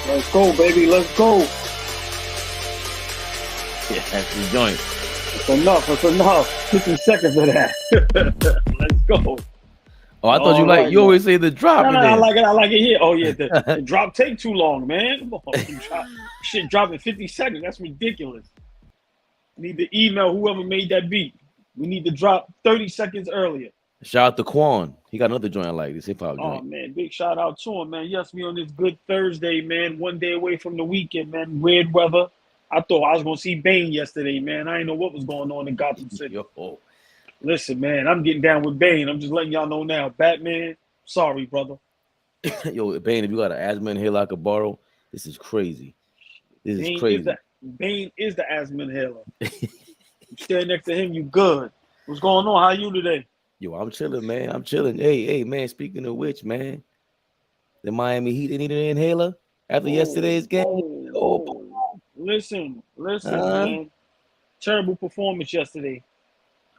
Let's go, baby. Let's go. Yeah, that's the joint. That's enough. That's enough. 50 seconds of that. Let's go. Oh, I thought you like. You always say the drop. No, I like it. I like it here. Oh yeah, the drop take too long, man. Come on, shit drop in 50 seconds. That's ridiculous. Need to email whoever made that beat. We need to drop 30 seconds earlier. Shout out to Quan. He got another joint I like. This hip hop joint. Oh man, big shout out to him, man. Yes, we on this good Thursday, man. 1 day away from the weekend, man. Weird weather. I thought I was gonna see Bane yesterday, man. I didn't know what was going on in Gotham City. Yo. Listen, man, I'm getting down with Bane. I'm just letting y'all know now. Batman, sorry, brother. Yo, Bane, if you got an asthma inhaler I could borrow, this is crazy. This is crazy. Bane is the asthma inhaler. Stay next to him, you good. What's going on? How you today? Yo, I'm chilling, man. I'm chilling. Hey, man, speaking of which, man, the Miami Heat, they needed an inhaler after yesterday's game. Listen, man. Terrible performance yesterday.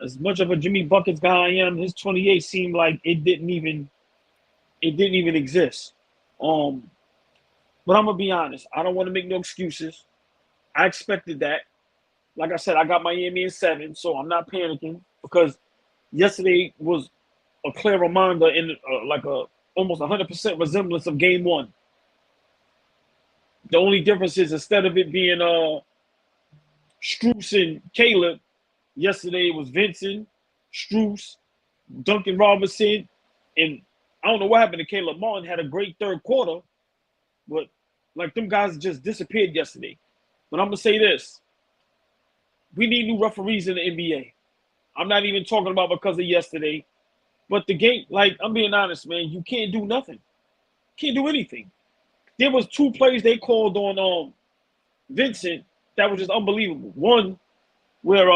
As much of a Jimmy Buckets guy I am, his 28 seemed like it didn't even exist. But I'm gonna be honest. I don't want to make no excuses. I expected that. Like I said, I got Miami in 7, so I'm not panicking because yesterday was a clear reminder in like a almost 100% resemblance of Game 1. The only difference is instead of it being Strus and Caleb, yesterday it was Vincent, Strus, Duncan Robinson, and I don't know what happened to Caleb Martin. Had a great third quarter, but like them guys just disappeared yesterday. But I'm gonna say this: we need new referees in the NBA. I'm not even talking about because of yesterday, but the game. Like I'm being honest, man, you can't do nothing. Can't do anything. There was 2 plays they called on Vincent that was just unbelievable. One where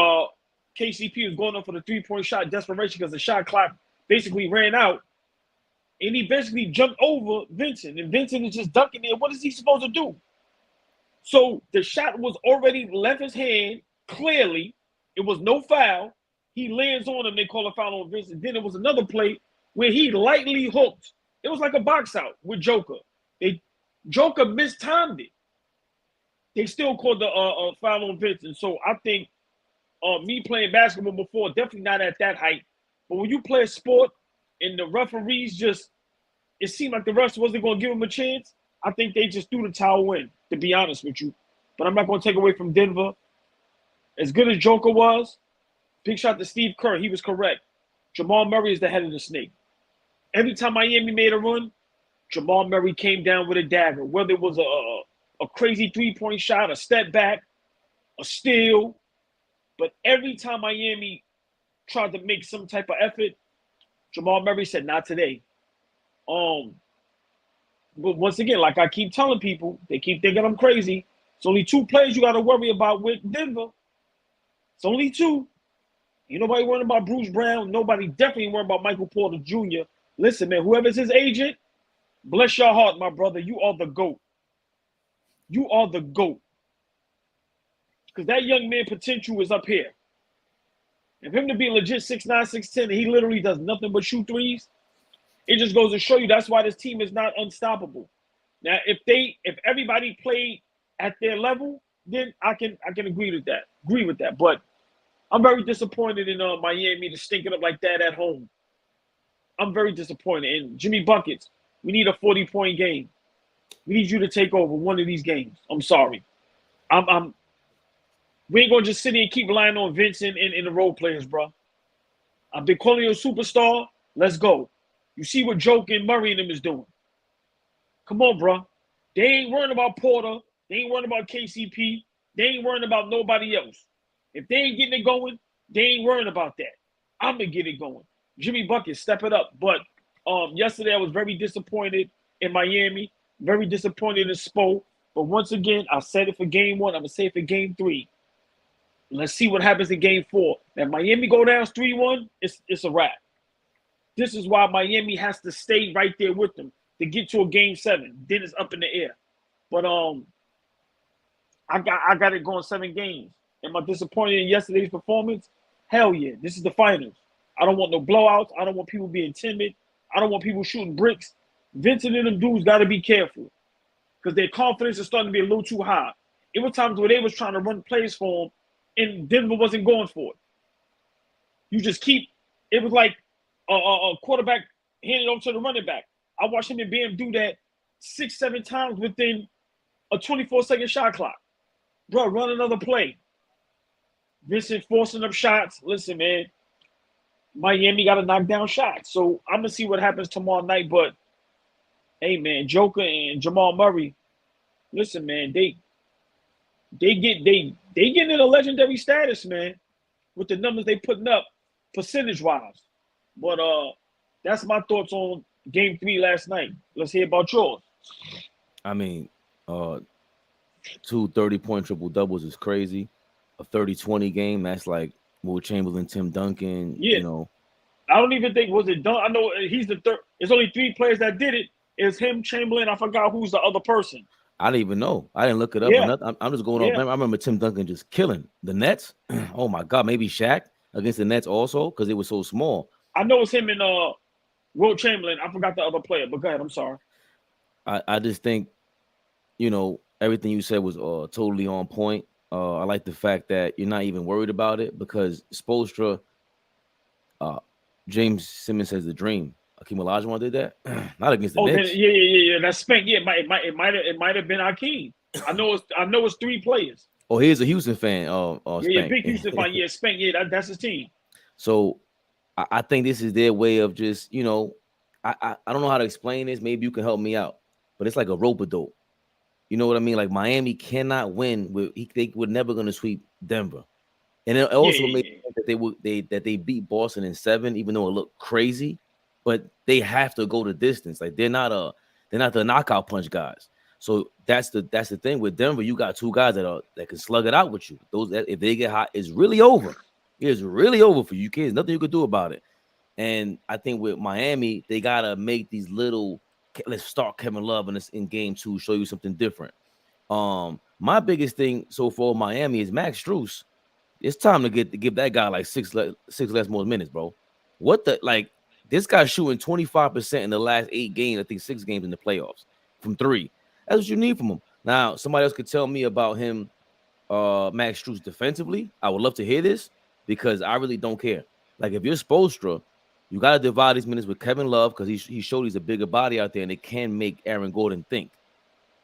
KCP was going up for the 3-point shot, desperation because the shot clock basically ran out, and he basically jumped over Vincent, and Vincent is just dunking there. What is he supposed to do? So the shot was already left his hand. Clearly, it was no foul. He lands on him. They call a foul on Vincent. Then there was another play where he lightly hooked. It was like a box out with Joker. Joker mistimed it. They still called the foul on Vincent. So I think me playing basketball before, definitely not at that height. But when you play a sport and the referees it seemed like the refs wasn't going to give him a chance. I think they just threw the towel in, to be honest with you. But I'm not going to take away from Denver. As good as Joker was, big shot to Steve Kerr. He was correct. Jamal Murray is the head of the snake. Every time Miami made a run, Jamal Murray came down with a dagger, whether it was a crazy 3-point shot, a step back, a steal. But every time Miami tried to make some type of effort, Jamal Murray said, not today. But once again, like I keep telling people, they keep thinking I'm crazy. It's only 2 players you got to worry about with Denver. It's only 2. Ain't nobody worrying about Bruce Brown. Nobody definitely worrying about Michael Porter Jr. Listen, man, whoever's his agent, bless your heart, my brother. You are the GOAT. You are the GOAT. Because that young man potential is up here. And for him to be legit 6'9", 6'10", and he literally does nothing but shoot threes, it just goes to show you that's why this team is not unstoppable. Now, if everybody played at their level, then I can agree with that. But I'm very disappointed in Miami to stink it up like that at home. I'm very disappointed. And Jimmy Buckets, we need a 40-point game. We need you to take over one of these games. I'm sorry. We ain't gonna just sit here and keep relying on Vincent and the role players, bro. I've been calling you a superstar. Let's go. You see what Joke and Murray and them is doing. Come on, bro. They ain't worrying about Porter. They ain't worrying about KCP. They ain't worrying about nobody else. If they ain't getting it going, they ain't worrying about that. I'm gonna get it going. Jimmy Buckets, step it up. But yesterday I was very disappointed in Miami. Very disappointed in Spo. But once again, I said it for Game 1. I'm gonna say it for Game 3. Let's see what happens in Game 4. Now, Miami go down 3-1, it's a wrap. This is why Miami has to stay right there with them to get to a Game 7. Then it's up in the air. But I got it going 7 games. Am I disappointed in yesterday's performance? Hell yeah. This is the finals. I don't want no blowouts. I don't want people being timid. I don't want people shooting bricks. Vincent and them dudes got to be careful. because their confidence is starting to be a little too high. It was times where they was trying to run plays for him, and Denver wasn't going for it. You just keep. It was like a quarterback handing over to the running back. I watched him and Bam do that 6-7 times within a 24-second shot clock. Bro, run another play. Vincent forcing up shots. Listen, man, Miami got to knock down shots. So I'm gonna see what happens tomorrow night. But hey, man, Joker and Jamal Murray. Listen, man, they getting in a legendary status, man, with the numbers they putting up percentage wise. But that's my thoughts on Game 3 last night. Let's hear about yours. I mean, 2 30-point triple doubles is crazy. A 30-20 game, that's like Will Chamberlain, Tim Duncan. Yeah. You know, I don't even think was it done. I know he's the third. There's only 3 players that did it. It's him, Chamberlain. I forgot who's the other person. I didn't even know. I didn't look it up. Yeah. I'm just going off. I remember Tim Duncan just killing the Nets. Oh my God, maybe Shaq against the Nets also because it was so small. I know it's him and Will Chamberlain. I forgot the other player, but go ahead. I'm sorry. I just think, you know, everything you said was totally on point. I like the fact that you're not even worried about it because Spoelstra, James Simmons has the dream. Akeem Olajuwon did that, not against the Knicks. Yeah. That's Spank. Yeah, it might have been Akeem. I know it's 3 players. Oh, he's a Houston fan. Yeah, big Houston fan. Yeah, Spank. Yeah, that's his team. So I think this is their way of just, you know, I don't know how to explain this. Maybe you can help me out, but it's like a rope-a-dope. You know what I mean? Like Miami cannot win they were never going to sweep Denver, and it also made that they beat Boston in 7, even though it looked crazy. But they have to go the distance. Like they're not the knockout punch guys. So that's the thing with Denver. You got 2 guys that can slug it out with you. Those that if they get hot, it's really over. It's really over for you kids. Nothing you can do about it. And I think with Miami, they gotta make these little. Let's start Kevin Love in game 2, show you something different. My biggest thing so far Miami is Max Strus. It's time to give that guy like 6 less more minutes, bro. What the like? This guy's shooting 25% in the last 8 games. I think 6 games in the playoffs from 3. That's what you need from him. Now, somebody else could tell me about him, Max Strus defensively. I would love to hear this because I really don't care. Like if you're Spoelstra, you got to divide these minutes with Kevin Love because he showed he's a bigger body out there and it can make Aaron Gordon think.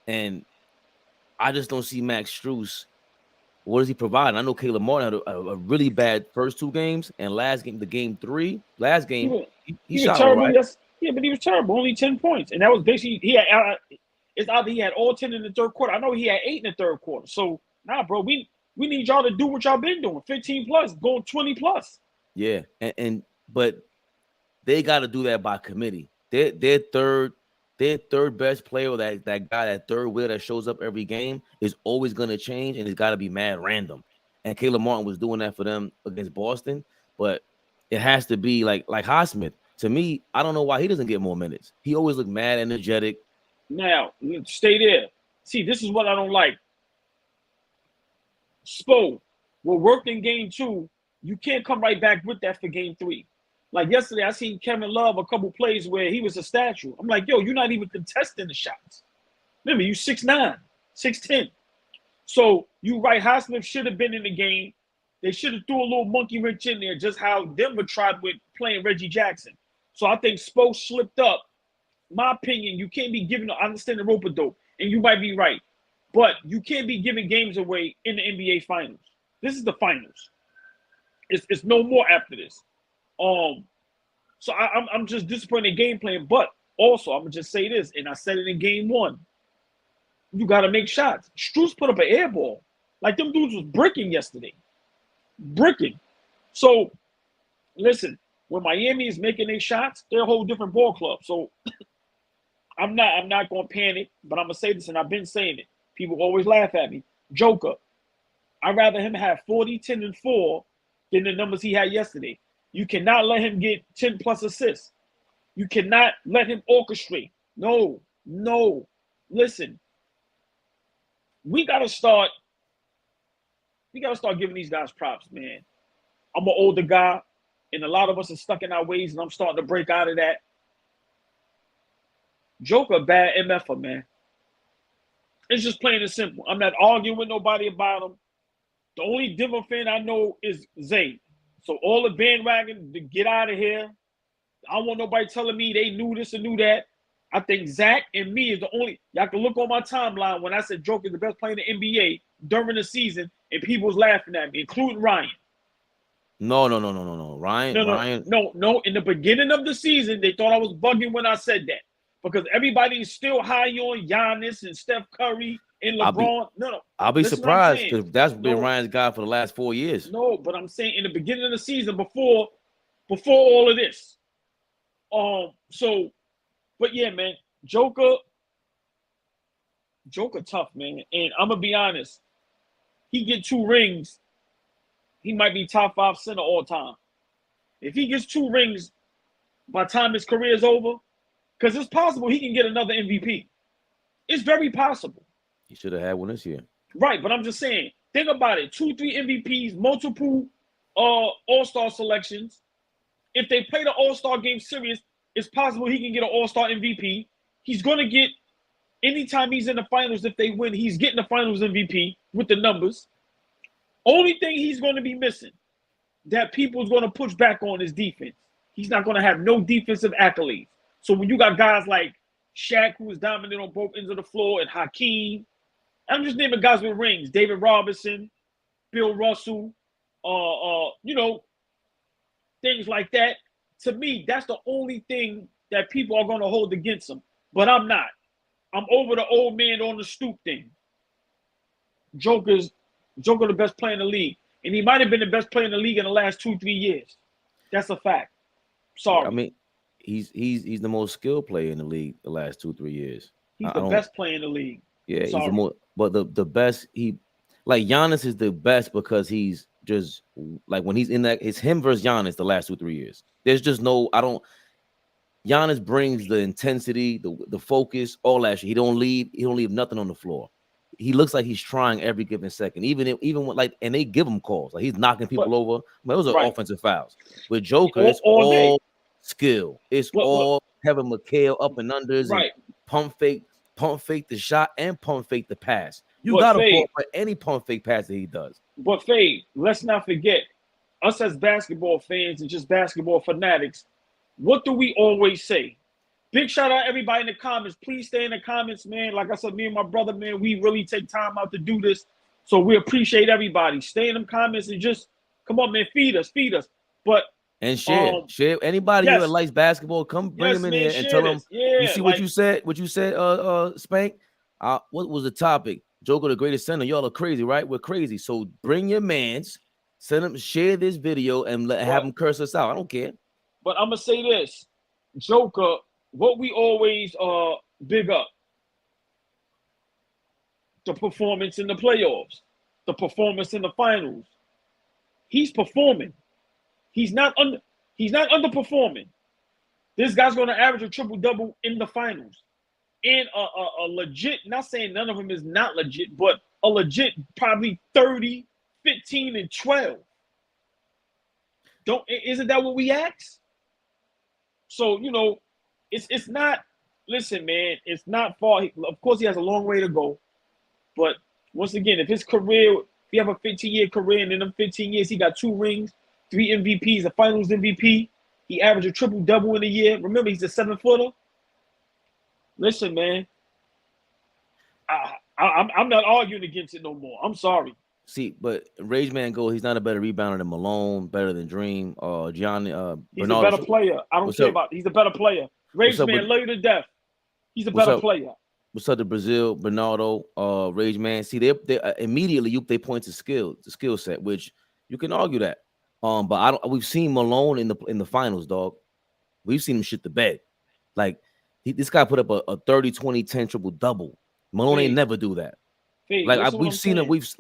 And I just don't see Max Strus. What does he provide? I know Caleb Martin had a really bad first 2 games, and last game, the game 3, last game, he shot terrible. Right. Yeah, but he was terrible. Only 10 points, and that was basically it's either he had all 10 in the third quarter. I know he had 8 in the third quarter. So nah, bro, we need y'all to do what y'all been doing, 15 plus, going 20 plus. Yeah, but they got to do that by committee. Their third best player, that guy, that third wheel that shows up every game is always going to change, and it's got to be mad random. And Caleb Martin was doing that for them against Boston, but it has to be like Highsmith. To me, I don't know why he doesn't get more minutes. He always looked mad energetic. Now, stay there. See, this is what I don't like. Spo will work in game 2. You can't come right back with that for game 3. Like yesterday, I seen Kevin Love a couple plays where he was a statue. I'm like, yo, you're not even contesting the shots. Remember, you 6'9", 6'10". So you right, Highsmith should have been in the game. They should have threw a little monkey wrench in there, just how Denver tried with playing Reggie Jackson. So I think Spo slipped up. My opinion, you can't be giving. I understand the rope-a-dope, and you might be right, but you can't be giving games away in the NBA Finals. This is the finals. It's no more after this. So I'm just disappointed in game plan, but also I'm gonna just say this, and I said it in game 1. You gotta make shots. Strus put up an air ball. Like them dudes was bricking yesterday. Bricking. So listen, when Miami is making their shots, they're a whole different ball club. So I'm not gonna panic, but I'm gonna say this, and I've been saying it. People always laugh at me. Joker. I'd rather him have 40, 10, and 4 than the numbers he had yesterday. You cannot let him get 10 plus assists. You cannot let him orchestrate. No. Listen, we gotta start giving these guys props, man. I'm an older guy, and a lot of us are stuck in our ways, and I'm starting to break out of that. Joker, bad MFer, man. It's just plain and simple. I'm not arguing with nobody about him. The only Denver fan I know is Zay. So all the bandwagon to get out of here. I don't want nobody telling me they knew this and knew that. I think Zach and me is the only. Y'all can look on my timeline when I said Joker is the best player in the NBA during the season, and people was laughing at me, including Ryan. No. Ryan. No. In the beginning of the season, they thought I was bugging when I said that because everybody is still high on Giannis and Steph Curry and LeBron. I'll be surprised because that's been Ryan's guy for the last 4 years. No, but I'm saying in the beginning of the season, before all of this. But yeah, man, Joker tough, man. And I'm gonna be honest, he get 2 rings, he might be top 5 center all time. If he gets 2 rings by the time his career is over, because it's possible he can get another MVP. It's very possible. He should have had one this year. Right, but I'm just saying, think about it. 2, 3 MVPs, multiple all-star selections. If they play the all-star game serious, it's possible he can get an all-star MVP. He's going to get, anytime he's in the finals, if they win, he's getting the finals MVP with the numbers. Only thing he's going to be missing that people's going to push back on is defense. He's not going to have no defensive accolades. So when you got guys like Shaq, who was dominant on both ends of the floor, and Hakeem, I'm just naming guys with rings, David Robinson, Bill Russell, things like that. To me, that's the only thing that people are going to hold against him. But I'm not. I'm over the old man on the stoop thing. Joker the best player in the league. And he might have been the best player in the league in the last 2-3 years. That's a fact. Sorry. I mean, he's the most skilled player in the league the last 2-3 years. He's the best player in the league. Yeah, he's the more, but the best, like Giannis is the best because he's just like when he's in that, it's him versus Giannis the last 2-3 years. There's just Giannis brings the intensity, the focus, all that shit. He don't leave nothing on the floor. He looks like he's trying every given second, even when and they give him calls, like he's knocking people over. Those are offensive fouls. With Joker, it's all skill. It's all Kevin McHale up and unders, and pump fake the shot and pump fake the pass. You got to fall for any pump fake pass that he does. But Fade, let's not forget, us as basketball fans and just basketball fanatics, what do we always say? Big shout out everybody in the comments. Please stay in the comments, man. Like I said, me and my brother, man, we really take time out to do this. So we appreciate everybody. Stay in them comments and just, come on, man, feed us. And share. Anybody who likes basketball, come bring them in here and tell them. You see what you said? What you said, Spank? What was the topic? Joker, the greatest center. Y'all are crazy, right? We're crazy. So bring your mans, send them, share this video, and have them curse us out. I don't care. But I'm gonna say this, Joker. What we always big up: the performance in the playoffs, the performance in the finals. He's performing. He's not underperforming. This guy's going to average a triple-double in the finals. And a legit, not saying none of them is not legit, but a legit probably 30, 15, and 12. Isn't that what we ask? So, it's not, listen, man, it's not far. Of course, he has a long way to go. But once again, if his career, if he have a 15-year career, and in them 15 years, he got 2 rings, 3 MVPs, a finals MVP. He averaged a triple-double in a year. Remember, he's a 7-footer. Listen, man, I'm not arguing against it no more. I'm sorry. See, but Rage Man Go, he's not a better rebounder than Malone, better than Dream, Gianni. He's a better player. I don't care about. He's a better player. Rage Man, love you to death. He's a better player. What's up to Brazil, Bernardo, Rage Man? See, they immediately they point to the skill set, which you can argue that. But we've seen Malone in the finals, dog. We've seen him shit the bed. Like this guy put up a 30, 20, 10 triple-double. Malone ain't never do that. Like we've seen him. We've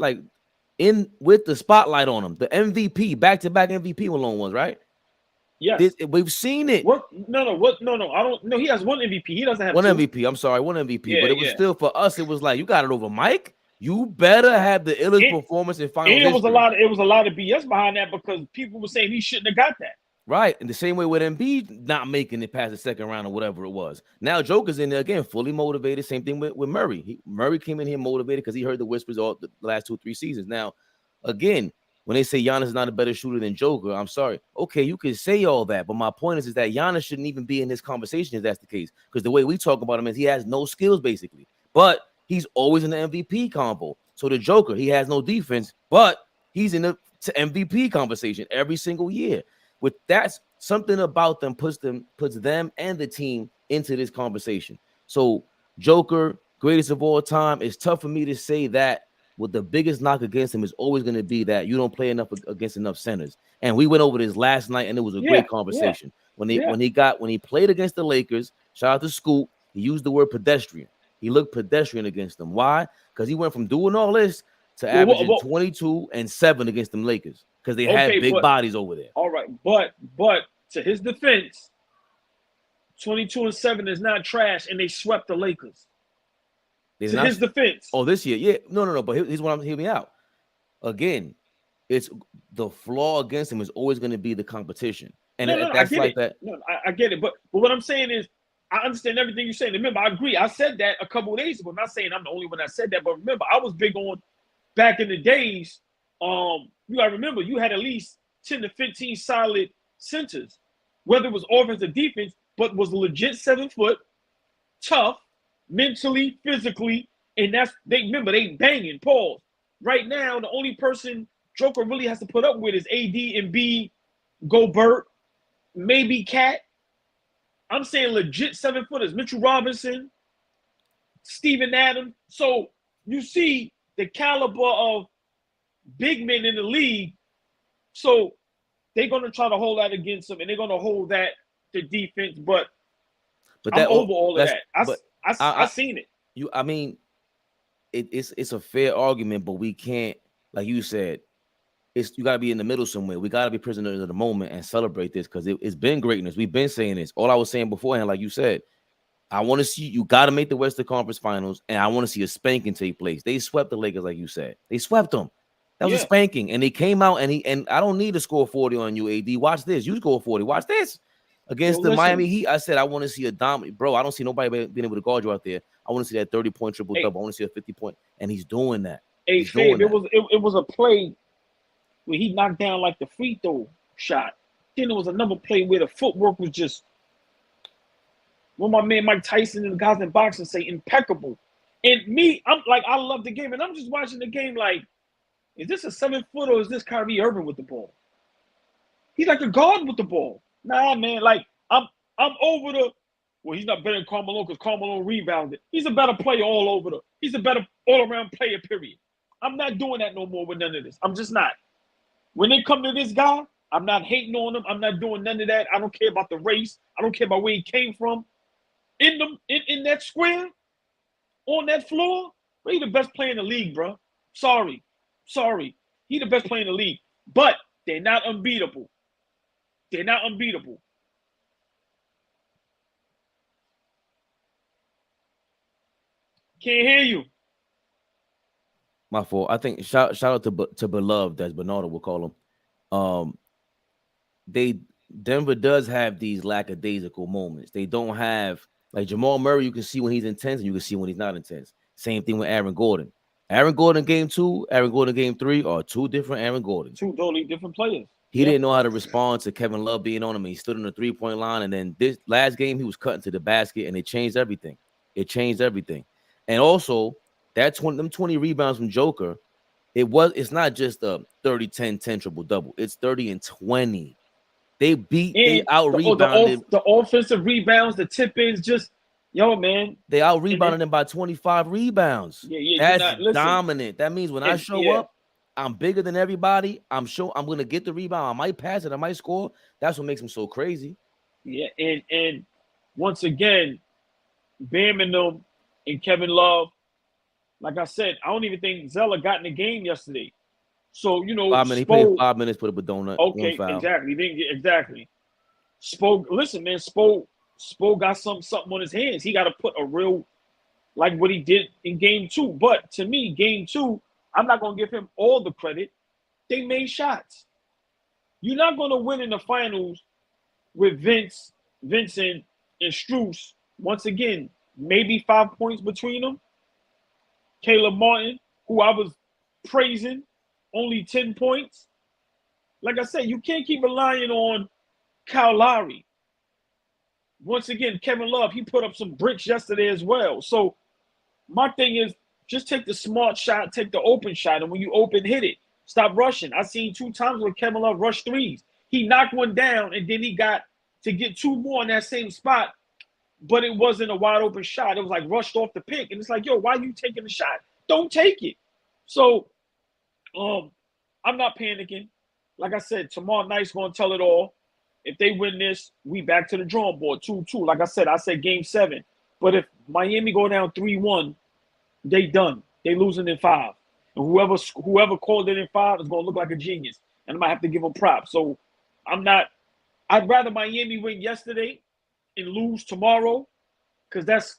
with the spotlight on him. The MVP, back-to-back MVP Malone was, right? Yes. We've seen it. No. I don't know. He has 1 MVP. He doesn't have 2. MVP. I'm sorry, 1 MVP. Yeah, but it was still for us. It was like you got it over Mike. You better have the illest performance in finals. And it was a lot of BS behind that because people were saying he shouldn't have got that. Right. In the same way with Embiid not making it past the second round or whatever it was. Now Joker's in there again, fully motivated. Same thing with Murray. Murray came in here motivated because he heard the whispers all the last 2-3 seasons. Now, again, when they say Giannis is not a better shooter than Joker, I'm sorry. Okay, you can say all that, but my point is that Giannis shouldn't even be in this conversation if that's the case. Because the way we talk about him is he has no skills, basically. But he's always in the MVP combo. So the Joker, he has no defense, but he's in the MVP conversation every single year. With that's something about them puts them and the team into this conversation. So Joker, greatest of all time, it's tough for me to say that. With the biggest knock against him is always going to be that you don't play enough against enough centers. And we went over this last night, and it was a great conversation. When he played against the Lakers, shout out to Scoop, he used the word pedestrian. He looked pedestrian against them. Why? Because he went from doing all this to averaging 22 and 7 against them Lakers because they had big bodies over there. All right, but to his defense, 22 and 7 is not trash, and they swept the Lakers. His defense. Oh, this year, yeah, no. But here's what hear me out. Again, it's the flaw against him is always going to be the competition, and that's like that. No, I get it, but what I'm saying is, I understand everything you're saying. Remember, I agree. I said that a couple of days ago. I'm not saying I'm the only one that said that, but remember, I was big on back in the days. You gotta remember, you had at least 10 to 15 solid centers, whether it was offense or defense, but was legit 7 foot, tough. Mentally, physically, and they banging. Pause. Right now, the only person Joker really has to put up with is AD and B, Gobert, maybe Cat. I'm saying legit 7 footers. Mitchell Robinson, Steven Adams. So you see the caliber of big men in the league. So they're gonna try to hold that against them, and they're gonna hold that to defense. But I'm over all of that. I seen it. I mean, it's a fair argument, but we can't, like you said, you got to be in the middle somewhere. We got to be prisoners of the moment and celebrate this because it's been greatness. We've been saying this. All I was saying beforehand, like you said, I want to see you got to make the Western Conference Finals, and I want to see a spanking take place. They swept the Lakers, like you said. They swept them. That was a spanking, and they came out and I don't need to score 40 on you, AD. Watch this. You score 40. Watch this. Against the Miami Heat, I said I want to see a dominant. Bro, I don't see nobody being able to guard you out there. I want to see that 30-point triple-double. I want to see a 50-point, and he's doing that. Hey, Fab, it was a play where he knocked down like the free throw shot. Then there was another play where the footwork was just, when my man Mike Tyson and the guys in boxing say impeccable. And me, I'm like, I love the game, and I'm just watching the game like, is this a 7-foot or is this Kyrie Irving with the ball? He's like a guard with the ball. Nah, man, like I'm over the. Well, he's not better than Carmelo because Carmelo rebounded. He's a better player all over the. He's a better all-around player, period. I'm not doing that no more with none of this. I'm just not. When they come to this guy, I'm not hating on him. I'm not doing none of that. I don't care about the race. I don't care about where he came from. In that square, on that floor, bro, he the best player in the league, bro. Sorry. He the best player in the league. But they're not unbeatable. They're not unbeatable. Can't hear you. My fault. I think shout out to Beloved, as Bernardo will call him. Denver does have these lackadaisical moments. They don't have, like Jamal Murray, you can see when he's intense and you can see when he's not intense. Same thing with Aaron Gordon. Aaron Gordon game 2, Aaron Gordon game 3 are two different Aaron Gordons. Two totally different players. He didn't know how to respond to Kevin Love being on him. He stood on the 3-point line, and then this last game he was cutting to the basket, and it changed everything. And also that 20 rebounds from Joker, it's not just a 30-10-10 triple-double. It's 30 and 20. They out-rebounded. The offensive rebounds, the tip-ins, just, yo, man. They out-rebounded them by 25 rebounds. Yeah, that's dominant. That means when I show up, I'm bigger than everybody. I'm going to get the rebound. I might pass it. I might score. That's what makes him so crazy. Yeah, and once again, Bam and them and Kevin Love, like I said, I don't even think Zeller got in the game yesterday. So, you know, 5 minutes. He played 5 minutes, put up a donut. Okay, exactly. He didn't get exactly. Listen, man, Spo got something on his hands. He got to put a real, like what he did in game 2. But to me, game 2, I'm not going to give him all the credit. They made shots. You're not going to win in the finals with Vincent, and Strus. Once again, maybe 5 points between them. Caleb Martin, who I was praising, only 10 points. Like I said, you can't keep relying on Kyle Lowry. Once again, Kevin Love, he put up some bricks yesterday as well. So my thing is, just take the smart shot, take the open shot, and when you open, hit it. Stop rushing. I seen 2 times where Kevin Love rushed threes. He knocked one down, and then he got to get 2 more in that same spot, but it wasn't a wide open shot. It was like rushed off the pick, and it's like, yo, why are you taking the shot? Don't take it. So, I'm not panicking. Like I said, tomorrow night's gonna tell it all. If they win this, we back to the drawing board, 2-2. Like I said game 7. But if Miami go down 3-1, they done. They losing in 5. And whoever called it in 5 is gonna look like a genius. And I might have to give them props. So I'd rather Miami win yesterday and lose tomorrow, because that's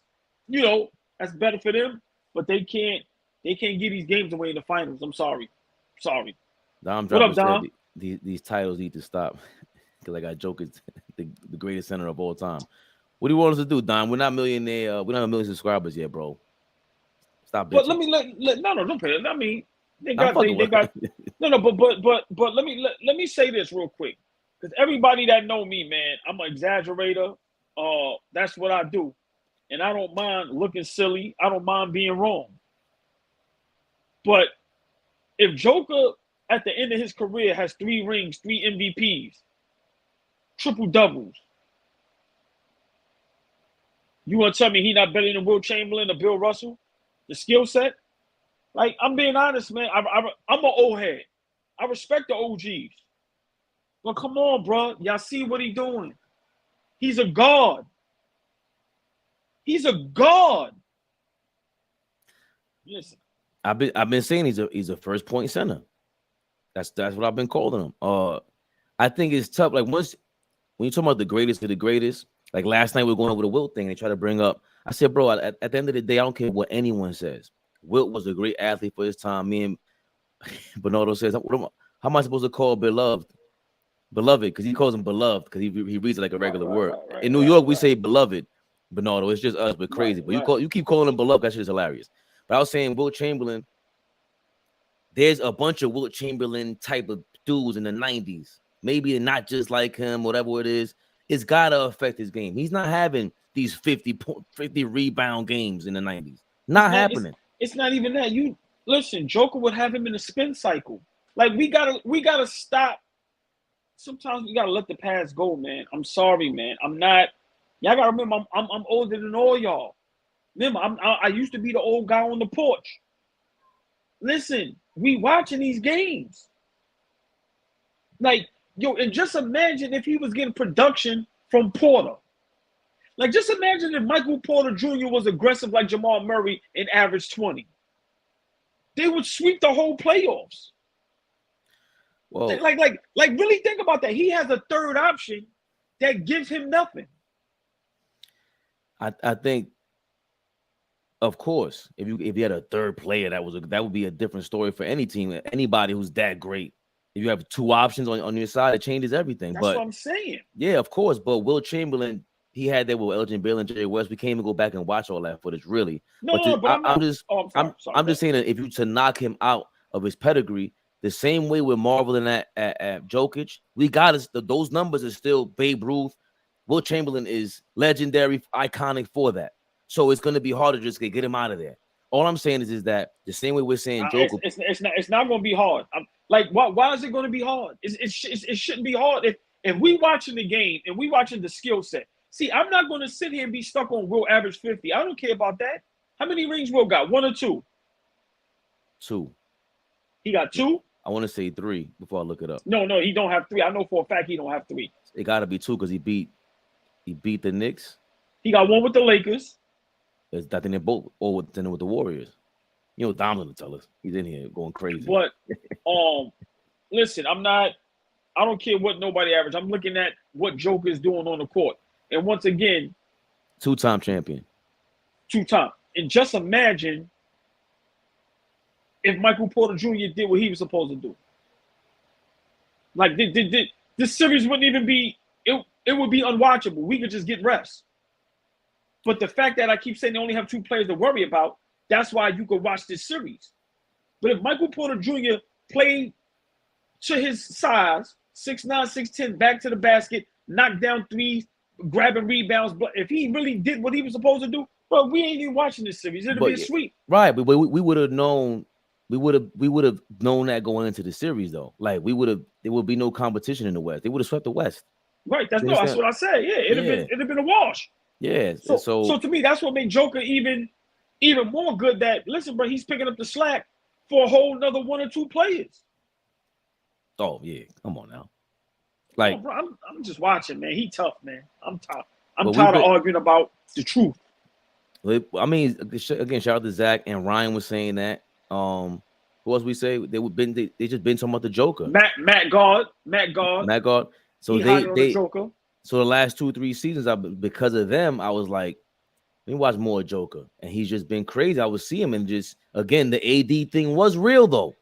better for them. But they can't get these games away in the finals. I'm sorry. Dom What up, Dom? These titles need to stop. Because I got Jokic, the greatest center of all time. What do you want us to do, Don? We're not millionaire. We don't have 1 million subscribers yet, bro. Stop bitching. But let me don't pay it. I mean, they got no. But let me say this real quick, because everybody that know me, man, I'm an exaggerator. That's what I do, and I don't mind looking silly. I don't mind being wrong. But if Joker at the end of his career has 3 rings, 3 MVPs, triple doubles, you want to tell me he not better than Will Chamberlain or Bill Russell? The skill set? Like, I'm being honest, man. I'm an old head. I respect the OGs. But come on, bro. Y'all see what he doing? He's a god. He's a god. Listen. I've been saying he's a first point center. That's what I've been calling him. I think it's tough. Like, when you talk about the greatest of the greatest, like last night we were going over the Wilt thing. They try to bring up. I said, bro, at the end of the day, I don't care what anyone says. Wilt was a great athlete for his time. Me and Bernardo says, how am I supposed to call beloved? Beloved, because he calls him beloved because he reads it like a regular word. Right, in New York, we say beloved, Bernardo. It's just us, but crazy. But you keep calling him beloved. That shit is hilarious. But I was saying, Wilt Chamberlain. There's a bunch of Wilt Chamberlain type of dudes in the 90s. Maybe not just like him, whatever it is. It's got to affect his game. He's not having these 50 rebound games in the 90s. Not happening. It's not even that. You listen, Joker would have him in a spin cycle. Like, we gotta stop. Sometimes we gotta let the past go, man. I'm sorry, man. I'm not. Y'all gotta remember, I'm older than all y'all. Remember, I used to be the old guy on the porch. Listen, we watching these games. Like, yo, and just imagine if he was getting production from Porter. Like, just imagine if Michael Porter Jr. was aggressive like Jamal Murray and averaged 20. They would sweep the whole playoffs. Well, like really think about that. He has a third option that gives him nothing. I think, of course, if you had a third player, that would be a different story for any team, anybody who's that great. If you have 2 options on your side, it changes everything. That's what I'm saying. Yeah, of course. But Wilt Chamberlain, he had that with Elgin Baylor and Jerry West. We can't even go back and watch all that footage, really. I'm just saying that if you to knock him out of his pedigree, the same way we're marveling at Jokic, we got those numbers are still Babe Ruth. Wilt Chamberlain is legendary, iconic for that. So it's going to be hard to just get him out of there. All I'm saying is that the same way we're saying Joker, it's not going to be hard. Why is it going to be hard? It shouldn't be hard if we watching the game and we watching the skill set. See, I'm not going to sit here and be stuck on Will average 50. I don't care about that. How many rings Will got? 1 or 2? 2. He got 2? I want to say 3 before I look it up. No, he don't have 3. I know for a fact he don't have 3. It got to be 2 because he beat the Knicks. He got 1 with the Lakers. I think they're both with the Warriors. You know, Dom's gonna tell us. He's in here going crazy. But listen, I don't care what nobody average. I'm looking at what Joker is doing on the court. And once again, 2-time champion. 2-time. And just imagine if Michael Porter Jr. did what he was supposed to do. Like, this series wouldn't even be it would be unwatchable. We could just get refs. But the fact that I keep saying they only have 2 players to worry about, that's why you could watch this series. But if Michael Porter Jr. played to his size, 6'9", 6'10", back to the basket, knock down threes, grabbing rebounds, but if he really did what he was supposed to do, bro, we ain't even watching this series. It'll be a sweep. Right, but we would have known. We would have known that going into the series, though. Like there would be no competition in the West. They would have swept the West. Right, that's what I said. Yeah, it'd have been a wash. Yeah. So to me, that's what made Joker even more good. That listen, bro, he's picking up the slack for a whole another 1 or 2 players. Oh yeah, come on now. Like, bro, I'm just watching, man. He tough, man. I'm tired. I'm tired of arguing about the truth. I mean, again, shout out to Zach and Ryan was saying that. Who else we say they just been talking about the Joker. Matt God. So the Joker. So the last 2-3 seasons, because of them, I was like, let me watch more Joker, and he's just been crazy. I would see him, and just again, the AD thing was real though.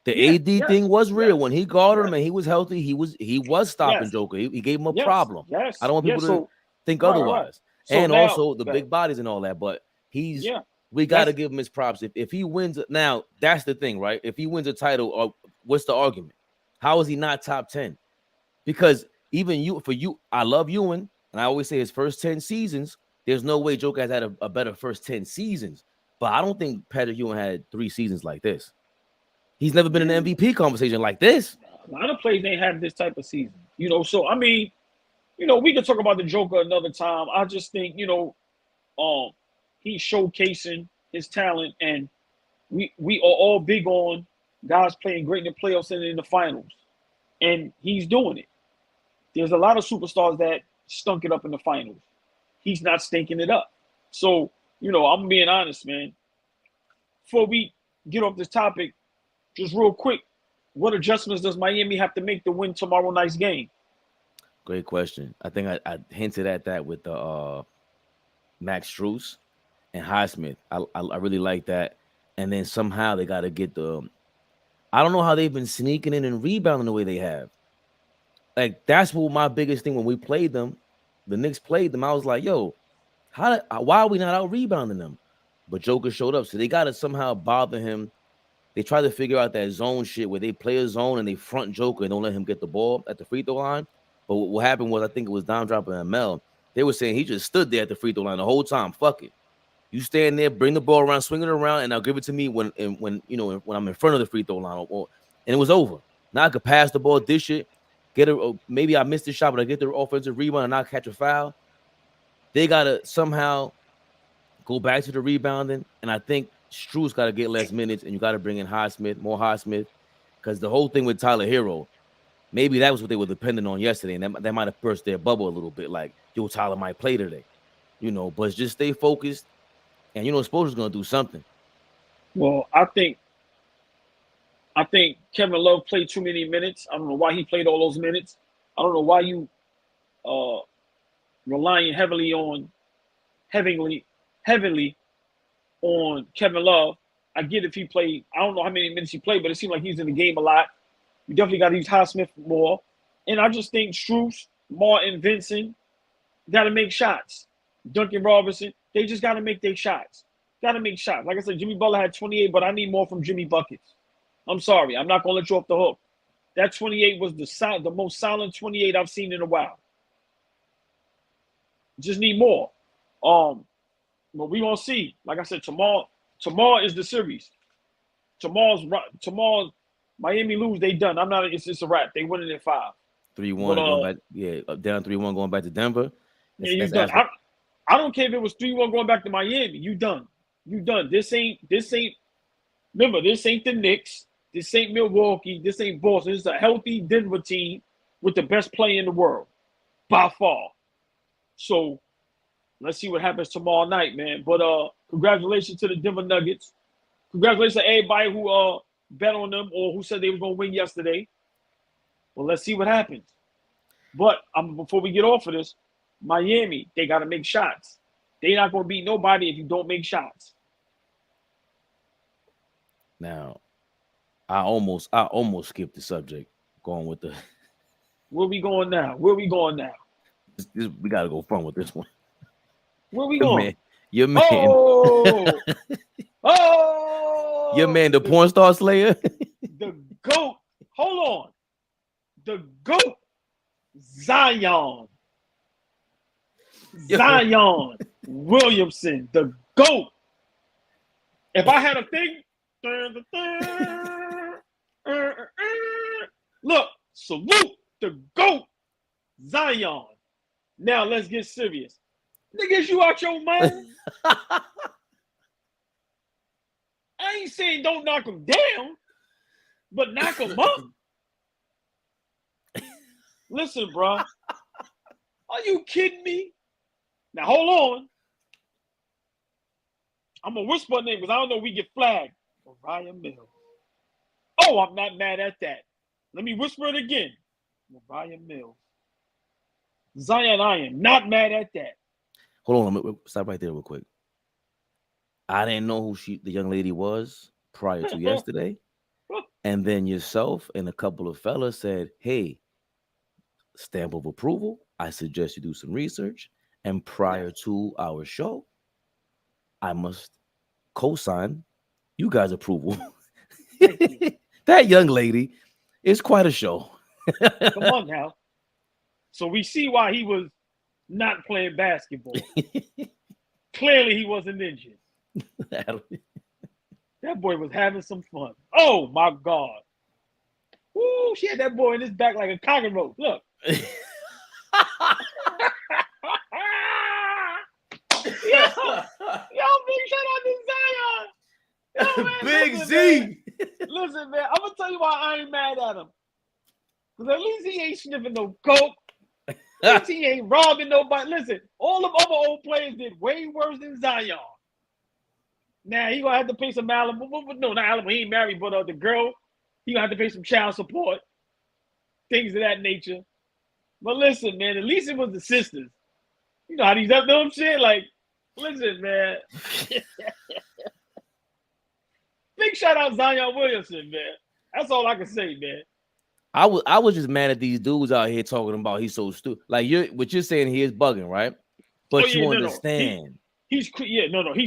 The AD thing was real when he guarded him and he was healthy. He was stopping Joker. He gave him a problem. I don't want people to think otherwise. Right. So and now, also the big bodies and all that, but we got to give him his props. If he wins now, that's the thing, right? If he wins a title, what's the argument? How is he not top 10? Because even I love Ewing, and I always say his first 10 seasons, there's no way Joker has had a better first 10 seasons. But I don't think Patrick Ewing had 3 seasons like this. He's never been in an MVP conversation like this. A lot of players ain't had this type of season, So I mean, we could talk about the Joker another time. I just think, he's showcasing his talent, and we are all big on guys playing great in the playoffs and in the finals, and he's doing it. There's a lot of superstars that stunk it up in the finals. He's not stinking it up. So, I'm being honest, man. Before we get off this topic, just real quick, what adjustments does Miami have to make to win tomorrow night's game? Great question. I think I hinted at that with the Max Strus and Highsmith. I really like that. And then somehow they got to get I don't know how they've been sneaking in and rebounding the way they have. Like, that's what my biggest thing when we played them. The Knicks played them. I was like, yo, why are we not out rebounding them? But Joker showed up. So they got to somehow bother him. They try to figure out that zone shit where they play a zone and they front Joker and don't let him get the ball at the free throw line. But what happened was, I think it was Don Dropper and Mel. They were saying he just stood there at the free throw line the whole time. Fuck it. You stand there, bring the ball around, swing it around, and I'll give it to me when I'm in front of the free throw line. And it was over. Now I could pass the ball, dish it, get it. Maybe I missed the shot, but I get the offensive rebound and not catch a foul. They gotta somehow go back to the rebounding, and I think Strus got to get less minutes, and you got to bring in more Highsmith, because the whole thing with Tyler Hero, maybe that was what they were dependent on yesterday, and that might have burst their bubble a little bit. Like, yo, Tyler might play today, but just stay focused, and Spoelstra's gonna do something. Well, I think Kevin Love played too many minutes. I don't know why he played all those minutes. I don't know why you relying heavily on Kevin Love. I get if he played, I don't know how many minutes he played, but it seemed like he's in the game a lot. You definitely got to use Highsmith more. And I just think Strus, Martin, Vincent got to make shots. Duncan Robinson, they just got to make their shots. Got to make shots. Like I said, Jimmy Butler had 28, but I need more from Jimmy Buckets. I'm sorry. I'm not going to let you off the hook. That 28 was the most silent 28 I've seen in a while. Just need more. But we gonna see. Like I said, tomorrow is the series. Tomorrow's Miami lose, they done. It's a wrap. They winning at 5. 3-1 going back. Yeah, down 3-1 going back to Denver. You done. I don't care if it was 3-1 going back to Miami. You done. This ain't. Remember, this ain't the Knicks. This ain't Milwaukee. This ain't Boston. This is a healthy Denver team with the best player in the world, by far. So let's see what happens tomorrow night, man. But congratulations to the Denver Nuggets. Congratulations to everybody who bet on them or who said they were going to win yesterday. Well, let's see what happens. But before we get off of this, Miami, they got to make shots. They're not going to beat nobody if you don't make shots. Now, I almost skipped the subject going with the. Where we going now? We gotta go front with this one. Where we going? Your man. Oh, oh, your man, the porn star slayer. The GOAT. Hold on. The GOAT. Zion. Zion Williamson. The GOAT. If I had a thing, look, salute the GOAT. Zion. Now let's get serious. Niggas, you out your mind? I ain't saying don't knock him down, but knock him up. Listen, bro. Are you kidding me? Now, hold on. I'm going to whisper a name because I don't know if we get flagged. Mariah Mills. Oh, I'm not mad at that. Let me whisper it again. Mariah Mills. Zion, I am not mad at that. Hold on. Let me stop right there real quick. I didn't know who the young lady was prior to yesterday. And then yourself and a couple of fellas said, hey, stamp of approval. I suggest you do some research. And prior to our show, I must co-sign you guys' approval. That young lady is quite a show. Come on now. So we see why he was not playing basketball. Clearly he wasn't injured. That boy was having some fun. Oh my God. Woo, she had that boy in his back like a cockroach. Look. Yo, big shout out to Zion. Yo, man, Big listen, Z. Man. Listen, man, I'm gonna tell you why I ain't mad at him. Because at least he ain't sniffing no coke. At least he ain't robbing nobody. Listen, all them other old players did way worse than Zion. Now he gonna have to pay some Malibu. No, not Malibu. He ain't married, but the girl, he gonna have to pay some child support, things of that nature. But listen, man, at least it was the sisters. You know how these up them shit. Like, listen, man. Big shout out Zion Williamson, man. That's all I can say, man. I was just mad at these dudes out here talking about he's so stupid. Like what you're saying he is bugging, right? But you understand. He's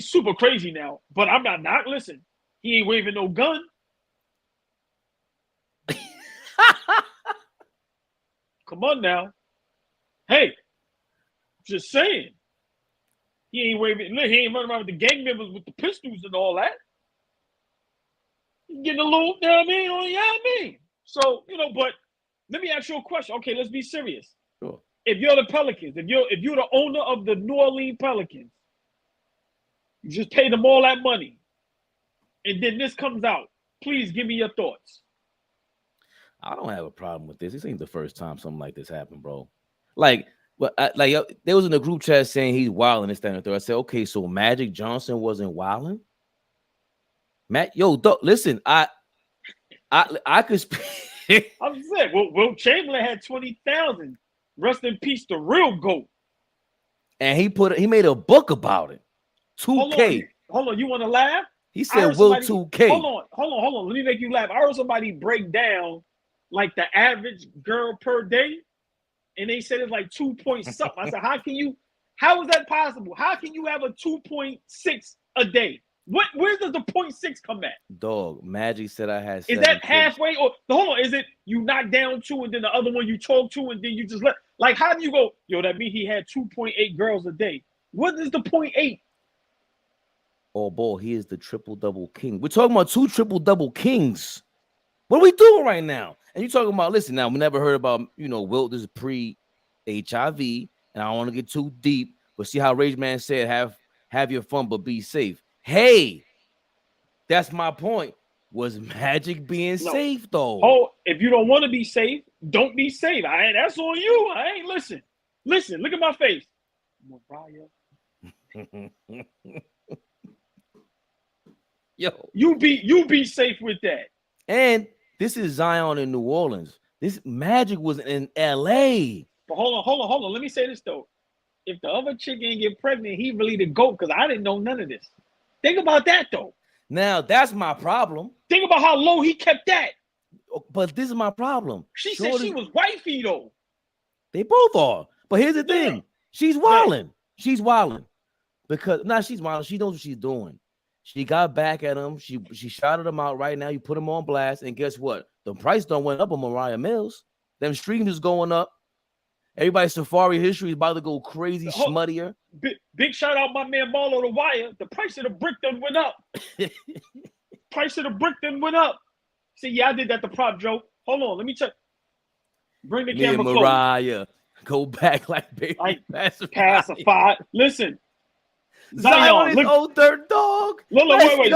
super crazy now. But I'm not listen. He ain't waving no gun. Come on now. Hey, just saying. He ain't waving. Look, he ain't running around with the gang members with the pistols and all that. He's getting a little, you know what I mean? You know what I mean? So, but let me ask you a question. Okay, let's be serious. Sure. If you're the Pelicans, if you're the owner of the New Orleans Pelicans, you just pay them all that money, and then this comes out. Please give me your thoughts. I don't have a problem with this. This ain't the first time something like this happened, bro. Like they was in the group chat saying he's wilding this, that, and the third. I said, okay, so Magic Johnson wasn't wilding? Listen, I could speak. I'm saying, Will Chamberlain had 20,000. Rest in peace, the real GOAT. And he made a book about it. 2K. Hold on. You want to laugh? He said, Will 2K. Hold on. Let me make you laugh. I heard somebody break down like the average girl per day, and they said it's like 2 point something. I said, how is that possible? How can you have a 2.6 a day? Where does the 0.6 come at? Dog, Magic said I had. Is that halfway? Or hold on, is it you knock down 2 and then the other one you talk to and then you just let? Like, how do you go? Yo, that means he had 2.8 girls a day. What is the 0.8? Oh, boy, he is the triple-double king. We're talking about 2 triple-double kings. What are we doing right now? And you're talking about, listen, now, we never heard about, Wilt, this is pre-HIV, and I don't want to get too deep, but see how Rage Man said, have your fun, but be safe. Hey, that's my point. Was Magic being safe, though? Oh, if you don't want to be safe, don't be safe. That's on you. I ain't listen. Listen, look at my face. Mariah. Yo, you be safe with that. And this is Zion in New Orleans. This Magic was in LA. But hold on. Let me say this though. If the other chick ain't get pregnant, he really the GOAT because I didn't know none of this. Think about that though. Now that's my problem. Think about how low he kept that. But this is my problem. She said she was wifey though. They both are. But here's the thing. She's wilding. She's wilding. Because she's wilding. She knows what she's doing. She got back at him. She shouted him out right now. You put him on blast. And guess what? The price don't went up on Mariah Mills. Them streams is going up. Everybody's Safari history is about to go crazy, smuttier. Big shout out my man Marlo the Wire. The price of the brick done went up. Price of the brick done went up. See, yeah, I did that to Prop Joe. Hold on, let me check. Bring the camera close. Mariah, go back like baby. Pacified. Listen. Zion is old dirt dog. Look, wait.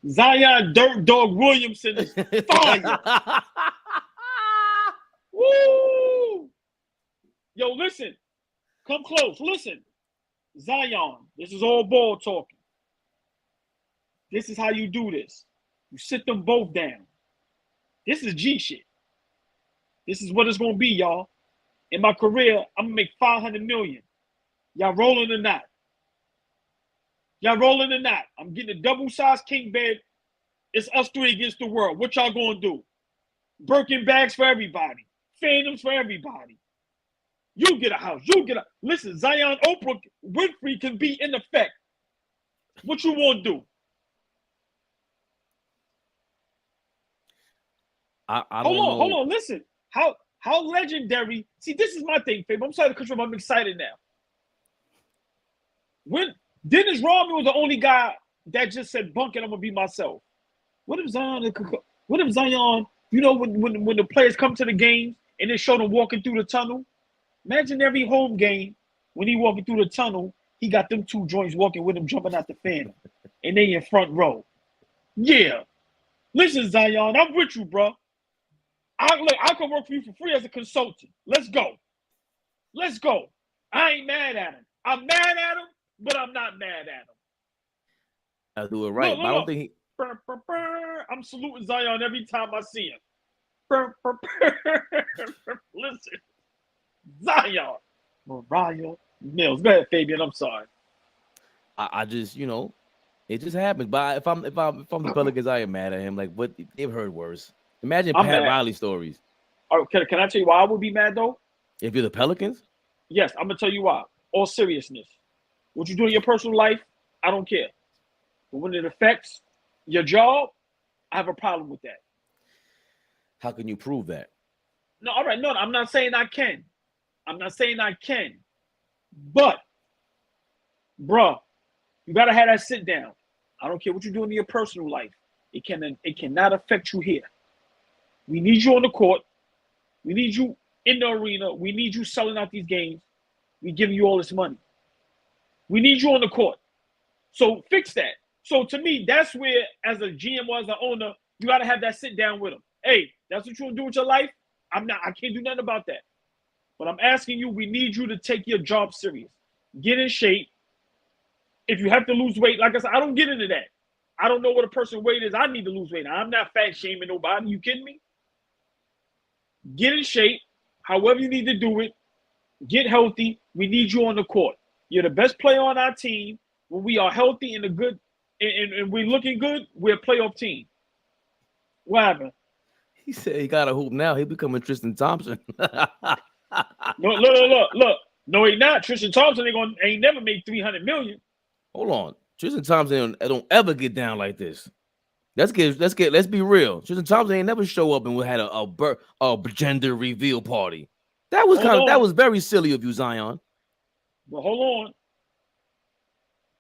Zion Dirt Dog Williamson is fire. Woo! Yo, listen. Come close. Listen. Zion, this is all ball talking. This is how you do this. You sit them both down. This is G shit. This is what it's going to be, y'all. In my career, I'm going to make $500 million. Y'all rolling or not? Y'all rolling or not? I'm getting a double-sized king bed. It's us three against the world. What y'all going to do? Birkin bags for everybody. Phantoms for everybody. You get a house. You get a... Listen, Zion Oprah Winfrey can be in effect. What you want to do? Hold on. Listen. How legendary... See, this is my thing, Fabe. I'm sorry to cut you off. I'm excited now. When Dennis Rodman was the only guy that just said, "Bunk it, I'm gonna be myself." What if Zion? You know, when the players come to the games and they show them walking through the tunnel. Imagine every home game when he walking through the tunnel, he got them two joints walking with him, jumping out the fan, and they in front row. Yeah, listen, Zion, I'm with you, bro. I can work for you for free as a consultant. Let's go. I ain't mad at him. I'm mad at him, but I'm not mad at him. I'll do it right. Look. I don't think he... I'm saluting Zion every time I see him. Listen, Zion, Mariah Mills. Go ahead, Fabian. I'm sorry. I just, you know, it just happens. But if I'm the Pelicans, I am mad at him. Like, what? They've heard worse. Imagine Pat Riley stories. Oh, can I tell you why I would be mad though? If you're the Pelicans? Yes, I'm gonna tell you why. All seriousness, what you do in your personal life, I don't care. But when it affects your job, I have a problem with that. How can you prove that? No, all right, no, I'm not saying I can. But, bruh, you gotta have that sit down. I don't care what you do in your personal life. It cannot affect you here. We need you on the court. We need you in the arena. We need you selling out these games. We giving you all this money. We need you on the court. So fix that. So to me, that's where, as a GM or as an owner, you got to have that sit down with them. Hey, that's what you want to do with your life? I can't do nothing about that. But I'm asking you, we need you to take your job serious. Get in shape. If you have to lose weight, like I said, I don't get into that. I don't know what a person's weight is. I need to lose weight. I'm not fat shaming nobody. You kidding me? Get in shape. However you need to do it. Get healthy. We need you on the court. You're the best player on our team. When we are healthy and we're looking good, we're a playoff team. What happened? He said he got a hoop now. He becoming Tristan Thompson. No, look. No, he not. Tristan Thompson ain't never made $300 million. Hold on. Tristan Thompson don't ever get down like this. Let's be real. Tristan Thompson ain't never show up and we had a gender reveal party. That was very silly of you, Zion. But hold on.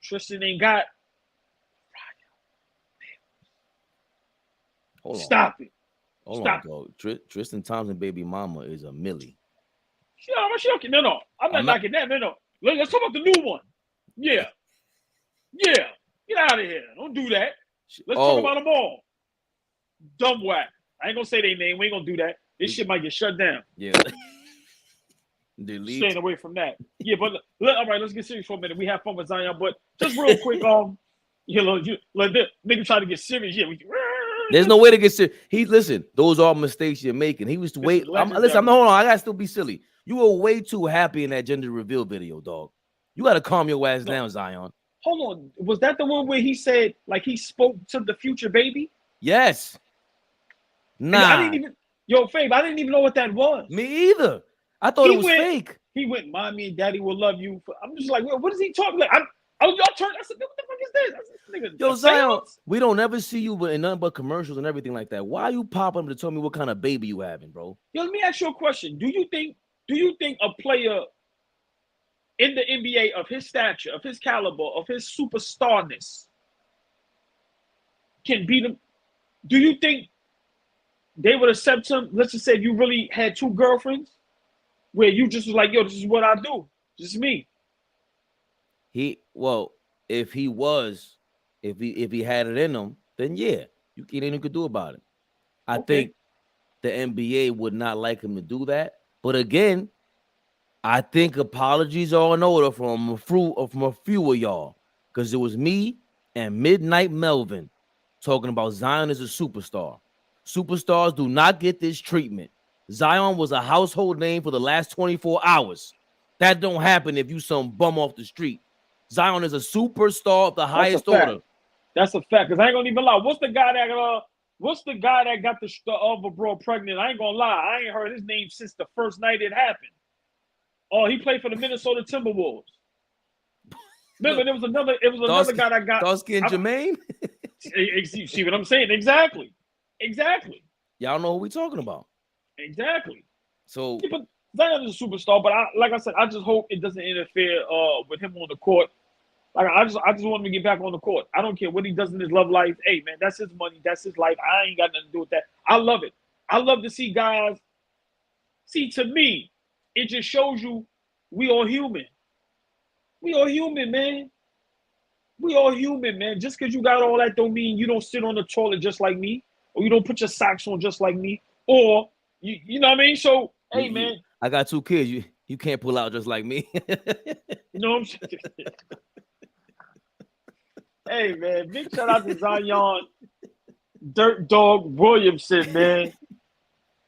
Tristan ain't got. Hold on. Stop it. Hold on, bro. Tristan Thompson baby mama is a Millie. No. I'm not knocking that. No. Let's talk about the new one. Yeah. Get out of here. Don't do that. Let's talk about them all. Dumb whack. I ain't gonna say their name. We ain't gonna do that. This shit might get shut down. Yeah. Delete. Staying away from that. Yeah, but all right, let's get serious for a minute. We have fun with Zion, but just real quick, nigga try to get serious. Yeah, there's no way to get serious. Listen, those are mistakes you're making. He was hold on. I gotta still be silly. You were way too happy in that gender reveal video, dog. You gotta calm your ass down, Zion. Hold on. Was that the one where he said, like, he spoke to the future baby? Yes. Nah. Fabe, I didn't even know what that was. Me either. I thought it was fake. He went, "Mommy and Daddy will love you." I'm just like, what is he talking like? Y'all turn. I said, what the fuck is this? I said, nigga, Yo, a Zion, seance? we don't ever see you in nothing but commercials and everything like that. Why you pop up to tell me what kind of baby you having, bro? Yo, let me ask you a question. Do you think a player in the NBA of his stature, of his caliber, of his superstarness can beat him? Do you think they would accept him? Let's just say if you really had 2 girlfriends, where you just was like, yo, this is what I do. This is me. If he had it in him, then yeah, you ain't anything you could do about it. I think the NBA would not like him to do that. But again, I think apologies are in order from a few of y'all, because it was me and Midnight Melvin talking about Zion as a superstar. Superstars do not get this treatment. Zion was a household name for the last 24 hours. That don't happen if you some bum off the street. Zion is a superstar of the highest order. That's a fact. Because I ain't gonna even lie. What's the guy that got the other bro pregnant? I ain't gonna lie. I ain't heard his name since the first night it happened. Oh, he played for the Minnesota Timberwolves. Remember, there was another guy that got dark-skinned Jermaine. See what I'm saying? Exactly. Y'all know who we talking about. Exactly. So, yeah, but Zion is a superstar, but like I said, I just hope it doesn't interfere with him on the court. Like I just want him to get back on the court. I don't care what he does in his love life. Hey man, that's his money, that's his life. I ain't got nothing to do with that. I love it. I love to see guys. See, to me, it just shows you we all human. We all human, man. We all human, man. Just because you got all that don't mean you don't sit on the toilet just like me, or you don't put your socks on just like me, or you know what I mean? So, hey, man. I got 2 kids. You can't pull out just like me. You know what I'm saying? Hey, man. Big shout out to Zion Dirt Dog Williamson, man.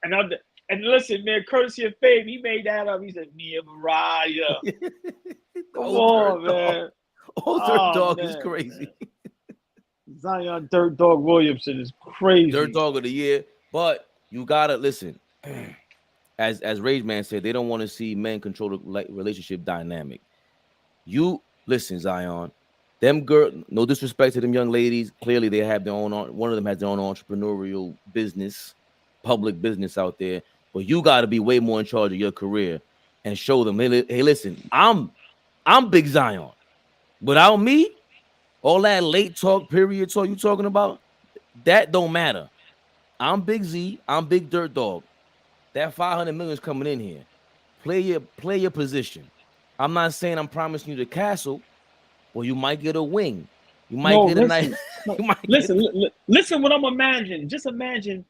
And listen, man, courtesy of Fabe, he made that up. He said, me and Mariah. Come on, man. Old Dirt Dog is crazy. Man. Zion Dirt Dog Williamson is crazy. Dirt Dog of the year. But you gotta listen. As Rage Man said, they don't want to see men control the relationship dynamic. You listen, Zion. Them girl, no disrespect to them young ladies. Clearly, they have their own. One of them has their own entrepreneurial business, public business out there. But you got to be way more in charge of your career and show them. Hey, listen, I'm Big Zion. Without me, all that late talk, period talk you talking about, that don't matter. I'm Big Z. I'm Big Dirt Dog. That 500 million is coming in here. Play your position. I'm not saying I'm promising you the castle. Well, you might get a wing. You might get a nice. Listen what I'm imagining. Just imagine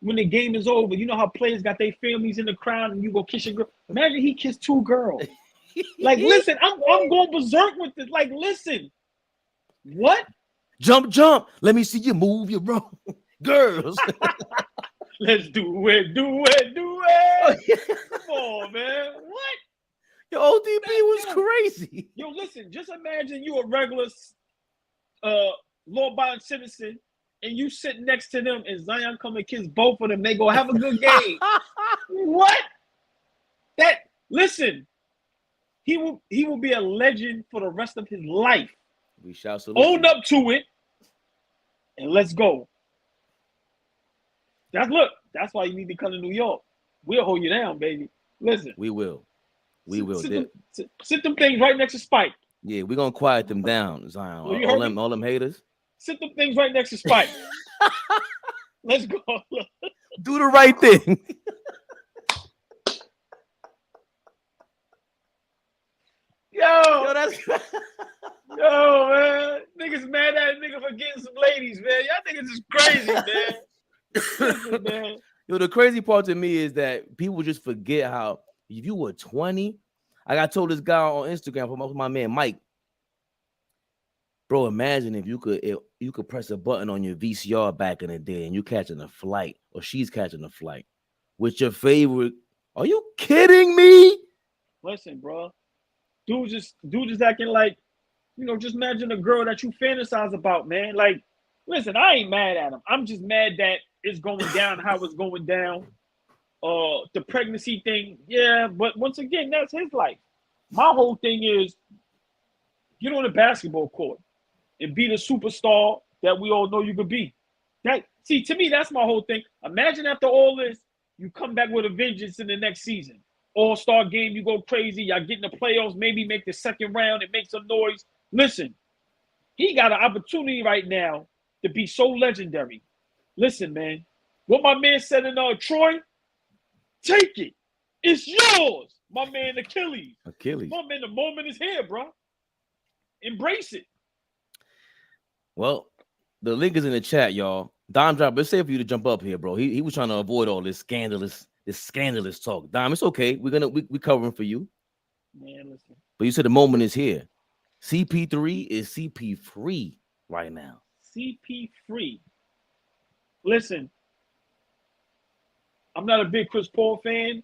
when the game is over. You know how players got their families in the crowd and you go kiss your girl. Imagine he kissed 2 girls. Like, listen, I'm going berserk with this. Like, listen. What? Jump. Let me see you move your bro. Girls. Let's do it. Come on, man. What? Your ODB was crazy. Yo, listen, just imagine you a regular law-abiding citizen and you sit next to them and Zion come and kiss both of them. They go have a good game. What? Listen, he will be a legend for the rest of his life. We shall salute. Own up to it and let's go. That's why you need to come to New York. We'll hold you down, baby. Listen. We will. Sit them things right next to Spike. Yeah, we're gonna quiet them down, Zion. All them haters. Sit them things right next to Spike. Let's go. Do the right thing. Yo, man. Niggas mad at a nigga for getting some ladies, man. Y'all niggas is crazy, man. Listen, man. Yo, the crazy part to me is that people just forget how if you were 20, I told this guy on Instagram from my man Mike, bro, imagine if you could press a button on your VCR back in the day and you catching a flight or she's catching a flight with your favorite. Are you kidding me? Listen, bro. Dude just acting like, just imagine a girl that you fantasize about, man. Like, listen, I ain't mad at him. I'm just mad that it's going down how it's going down. the pregnancy thing, yeah, but once again, that's his life. My whole thing is get on the basketball court and be the superstar that we all know you could be. To me, that's my whole thing. Imagine after all this, you come back with a vengeance in the next season. All-star game, you go crazy. Y'all get in the playoffs, maybe make the second round and make some noise. Listen, he got an opportunity right now to be so legendary. Listen, man, what my man said in Troy, take it. It's yours, my man Achilles. My man, the moment is here, bro. Embrace it. Well, the link is in the chat, y'all. Dime Drop, let's say for you to jump up here, bro. He was trying to avoid all this scandalous talk. Dime, it's okay. We covering for you. Man, listen. But you said the moment is here. CP3 is CP free right now. CP free. Listen, I'm not a big Chris Paul fan,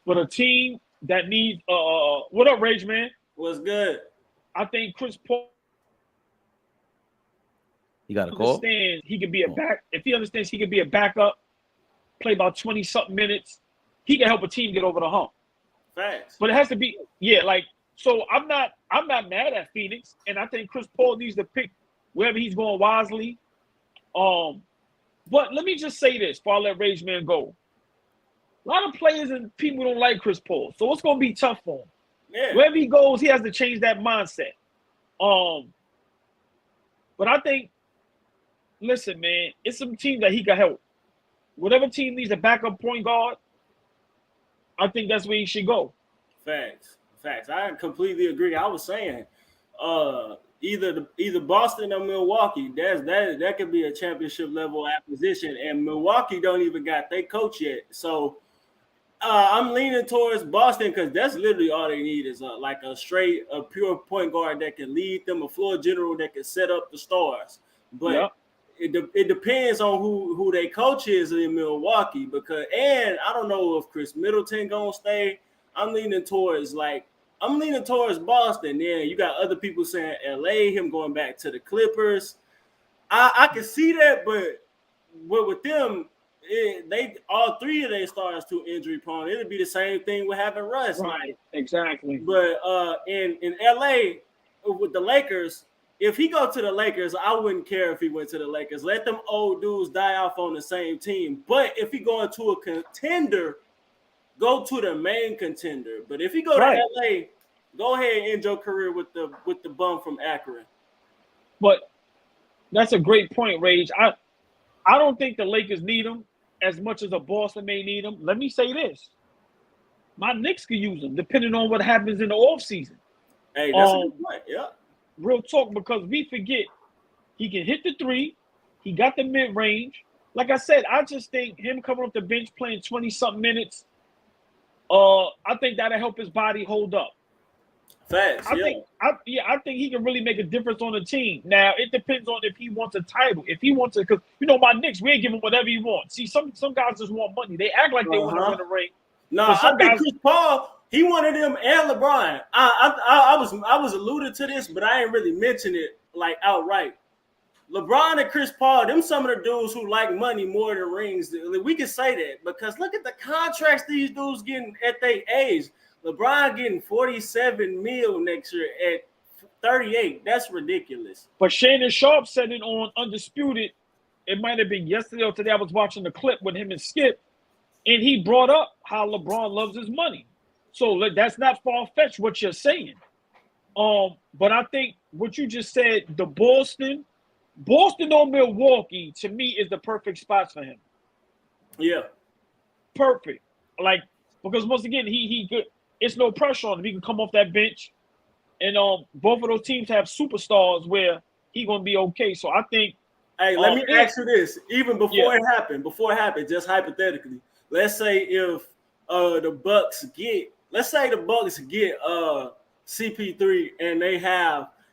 but a team that needs what up, Rage Man? What's good? I think Chris Paul. You got a call? He could be a back. If he understands he could be a backup, play about 20-something minutes, he can help a team get over the hump. Facts. But it has to be, so I'm not mad at Phoenix, and I think Chris Paul needs to pick wherever he's going wisely. But let me just say this before I let Rage Man go. A lot of players and people don't like Chris Paul, so it's gonna be tough for him. Yeah. Wherever he goes, he has to change that mindset. But I think, listen, man, it's some team that he can help. Whatever team needs a backup point guard, I think that's where he should go. Facts. I completely agree. I was saying, either Boston or Milwaukee. That could be a championship level acquisition, and Milwaukee don't even got their coach yet. So I'm leaning towards Boston because that's literally all they need is a pure point guard that can lead them, a floor general that can set up the stars. But it depends on who their coach is in Milwaukee and I don't know if Chris Middleton gonna stay. I'm leaning towards Boston. Then you got other people saying LA, him going back to the Clippers. I can see that, but with them, they all three of their stars too injury prone. It'll be the same thing with having Russ. Right. Exactly. But in LA with the Lakers, if he go to the Lakers, I wouldn't care if he went to the Lakers. Let them old dudes die off on the same team. But if he go into a contender, go to the main contender. But if he go to LA, go ahead and end your career with the bum from Akron. But that's a great point, Rage. I don't think the Lakers need him as much as a Boston may need him. Let me say this. My Knicks could use him, depending on what happens in the offseason. Hey, that's a good point. Yeah. Real talk, because we forget he can hit the three. He got the mid-range. Like I said, I just think him coming off the bench playing 20-something minutes, I think that'll help his body hold up. Facts. I think he can really make a difference on the team. Now, it depends on if he wants a title. If he wants it, because, my Knicks, we ain't give him whatever he wants. See, some guys just want money. They act like they want to win a ring. No, I think Chris Paul, he wanted him and LeBron. I was alluded to this, but I ain't really mention it like outright. LeBron and Chris Paul, them some of the dudes who like money more than rings. We can say that because look at the contracts these dudes getting at their age. LeBron getting $47 million next year at 38. That's ridiculous. But Shannon Sharp said it on Undisputed. It might have been yesterday or today. I was watching the clip with him and Skip, and he brought up how LeBron loves his money. So that's not far-fetched what you're saying. But I think what you just said, the Boston or Milwaukee, to me, is the perfect spots for him. Yeah. Perfect. Because once again, he could. It's no pressure on him. He can come off that bench, and both of those teams have superstars where he gonna be okay. So I think. Hey, let me ask you this: even before it happened, just hypothetically, let's say if the Bucks get CP3 and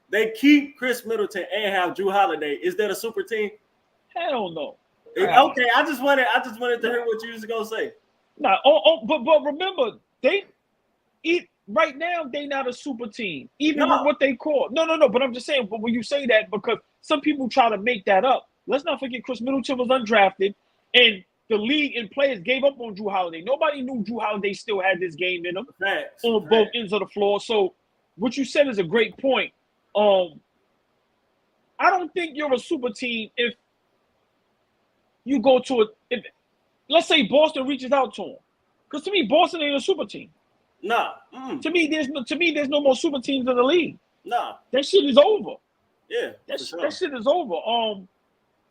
they keep Chris Middleton and have Drew Holiday, is that a super team? Hell no. Okay, I just wanted to hear what you was gonna say. Nah, but remember right now they not a super team, even with what they call. No. But I'm just saying. But when you say that, because some people try to make that up, let's not forget Chris Middleton was undrafted, and the league and players gave up on Drew Holiday. Nobody knew Drew Holiday still had this game in him on both ends of the floor. So what you said is a great point. I don't think you're a super team if you go to let's say Boston reaches out to him. Because to me, Boston ain't a super team. Nah. To me, there's no more super teams in the league. Nah. That shit is over. Yeah. That shit is over.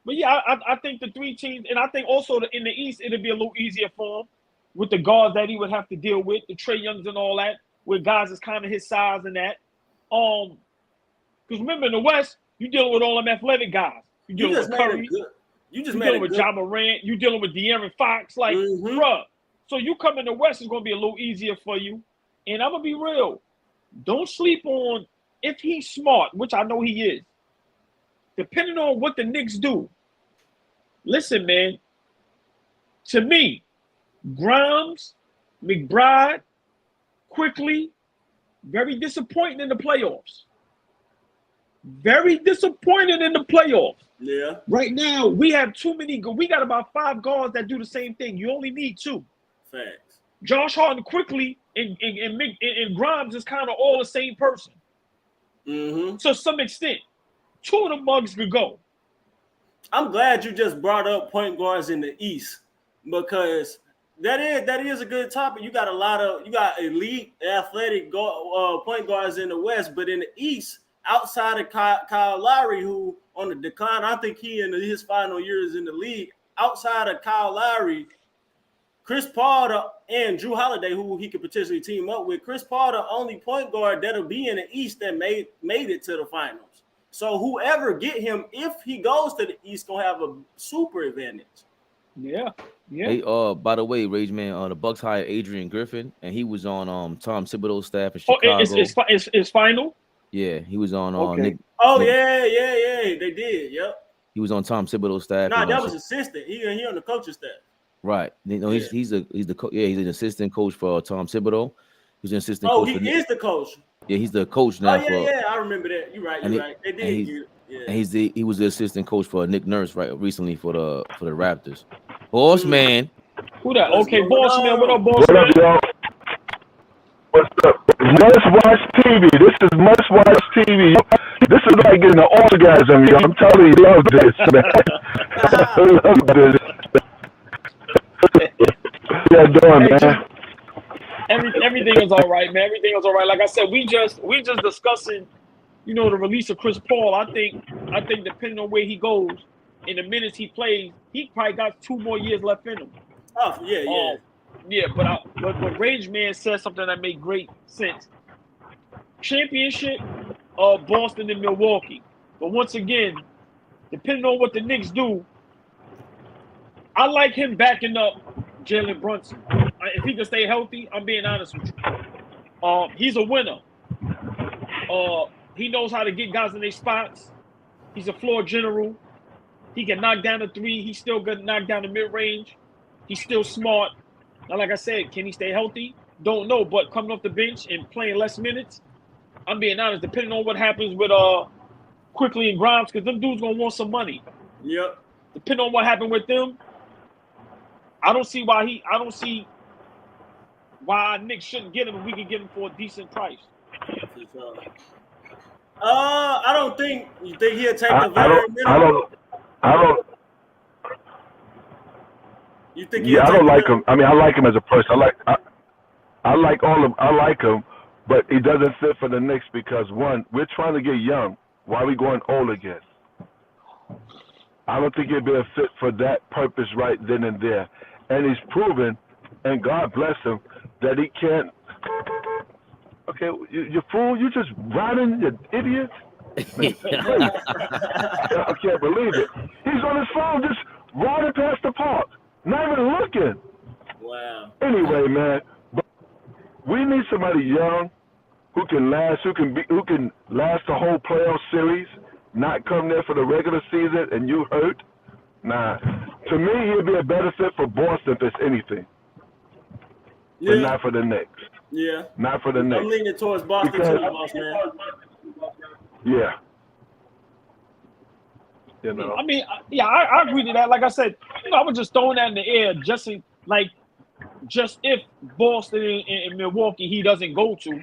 But yeah, I think the 3 teams, and I think also in the East, it'll be a little easier for him with the guards that he would have to deal with, the Trae Youngs and all that, with guys that's kind of his size and that. Because remember in the West, you're dealing with all them athletic guys. You're dealing with Curry. You're dealing with Ja Morant. You're dealing with De'Aaron Fox. Like, bruh. So you come in the West, it's going to be a little easier for you. And I'm going to be real. Don't sleep on, if he's smart, which I know he is, depending on what the Knicks do. Listen, man. To me, Grimes, McBride, Quickly, very disappointing in the playoffs. Very disappointed in the playoffs. Yeah. Right now, we have too many. We got about 5 guards that do the same thing. You only need 2. Facts. Josh Harden, Quickly, and Grimes is kind of all the same person. To some extent. 2 of the mugs could go. I'm glad you just brought up point guards in the East because that is a good topic. You got elite athletic point guards in the West, but in the East, outside of Kyle Lowry, who on the decline, I think he in his final years in the league. Outside of Kyle Lowry, Chris Paul and Drew Holiday, who he could potentially team up with. Chris Paul, the only point guard that'll be in the East that made it to the finals. So whoever get him, if he goes to the East, gonna have a super advantage. Yeah. Hey, by the way, Rage Man, the Bucks hired Adrian Griffin, and he was on Tom Thibodeau's staff in Chicago. It's final. Yeah, he was on. Okay. Yeah, they did. Yep. He was on Tom Thibodeau's staff. Nah, that was assistant. He on the coaching staff. Right. He's an assistant coach for Tom Thibodeau. He's an assistant coach. He is the coach. Yeah, he's the coach now. I remember that. You're right. They did. And he was the assistant coach for Nick Nurse recently for the Raptors. Boss man. Who that? Okay, boss man. What up, boss man? What up, y'all? What's up? Must watch TV. This is must watch TV. This is like getting an orgasm, yo. I'm telling you, love this, man. Love this. How you doing, man? Everything is all right, man. Everything is all right. Like I said, we just discussing, the release of Chris Paul. I think depending on where he goes, in the minutes he plays, he probably got 2 more years left in him. Oh yeah. Yeah, but Rage Man said something that made great sense. Championship of Boston and Milwaukee. But once again, depending on what the Knicks do, I like him backing up Jalen Brunson. If he can stay healthy, I'm being honest with you. He's a winner. He knows how to get guys in their spots. He's a floor general. He can knock down the 3. He's still good to knock down the mid-range. He's still smart. Now, like I said, can he stay healthy? Don't know. But coming off the bench and playing less minutes, I'm being honest, depending on what happens with Quickly and Grimes, because them dudes going to want some money. Yep. Depending on what happened with them, I don't see why Nick shouldn't get him and we can get him for a decent price. I don't think you think he'll take the veteran minimum. I don't. You think? Yeah, I don't like him. I mean, I like him as a person. I like all of. I like him, but he doesn't fit for the Knicks because one, we're trying to get young. Why are we going old again? I don't think he'd be a fit for that purpose right then and there. And he's proven, and God bless him, that he can't. Okay, you fool! You just riding, you idiot. I can't believe it. He's on his phone just riding past the park, not even looking. Wow. Anyway, man, we need somebody young who can last, who can last the whole playoff series, not come there for the regular season and you hurt. Nah, to me, he'd be a better fit for Boston if it's anything, but not for the Knicks. Yeah, not for the Knicks. I'm leaning towards Boston too, boss man. Yeah. I mean, yeah, I agree to that. Like I said, I was just throwing that in the air just if Boston and Milwaukee he doesn't go to.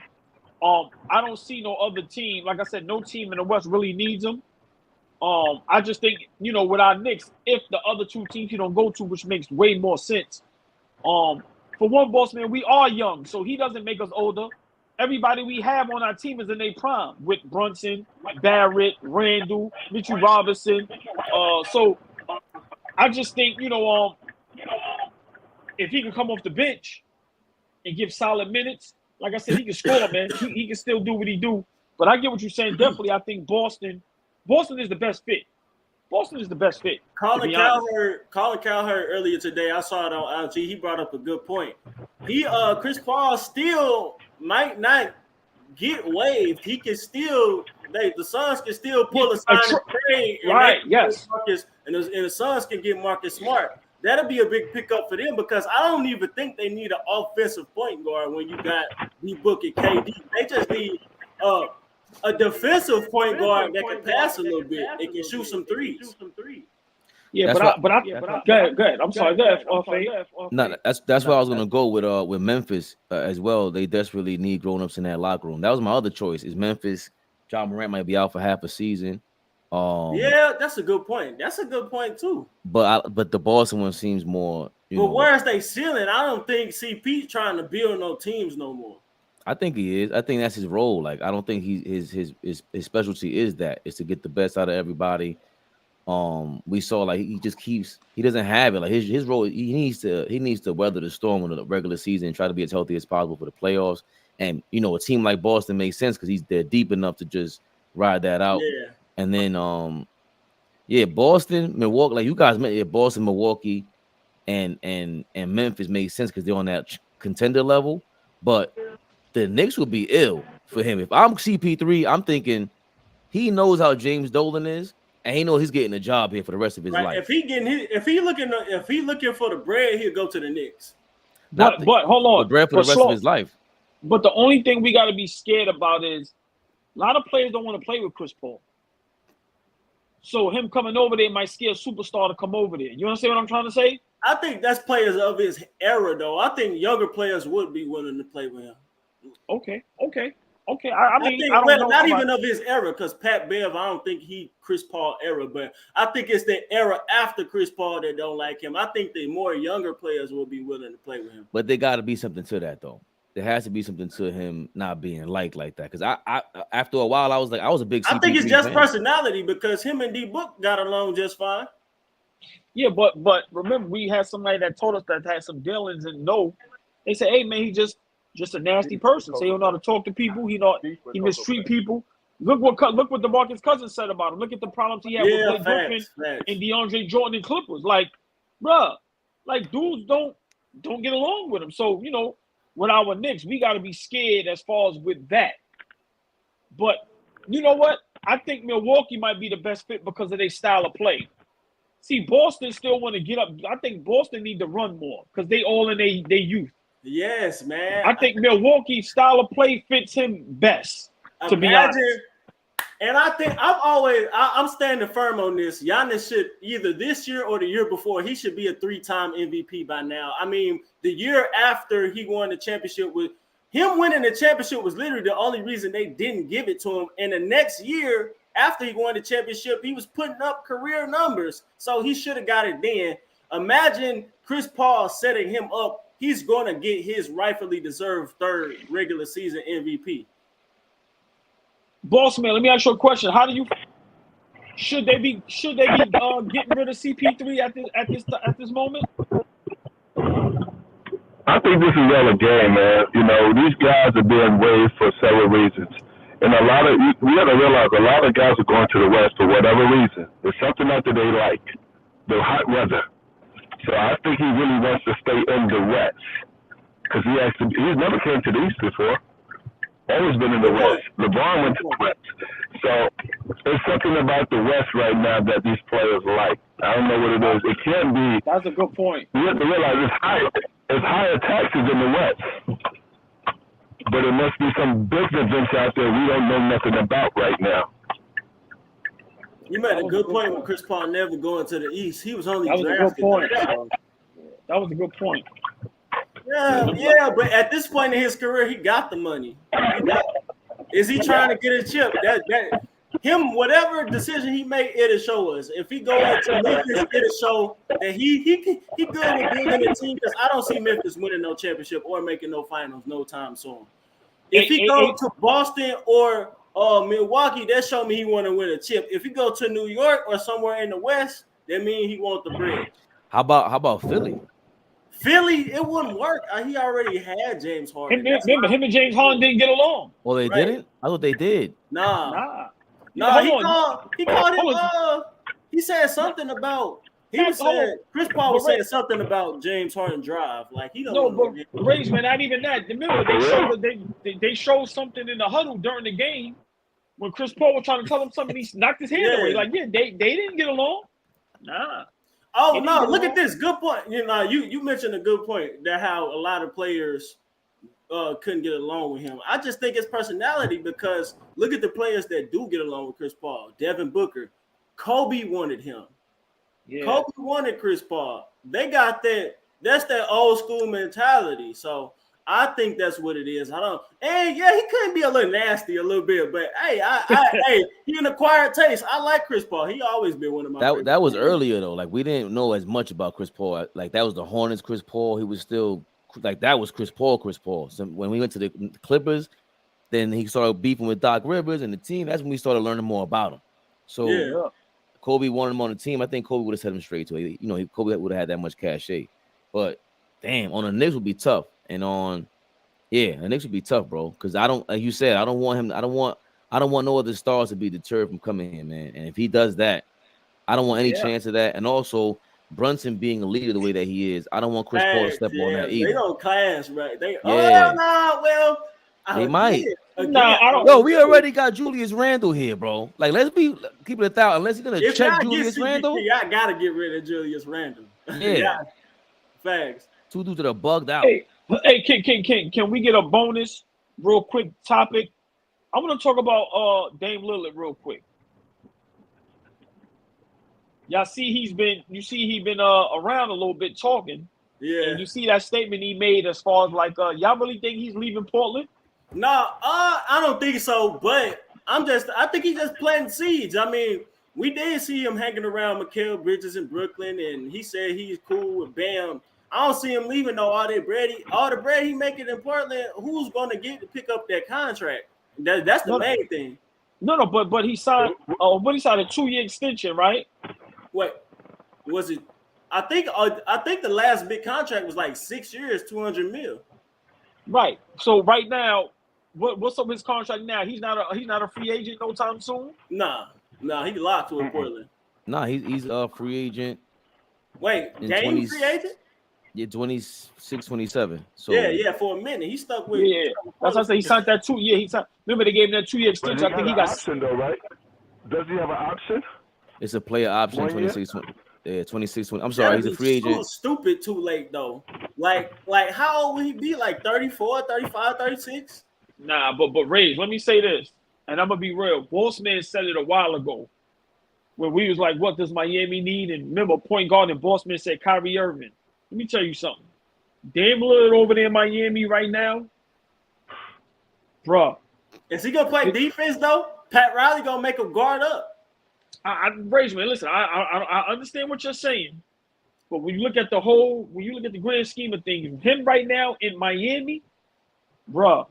I don't see no other team. Like I said, no team in the West really needs him. I just think, with our Knicks, if the other two teams he don't go to, which makes way more sense. For one, boss man, we are young, so he doesn't make us older. Everybody we have on our team is in their prime with Brunson, Barrett, Randall, Mitchell Robinson. So I just think, if he can come off the bench and give solid minutes, like I said, he can score, man. He can still do what he do. But I get what you're saying. Definitely, I think Boston is the best fit. Boston is the best fit. Colin Cowherd earlier today, I saw it on LG. He brought up a good point. Chris Paul still might not get waived. He can still, the Suns can still pull a sign of trade. Right, yes. And the Suns can get Marcus Smart. That'll be a big pickup for them because I don't even think they need an offensive point guard when you got D-Book and KD. They just need a defensive point guard that can pass a little bit. They can shoot some threes. Yeah, go ahead. I'm sorry. Go ahead. No, that's where I was gonna go with Memphis as well. They desperately need grown-ups in that locker room. That was my other choice. Is Memphis? John Morant might be out for half a season. Yeah, that's a good point. That's a good point too. But the Boston one seems more. But where's they ceiling? I don't think CP's trying to build no teams no more. I think he is. I think that's his role. Like I don't think his specialty is to get the best out of everybody. We saw like he doesn't have it. Like his role, he needs to weather the storm in the regular season and try to be as healthy as possible for the playoffs. And a team like Boston makes sense because they're deep enough to just ride that out. Yeah. And then Boston, Milwaukee, like you guys mentioned, Boston, Milwaukee, and Memphis made sense because they're on that contender level. But the Knicks would be ill for him. If I'm CP3, I'm thinking he knows how James Dolan is, and he knows he's getting a job here for the rest of his life. If he looking for the bread, he'll go to the Knicks. But hold on, the bread for the rest of his life. But the only thing we got to be scared about is a lot of players don't want to play with Chris Paul. So him coming over there might scare a superstar to come over there. You understand what I'm trying to say? I think that's players of his era, though. I think younger players would be willing to play with him. Okay. I think I don't know not even of his era, because Pat Bev, I don't think Chris Paul era, but I think it's the era after Chris Paul that don't like him. I think the more younger players will be willing to play with him. But there got to be something to that, though. There has to be something to him not being liked like that. Because I after a while, I was a big CP3 I think it's just fan. personality, because him and D-Book got along just fine. Yeah, but remember, we had somebody that told us that had some dealings, and they said, hey man, he just a nasty person. So he don't know how to talk to people. He mistreat people. Look what DeMarcus Cousins said about him. Look at the problems he had with Blake Griffin and DeAndre Jordan and Clippers. Like, bruh, like dudes don't get along with him. So with our Knicks, we got to be scared as far as with that. But you know what? I think Milwaukee might be the best fit because of their style of play. See, Boston still want to get up. I think Boston need to run more because they all in their youth. Yes, man. I think Milwaukee's style of play fits him best, to be honest. And I think I'm standing firm on this. Giannis should either this year or the year before, he should be a 3-time MVP by now. I mean, the year after he won the championship, with him winning the championship was literally the only reason they didn't give it to him. And the next year after he won the championship, he was putting up career numbers. So he should have got it then. Imagine Chris Paul setting him up. He's going to get his rightfully deserved third regular season MVP. Boss man, let me ask you a question. How do you should they be getting rid of CP3 at this moment? I think this is all a game, man. These guys are being waived for several reasons. And we got to realize a lot of guys are going to the West for whatever reason. There's something out there they like. The hot weather. So I think he really wants to stay in the West because he's never came to the East before. Always been in the West. LeBron went to the West. So there's something about the West right now that these players like. I don't know what it is. It can be. That's a good point. You have to realize it's higher taxes in the West. But it must be some business out there we don't know nothing about right now. You made a good point with Chris Paul never going to the East. He was only That was a good drafted. point. So. That was a good point. Yeah, but at this point in his career, he got the money. Is he trying to get a chip? That him, whatever decision he made, it'll show us. If he go into Memphis, it'll show that he good with building a team, because I don't see Memphis winning no championship or making no finals no time soon. If he go to Boston or Milwaukee, that show me he want to win a chip. If he go to New York or somewhere in the West, that means he want the bread. How about Philly? Philly, it wouldn't work. He already had James Harden. Remember, him and James Harden didn't get along. Well, they didn't? I thought they did. Nah. He called him. He said something about. Chris Paul was saying something about James Harden drive. Like he don't. No, but Rage, man, not even that. Remember, they showed something in the huddle during the game when Chris Paul was trying to tell him something. He knocked his hand away. Like, yeah, they didn't get along. Nah. Oh no! Look at this. Good point. You know, you mentioned a good point that how a lot of players couldn't get along with him. I just think it's personality, because look at the players that do get along with Chris Paul. Devin Booker, Kobe wanted him. Yeah. Kobe wanted Chris Paul. They got that. That's that old school mentality. So I think that's what it is. And yeah, he couldn't be a little nasty a little bit, but hey, hey, he an acquired taste. I like Chris Paul. He always been one of my. That was earlier though. Like we didn't know as much about Chris Paul. Like that was the Hornets, Chris Paul. He was still like that was Chris Paul. So when we went to the Clippers, then he started beefing with Doc Rivers and the team. That's when we started learning more about him. So yeah. Kobe wanted him on the team. I think Kobe would have set him straight to it. You know, Kobe would have had that much cachet. But damn, on the Knicks would be tough. And the Knicks would be tough, bro. Because I don't, like you said, I don't want no other stars to be deterred from coming here, man. And if he does that, I don't want any chance of that. And also, Brunson being a leader the way that he is, I don't want Chris Paul to step on that either. They don't clash, right? They might. No, I don't. Yo, we already got Julius Randle here, bro. Like, let's keep it 1,000. Unless he's gonna check Julius Randle, I gotta get rid of Julius Randle. Yeah, facts. Two dudes that are bugged out. Hey, can we get a bonus, real quick topic? I want to talk about Dame Lillard real quick. Y'all see he's been around a little bit talking. Yeah. And you see that statement he made as far as like y'all really think he's leaving Portland? No, I don't think so, but I think he's just planting seeds. I mean, we did see him hanging around Mikal Bridges in Brooklyn, and he said he's cool with Bam. I don't see him leaving though. All the bread he making in Portland, who's gonna get to pick up that contract? That's the main thing. No, but he signed a 2-year extension, right? Wait, was it? I think the last big contract was like 6 years, $200 million. Right. So right now, what's up with his contract now? He's not a free agent no time soon. Nah, he locked to Portland. Nah, he's a free agent. Wait, Dame free agent? Yeah, 26, 27. So yeah, for a minute he stuck with. Yeah, that's what I say. He signed that 2 year. He signed. Remember they gave him that 2-year extension. I think he got option though, right? Does he have an option? It's a player option. 26. Yeah, 26. I'm sorry, he's a free agent. Stupid too late though. Like how old will he be? Like 34, 35, 36? Nah, but Ray, let me say this, and I'm gonna be real. Bossman said it a while ago when we was like, what does Miami need? And remember, point guard and Bossman said Kyrie Irving. Let me tell you something. Dame Lillard over there in Miami right now, bruh. Is he gonna play defense though? Pat Riley gonna make him guard up. Rage, man, listen, I understand what you're saying, but when you look at the grand scheme of things, him right now in Miami, bruh,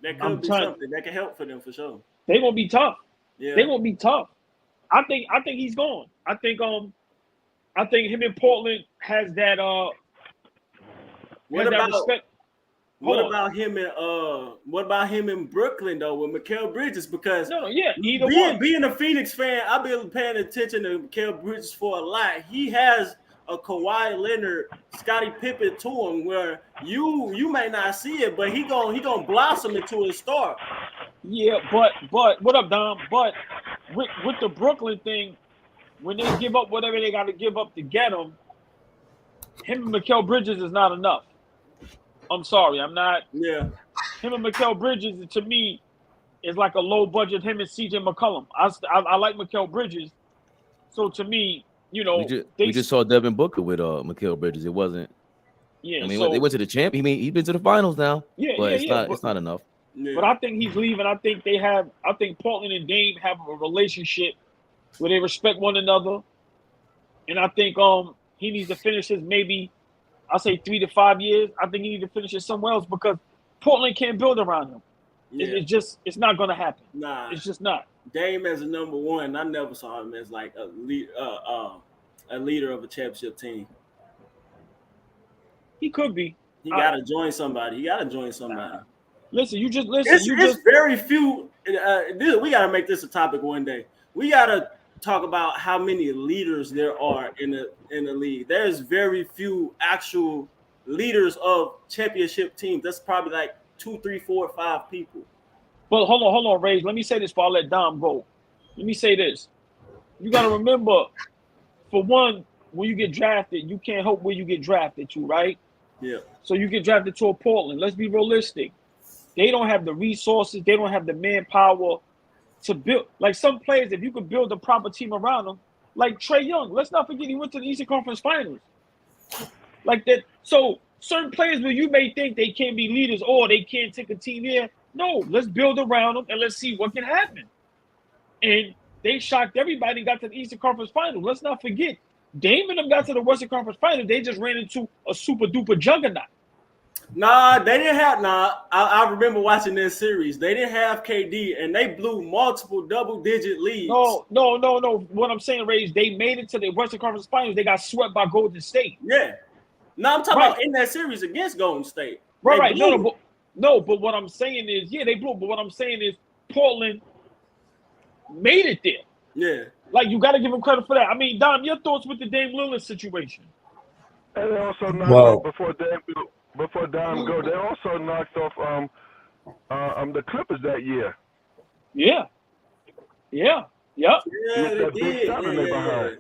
that could be something that can help for them for sure. They're gonna be tough. Yeah, they're gonna be tough. I think he's gone. I think him in Portland has that What about him in Brooklyn though with Mikal Bridges? Because being a Phoenix fan, I've been paying attention to Mikal Bridges for a lot. He has a Kawhi Leonard, Scottie Pippen to him, where you may not see it, but he gonna blossom into a star. Yeah, but what up, Dom? But with the Brooklyn thing, when they give up whatever they got to give up to get him and Mikal Bridges is not enough. I'm sorry, I'm not. Yeah. Him and Mikal Bridges, to me, is like a low budget him and CJ McCollum. I like Mikal Bridges. So to me, you know, we just saw Devin Booker with Mikal Bridges. It wasn't. Yeah, I mean, so, they went to the champ. He's been to the finals now. Yeah, but yeah, it's not enough. Yeah. But I think he's leaving. I think Portland and Dame have a relationship where they respect one another. And I think he needs to finish his maybe, I'll say 3 to 5 years. I think he needs to finish it somewhere else because Portland can't build around him. Yeah. It's not going to happen. Nah. It's just not. Dame as a number one, I never saw him as like a leader of a championship team. He could be. He got to join somebody. Listen, you just listen. It's very few. We got to make this a topic one day. We got to talk about how many leaders there are in the league. There's very few actual leaders of championship teams. That's probably like 2, 3, 4, 5 people. Well, hold on, Ray. Let me say this before I let Dom go. Let me say this. You got to remember, for one, when you get drafted, you can't help where you get drafted to, right? Yeah. So you get drafted to a Portland. Let's be realistic. They don't have the resources. They don't have the manpower to build. Like some players, if you could build a proper team around them, like Trae Young. Let's not forget he went to the Eastern Conference Finals. Like that. So certain players where you may think they can't be leaders or they can't take a team here. No, let's build around them and let's see what can happen. And they shocked everybody and got to the Eastern Conference Finals. Let's not forget, Dame and them got to the Western Conference Finals. They just ran into a super duper juggernaut. Nah, they didn't have. I remember watching this series. They didn't have KD, and they blew multiple double-digit leads. No. What I'm saying, Ray, is they made it to the Western Conference Finals. They got swept by Golden State. Yeah. No, I'm talking about in that series against Golden State. Right. No, but what I'm saying is, yeah, they blew. But what I'm saying is, Portland made it there. Yeah. Like, you got to give them credit for that. I mean, Dom, your thoughts with the Dame Lillard situation? And they also knocked before Dame go, they also knocked off the Clippers that year. Yeah. Yeah, they did. Yeah.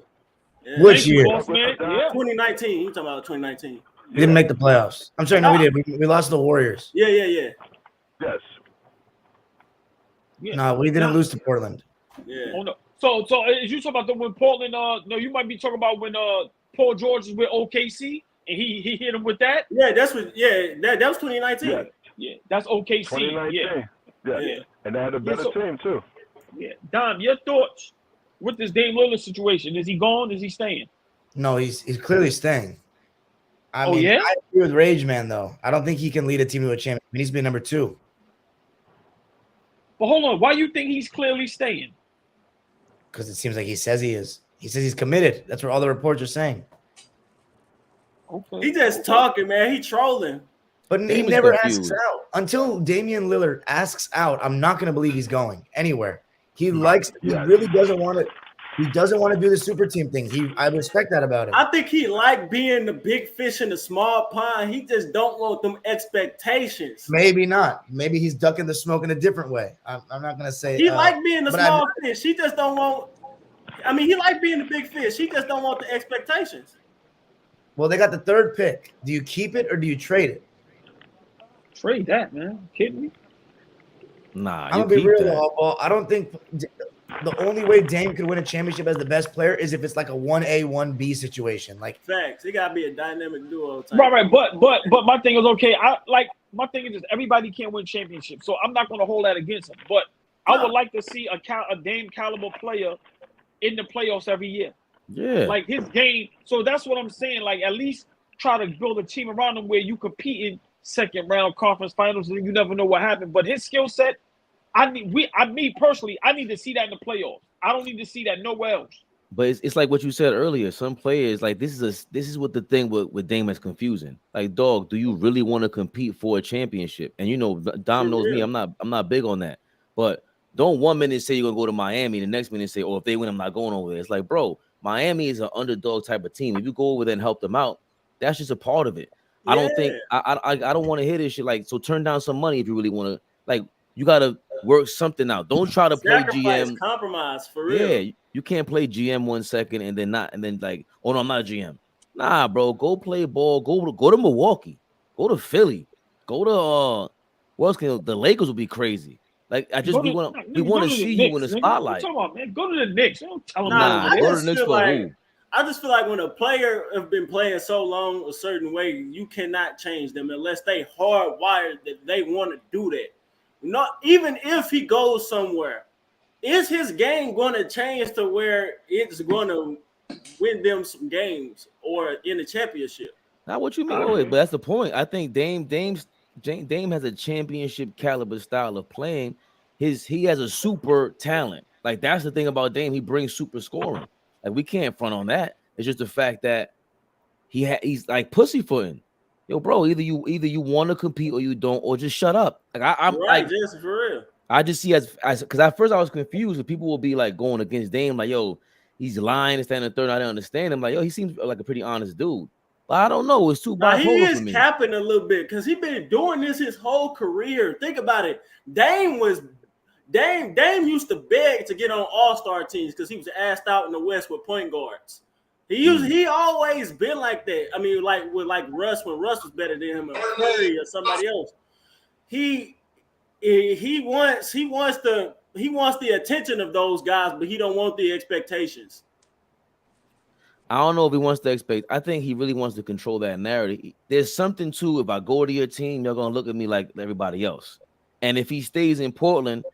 Which year? 2019. You talking about 2019? We didn't make the playoffs. I'm sorry, no, we did. We lost to the Warriors. Yeah. Yes. Yeah. No, we didn't lose to Portland. Yeah. Oh, no. So is you talking about when Portland? No, you might be talking about when Paul George was with OKC and he hit him with that. Yeah, that's what. Yeah, that was 2019. Yeah, that's OKC. 2019. Yeah. And they had a better team too. Yeah, Dom, your thoughts with this Dame Lillard situation? Is he gone? Is he staying? No, he's clearly staying. I mean, yeah? I agree with Rage Man though. I don't think he can lead a team to a champion. He needs to be number 2. But hold on, why you think he's clearly staying? Because it seems like he says he is. He says he's committed. That's what all the reports are saying. Okay. He just talking, man. He trolling. But he never asks out. Until Damian Lillard asks out, I'm not going to believe he's going anywhere. He really doesn't want to. He doesn't want to do the super team thing. I respect that about him. I think he like being the big fish in the small pond. He just don't want them expectations. Maybe not. Maybe he's ducking the smoke in a different way. I'm not going to say. He like being the small fish. He just don't want. I mean, he like being the big fish. He just don't want the expectations. Well, they got the 3rd pick. Do you keep it or do you trade it? Trade that, man. You kidding me? Nah, I'm gonna be real though, AllBall. I don't think the only way Dame could win a championship as the best player is if it's like a 1A, 1B situation. Like facts. He gotta be a dynamic duo type. Right. But my thing is okay. My thing is just everybody can't win championships, so I'm not gonna hold that against him. But I would like to see a Dame caliber player in the playoffs every year. Yeah. Like his game. So that's what I'm saying. Like at least try to build a team around him where you compete in second round conference finals and you never know what happened. But his skill set, me personally, I need to see that in the playoffs. I don't need to see that nowhere else. But it's like what you said earlier. Some players, like this is what the thing with Dame is confusing. Like, dog, do you really want to compete for a championship? And you know, Dom knows me. I'm not big on that. But don't 1 minute say you're gonna go to Miami, the next minute say, oh, if they win, I'm not going over there. It's like, bro, Miami is an underdog type of team. If you go over there and help them out, that's just a part of it. Yeah. I don't think I don't want to hear this shit. Like, so turn down some money if you really want to. Like, you gotta work something out. Don't try to play GM. Compromise for real. Yeah, you can't play GM 1 second and then like, oh no, I'm not a GM. Nah, bro, go play ball. Go to Milwaukee. Go to Philly. Go to the Lakers will be crazy. Like we want to see you in the spotlight. Come on, man. Go to the Knicks. Don't tell them go to the Knicks for who? I just feel like when a player have been playing so long a certain way, you cannot change them unless they hardwired that they want to do that. Not even if he goes somewhere, is his game going to change to where it's going to win them some games or in the championship? Not what you mean, but that's the point. I think Dame has a championship caliber style of playing. He has a super talent. Like that's the thing about Dame. He brings super scoring. Like we can't front on that. It's just the fact that he's like pussyfooting. Yo, bro, either you want to compete or you don't, or just shut up. Like I'm right, like, just for real. I just see as because at first I was confused. And people will be like going against Dame, like, yo, he's lying and standing third. I didn't understand him. Like, yo, he seems like a pretty honest dude. But I don't know. It's too bipolar he is for me. Capping a little bit because he's been doing this his whole career. Think about it. Dame used to beg to get on all-star teams because he was asked out in the West with point guards. He always been like that. I mean, like with Russ when Russ was better than him or Curry or somebody else. He wants the attention of those guys, but he don't want the expectations. I don't know if he wants to expect. I think he really wants to control that narrative. There's something to if I go to your team, they're gonna look at me like everybody else. And if he stays in Portland,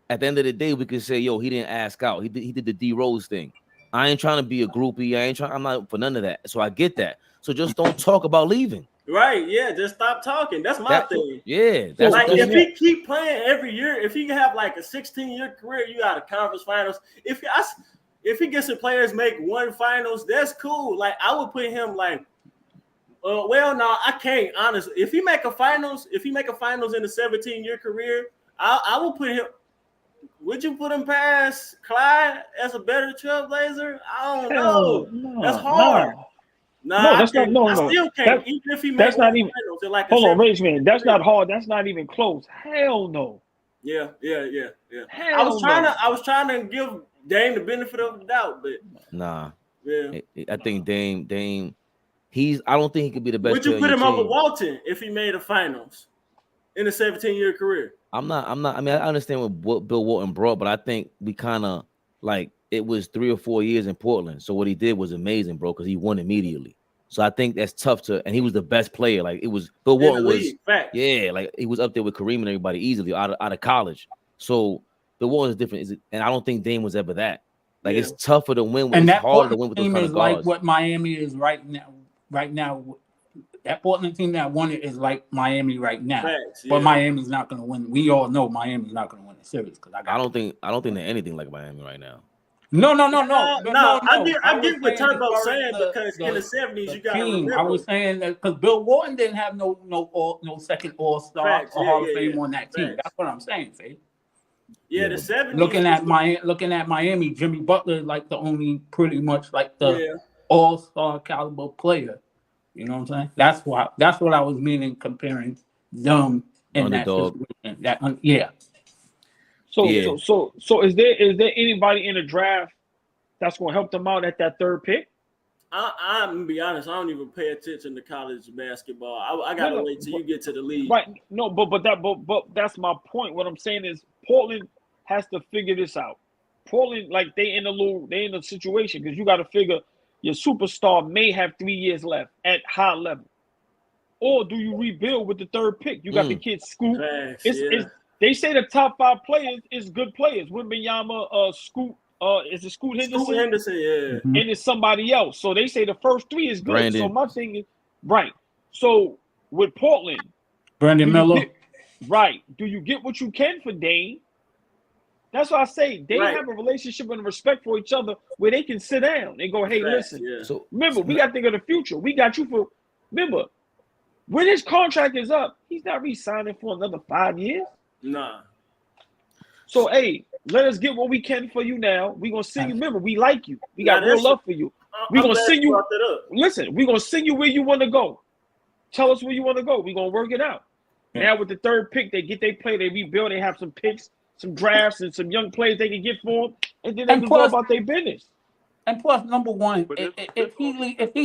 at the end of the day, we could say, yo, he didn't ask out. He did the D Rose thing. I ain't trying to be a groupie. I'm not for none of that. So I get that. So just don't talk about leaving. Right? Yeah. Just stop talking. That's my thing. Yeah. That's like if he keep playing every year, if he can have like a 16-year career, you got a conference finals. If he gets the players make one finals, that's cool. Like I would put him like, well, no, I can't. Honestly, if he make a finals in a 17-year career, I will put him. Would you put him past Clyde as a better trailblazer? I don't know. That's hard. No, that's not. No, I still can't. Even if he makes finals, like hold on, Rage Man. That's not hard. That's not even close. Hell no. Yeah. Hell I was trying to give Dame the benefit of the doubt, but nah. Yeah. I think Dame. I don't think he could be the best. Would you put him over Walton if he made a finals in a 17-year career? I'm not. I mean, I understand what Bill Walton brought, but I think we kind of like it was 3 or 4 years in Portland. So what he did was amazing, bro, because he won immediately. So I think that's tough and he was the best player. Like it was Bill Walton was, yeah, like he was up there with Kareem and everybody easily out of college. So Bill Walton is different, and I don't think Dame was ever that. Like it's tougher to win. And it's that harder to win with those kind of guards. Like what Miami is right now. That Portland team that won it is like Miami right now, but Miami's not going to win. We all know Miami's not going to win the series because I don't think they're anything like Miami right now. No. I get what Turbo's saying because in the 70s you got to remember. I was saying that because Bill Walton didn't have no second All-Star or Hall of Fame on that team. That's what I'm saying, Faye. Yeah, the 70s. Looking at Miami, Jimmy Butler is like the only pretty much like the All-Star caliber player. You know what I'm saying? That's what I was meaning comparing them in Underdog. that situation. So is there anybody in the draft that's going to help them out at that third pick? I'm gonna be honest. I don't even pay attention to college basketball. I gotta wait till you get to the league. Right? No, but that's my point. What I'm saying is Portland has to figure this out. Portland, like they in a situation because you got to figure. Your superstar may have 3 years left at high level. Or do you rebuild with the third pick? You got the kid Scoot. They say the top 5 players is good players. Wembanyama, Scoot, is it Scoot Henderson? Scoot Henderson, yeah. And it's somebody else. So they say the first 3 is good. Brandon. So my thing is, right. So with Portland. Brandon Miller. Do you get what you can for Dame? That's why I say they have a relationship and respect for each other where they can sit down and go, hey, listen. Yeah. So remember, we got to think of the future. We got you for. Remember, when his contract is up, he's not re-signing for another 5 years. Nah. So hey, let us get what we can for you now. We gonna send you. Remember, we like you. We got real love for you. We gonna send you. Listen, we gonna send you where you want to go. Tell us where you want to go. We gonna work it out. Yeah. Now with the third pick, they get they play. They rebuild. They have some picks. Some drafts and some young players they can get for them, and then they can go about their business. And plus, number one, if he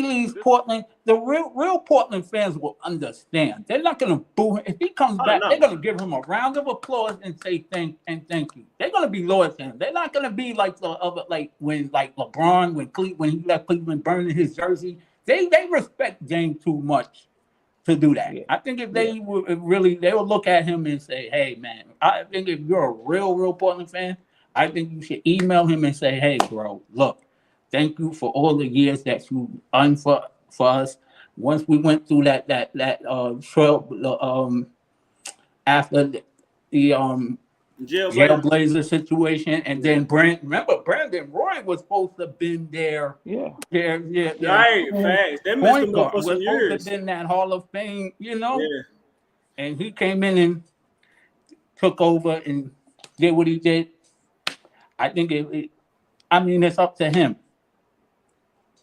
leaves Portland, the real Portland fans will understand. They're not going to boo him. If he comes back, they're going to give him a round of applause and say thank you. They're going to be loyal to him. They're not going to be like the other, like LeBron when he left Cleveland burning his jersey. They respect James too much to do that. Yeah. I think if they would really, they would look at him and say, "Hey, man, I think if you're a real Portland fan, I think you should email him and say, hey, bro, look. Thank you for all the years that you done for us. Once we went through that trail after the Jailblazer situation, and then Brandon Roy was supposed to have been there. Yeah. Right, facts. They missed him up for some years. Supposed to have been that Hall of Fame, you know. Yeah. And he came in and took over and did what he did. I think it's up to him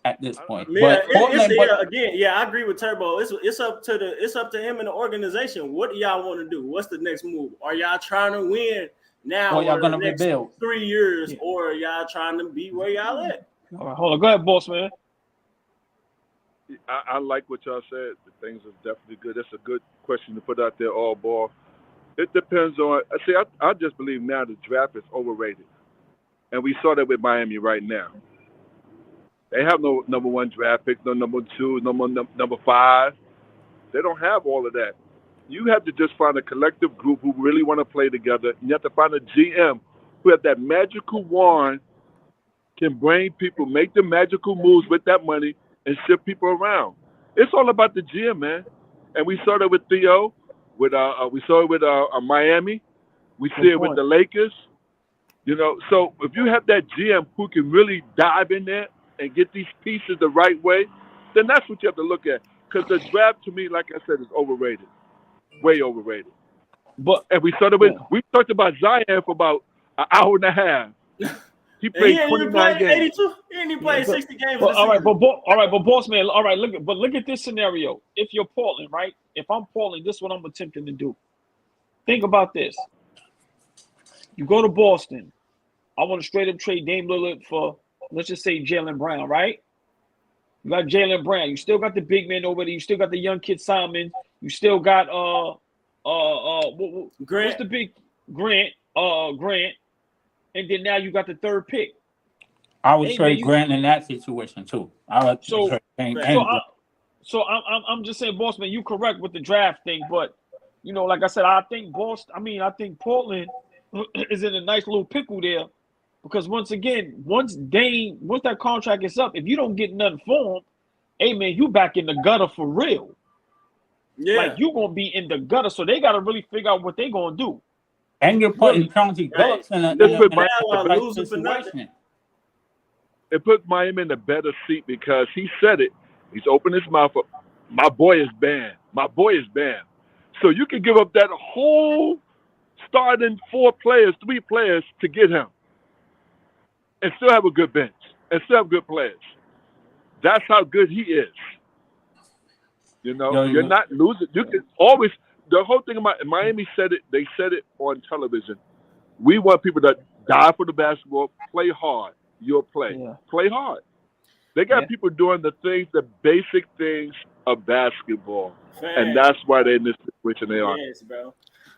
at this point. I agree with Turbo. It's up to him and the organization. What do y'all want to do? What's the next move? Are y'all trying to win now? Or y'all gonna rebuild 3 years, or are y'all trying to be where y'all at? All right, hold on. Go ahead, boss man. I like what y'all said. The things are definitely good. That's a good question to put out there, all ball. It depends on. I just believe now the draft is overrated, and we saw that with Miami right now. They have no number 1 draft pick, no number 2, number 5. They don't have all of that. You have to just find a collective group who really want to play together. You have to find a GM who has that magical wand, can bring people, make the magical moves with that money, and shift people around. It's all about the GM, man. And we saw that with Theo. We saw it with Miami. We see it with the Lakers. You know, so if you have that GM who can really dive in there and get these pieces the right way, then that's what you have to look at. Because the draft, to me, like I said, is overrated, way overrated. And we talked about Zion for about an hour and a half. He played 29 games. 82. He didn't even play 60 games. But boss man, all right, look at this scenario. If you're Portland, right? If I'm Portland, this is what I'm attempting to do. Think about this. You go to Boston. I want to straight up trade Dame Lillard for, let's just say, Jaylen Brown, right? You got Jaylen Brown. You still got the big man over there. You still got the young kid Simon. You still got Grant. What's the big Grant? And then now you got the 3rd pick. I would trade Grant in that situation too. I'm just saying, boss man, you correct with the draft thing, but you know, like I said, I think Portland is in a nice little pickle there, because once again, once that contract is up, if you don't get nothing for him, hey man, you back in the gutter for real. Yeah, like you gonna be in the gutter, so they gotta really figure out what they gonna do. And you're putting Chauncey Billups in a situation. It puts Miami in a better seat because he said it. He's opened his mouth up. My boy is banned. My boy is banned. So you can give up that whole starting 3 players to get him, and still have a good bench and still have good players. That's how good he is. You know, you're not losing. You can always. The whole thing about Miami said it. They said it on television. We want people to die for the basketball, play hard. You'll play. Yeah. Play hard. They got people doing the basic things of basketball, and that's why they're in this situation they are. Yes, bro.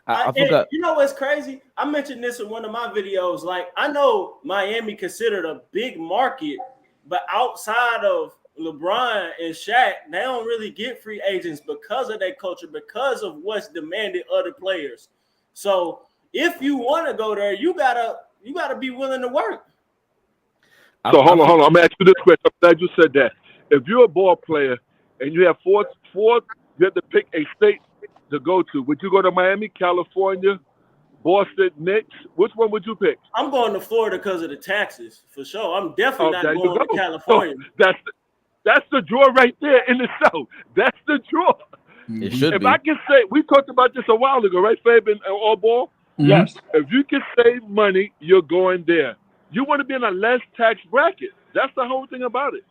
I forgot. You know what's crazy? I mentioned this in one of my videos. Like, I know Miami considered a big market, but outside of LeBron and Shaq, they don't really get free agents because of their culture, because of what's demanded of the players. So if you want to go there, you gotta be willing to work. So hold on. I'm gonna ask you this question. I'm glad you said that. If you're a ball player and you have four, you have to pick a state to go to. Would you go to Miami, California, Boston, Knicks? Which one would you pick? I'm going to Florida because of the taxes, for sure. I'm definitely not going to California. So that's the draw right there in the South. That's the draw. It should be. I can say, we talked about this a while ago, right, Fabian and AllBall? Yes. If you can save money, you're going there. You want to be in a less tax bracket. That's the whole thing about it.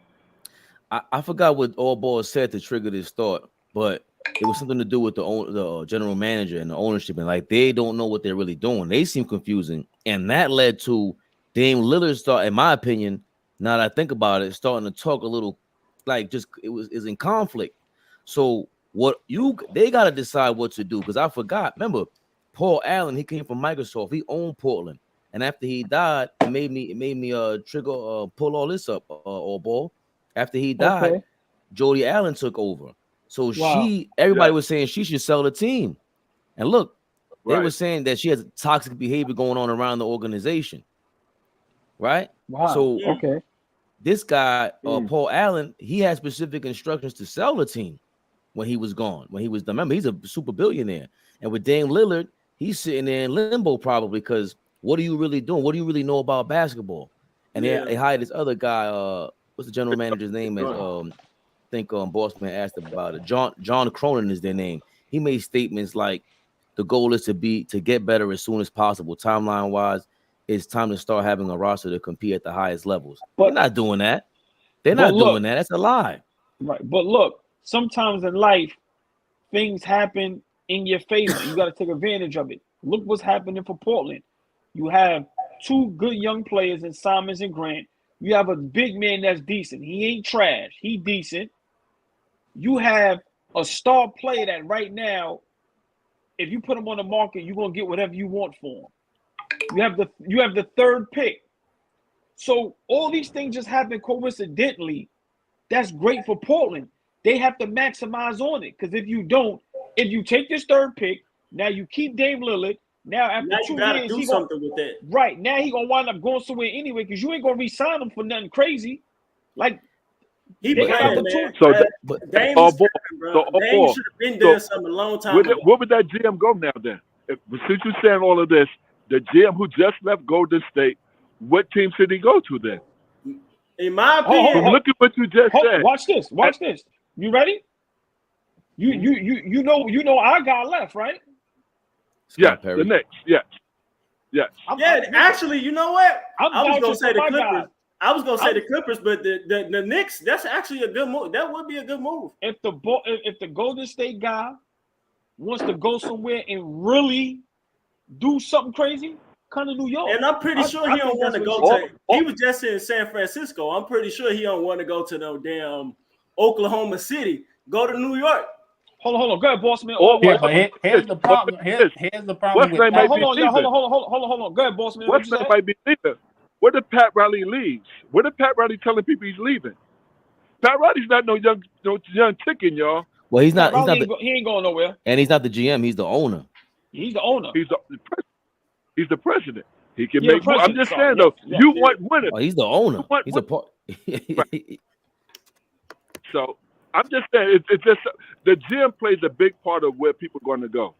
I forgot what AllBall said to trigger this thought, but it was something to do with the general manager and the ownership, and like they don't know what they're really doing. They seem confusing, and that led to Dame Lillard's thought, in my opinion, Now that I think about it, it's starting to talk a little like just is in conflict. So they got to decide what to do, because I forgot. Remember, Paul Allen, he came from Microsoft. He owned Portland, and after he died, it made me pull all this up all ball. After he died, Okay. Jody Allen took over. So Wow. everybody was saying she should sell the team. And look, they Right. were saying that she has toxic behavior going on around the organization. Right? Wow. So Okay. this guy, Paul Allen, he had specific instructions to sell the team when he was gone. When he was done. Remember, he's a super billionaire. And with Dame Lillard, he's sitting there in limbo probably, because what are you really doing? What do you really know about basketball? And they hired this other guy, what's the general manager's name? I think Bossman asked about it. John Cronin is their name. He made statements like the goal is to get better as soon as possible. Timeline wise, it's time to start having a roster to compete at the highest levels. They're not doing that. They're not doing that. That's a lie. Right. But look, sometimes in life, things happen in your favor. You got to take advantage of it. Look what's happening for Portland. You have two good young players in Simons and Grant. You have a big man that's decent. He ain't trash. He decent. You have a star player that right now, if you put him on the market, you're gonna get whatever you want for him. You have the third pick. So all these things just happen coincidentally. That's great for Portland. They have to maximize on it, because if you don't, if you take this third pick, now you keep Dame Lillard. Now after Now 2 you gotta years, do he something with that. Right now he gonna wind up going somewhere anyway, because you ain't gonna re-sign him for nothing crazy. Like he they got playing, opportunity. man. So Dame is tripping, bro. Dame should have been doing something a long time ago. Where would that GM go now then? Since you're saying all of this, the GM who just left Golden State, what team should he go to then? In my opinion, look at what you just said. Watch this. Watch this. You ready? You know our guy left, right? Yeah, the Knicks. Yes. Actually, you know what? I was gonna say the Clippers. Guy. I was gonna say the Clippers, but the Knicks, that's actually a good move. That would be a good move. If the Golden State guy wants to go somewhere and really do something crazy, come to New York. And I'm pretty sure he don't want to go to. He was just in San Francisco. I'm pretty sure he don't want to go to no damn Oklahoma City. Go to New York. Hold on. Go ahead, boss man. Here's the problem. Here's the problem with that. Hold on. Go ahead, boss man. What's that might be leaving? Where did Pat Riley leave? Where did Pat Riley telling people he's leaving? Pat Riley's not no young chicken, y'all. Well, he's not. He ain't going nowhere. And he's not the GM. He's the owner. He's the owner. He's the president. He can make. I'm just saying though. You want winners. Oh, he's the owner. He's a part. So I'm just saying, it's just the GM plays a big part of where people are going to go.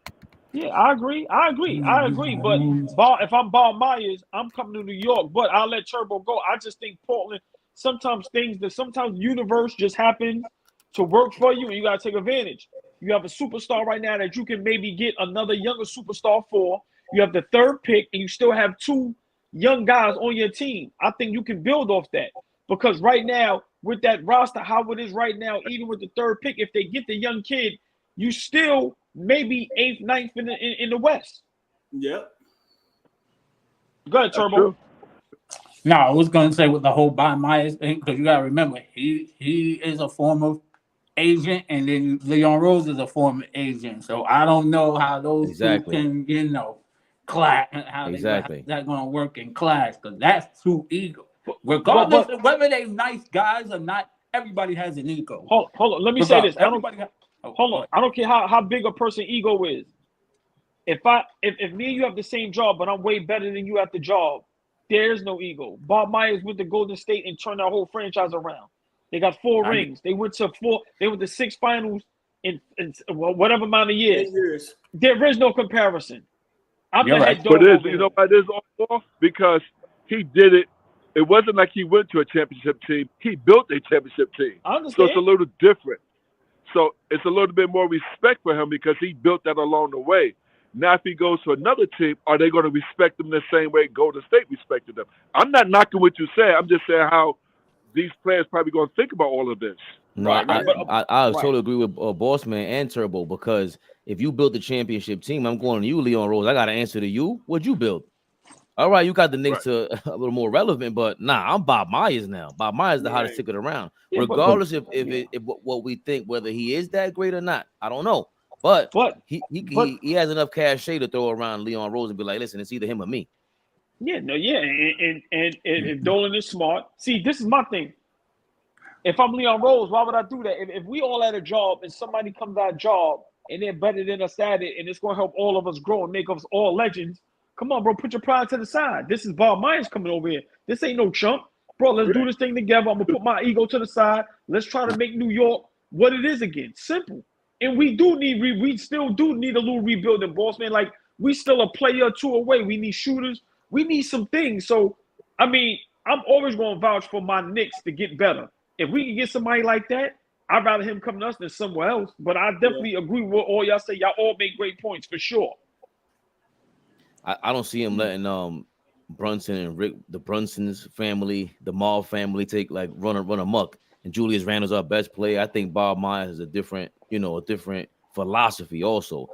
Yeah, I agree. But if I'm Bob Myers, I'm coming to New York, but I'll let Turbo go. I just think Portland, sometimes the universe just happens to work for you, and you got to take advantage. You have a superstar right now that you can maybe get another younger superstar for. You have the third pick, and you still have two young guys on your team. I think you can build off that, because right now, with that roster, how it is right now, even with the third pick, if they get the young kid, you still maybe 8th, 9th in the West. Yep. Go ahead, Turbo. No, I was going to say with the whole Bob Myers thing, because you got to remember, he is a former agent, and then Leon Rose is a former agent. So I don't know how those two can, clash, and how that's going to work in clash, because that's too ego. Regardless of whether they're nice guys or not, everybody has an ego. Hold on. Let me say this. I don't care how big a person ego is. If me and you have the same job, but I'm way better than you at the job, there's no ego. Bob Myers went to Golden State and turned our whole franchise around. They got 4 rings. They went to 6 finals in whatever amount of years. There is no comparison. But you know why it is all? Because he did it. It wasn't like he went to a championship team. He built a championship team. I understand. So it's a little different. So it's a little bit more respect for him because he built that along the way. Now, if he goes to another team, are they going to respect him the same way Golden State respected them? I'm not knocking what you say. I'm just saying how these players probably going to think about all of this. No, I totally agree with Bossman and Turbo, because if you built the championship team, I'm going to you, Leon Rose. I got to answer to you. What'd you build? All right, you got the Knicks to a little more relevant, but nah, I'm Bob Myers now. Bob Myers the hottest ticket around, regardless if what we think, whether he is that great or not. I don't know, but he has enough cachet to throw around Leon Rose and be like, listen, it's either him or me. Yeah, no, yeah, and if Dolan is smart, see, this is my thing. If I'm Leon Rose, why would I do that? If we all at a job and somebody comes out of job and they're better than us at it, and it's going to help all of us grow and make us all legends, come on, bro, put your pride to the side. This is Bob Myers coming over here. This ain't no chump. Bro, let's do this thing together. I'm going to put my ego to the side. Let's try to make New York what it is again. Simple. And we still do need a little rebuilding, boss, man. Like, we still a player or two away. We need shooters. We need some things. So, I mean, I'm always going to vouch for my Knicks to get better. If we can get somebody like that, I'd rather him come to us than somewhere else. But I definitely agree with all y'all say. Y'all all make great points for sure. I don't see him letting Brunson and Rick, the Brunson's family, the Mall family, take like run amok. And Julius Randle's our best player. I think Bob Myers is a different philosophy. Also,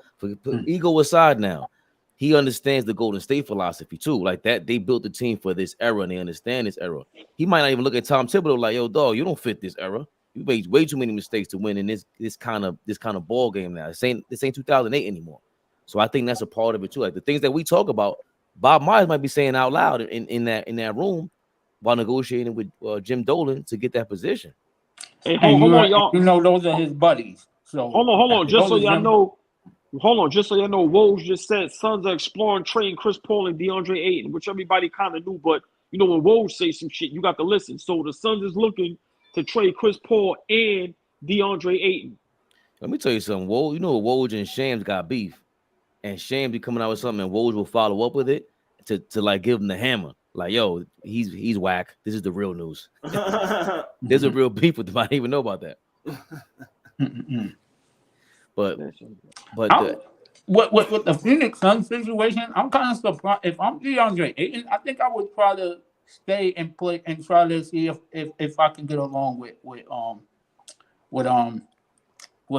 ego aside, now he understands the Golden State philosophy too. Like that, they built the team for this era, and they understand this era. He might not even look at Tom Thibodeau like, "Yo, dog, you don't fit this era. You made way too many mistakes to win in this kind of ball game now. This ain't 2008 anymore." So I think that's a part of it too. Like the things that we talk about, Bob Myers might be saying out loud in that room while negotiating with Jim Dolan to get that position. Hey, hold on, y'all. You know those are his buddies. So hold on. Just so y'all know, Woj just said Suns are exploring trading Chris Paul and DeAndre Ayton, which everybody kind of knew. But you know when Woj say some shit, you got to listen. So the Suns is looking to trade Chris Paul and DeAndre Ayton. Let me tell you something, Woj. You know Woj and Shams got beef. And Shams be coming out with something, and Woj will follow up with it to like give him the hammer. Like, yo, he's whack. This is the real news. There's a real beef with them. I didn't even know about that. but with the Phoenix Suns situation, I'm kind of surprised. If I'm DeAndre Ayton, I think I would try to stay and play and try to see if I can get along with what's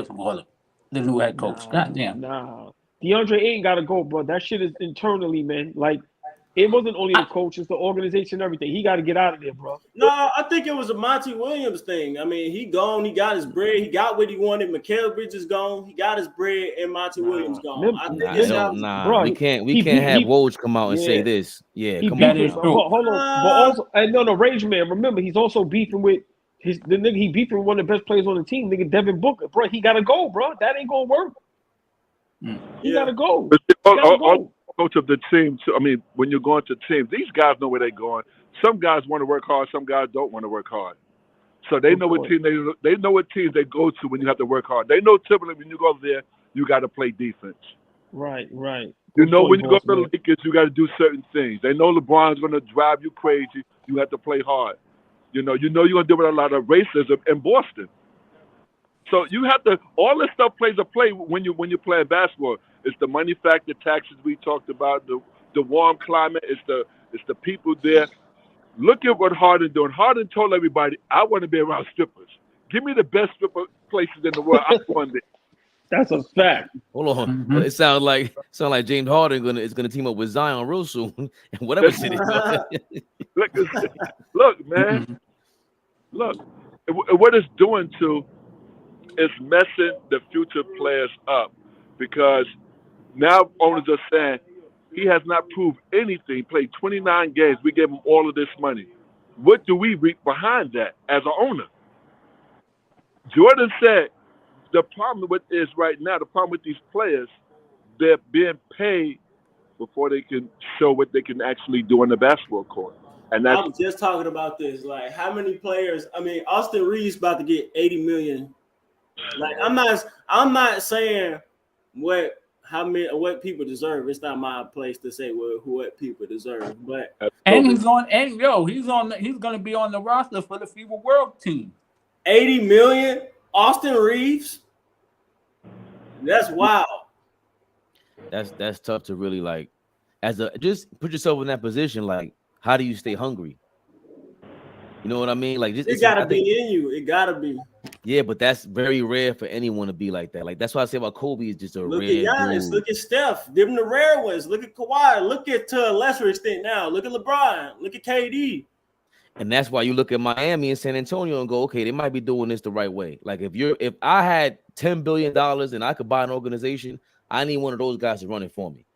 the new head coach. Goddamn. Nah. DeAndre Ayton got to go, bro. That shit is internally, man. Like, it wasn't only the coach, it's the organization and everything. He got to get out of there, bro. No, I think it was a Monty Williams thing. I mean, he gone. He got his bread. He got what he wanted. Mikal Bridges gone. He got his bread, and Monty Williams gone. I think bro, we can't have Woj come out and say this. Yeah, come on. Hold on. But also, and no, Rage Man. Remember, he's also beefing with the nigga. He beefing with one of the best players on the team, nigga Devin Booker. Bro, he got to go, bro. That ain't gonna work. He got to go. Coach of the team. I mean, when you're going to teams, these guys know where they're going. Some guys want to work hard. Some guys don't want to work hard. So they know what team they know what teams they go to when you have to work hard. They know typically when you go there, you got to play defense. Right. You know when you go to the Lakers, you got to do certain things. They know LeBron's going to drive you crazy. You have to play hard. You know you're going to deal with a lot of racism in Boston. So you have to. All this stuff plays a play when you're playing basketball. It's the money factor, taxes we talked about, the warm climate. It's the people there. Look at what Harden doing. Harden told everybody, "I want to be around strippers. Give me the best stripper places in the world. I want it." That's a fact. Hold on. It sounds like James Harden is gonna team up with Zion real soon, and whatever city. Look, man. Look, what it's doing to. It's messing the future players up because now owners are saying he has not proved anything. He played 29 games. We gave him all of this money. What do we reap behind that as an owner? Jordan said the problem with these players, they're being paid before they can show what they can actually do on the basketball court. And I was just talking about this. Like, how many players? I mean, Austin Reeves about to get $80 million. Like, I'm not saying what people deserve. It's not my place to say what people deserve. But he's gonna be on the roster for the FIBA World Team. $80 million, Austin Reeves. That's wild. That's tough to really like. Just put yourself in that position. Like, how do you stay hungry? You know what I mean? Like, it gotta be in you. It gotta be. Yeah, but that's very rare for anyone to be like that. Like that's why I say about Kobe is just a Look rare at Giannis. dude. Look at Steph. Them the rare ones. Look at Kawhi. Look at to a lesser extent now. Look at LeBron. Look at KD. And that's why you look at Miami and San Antonio and go, okay, they might be doing this the right way. Like if I had $10 billion and I could buy an organization, I need one of those guys to run it for me.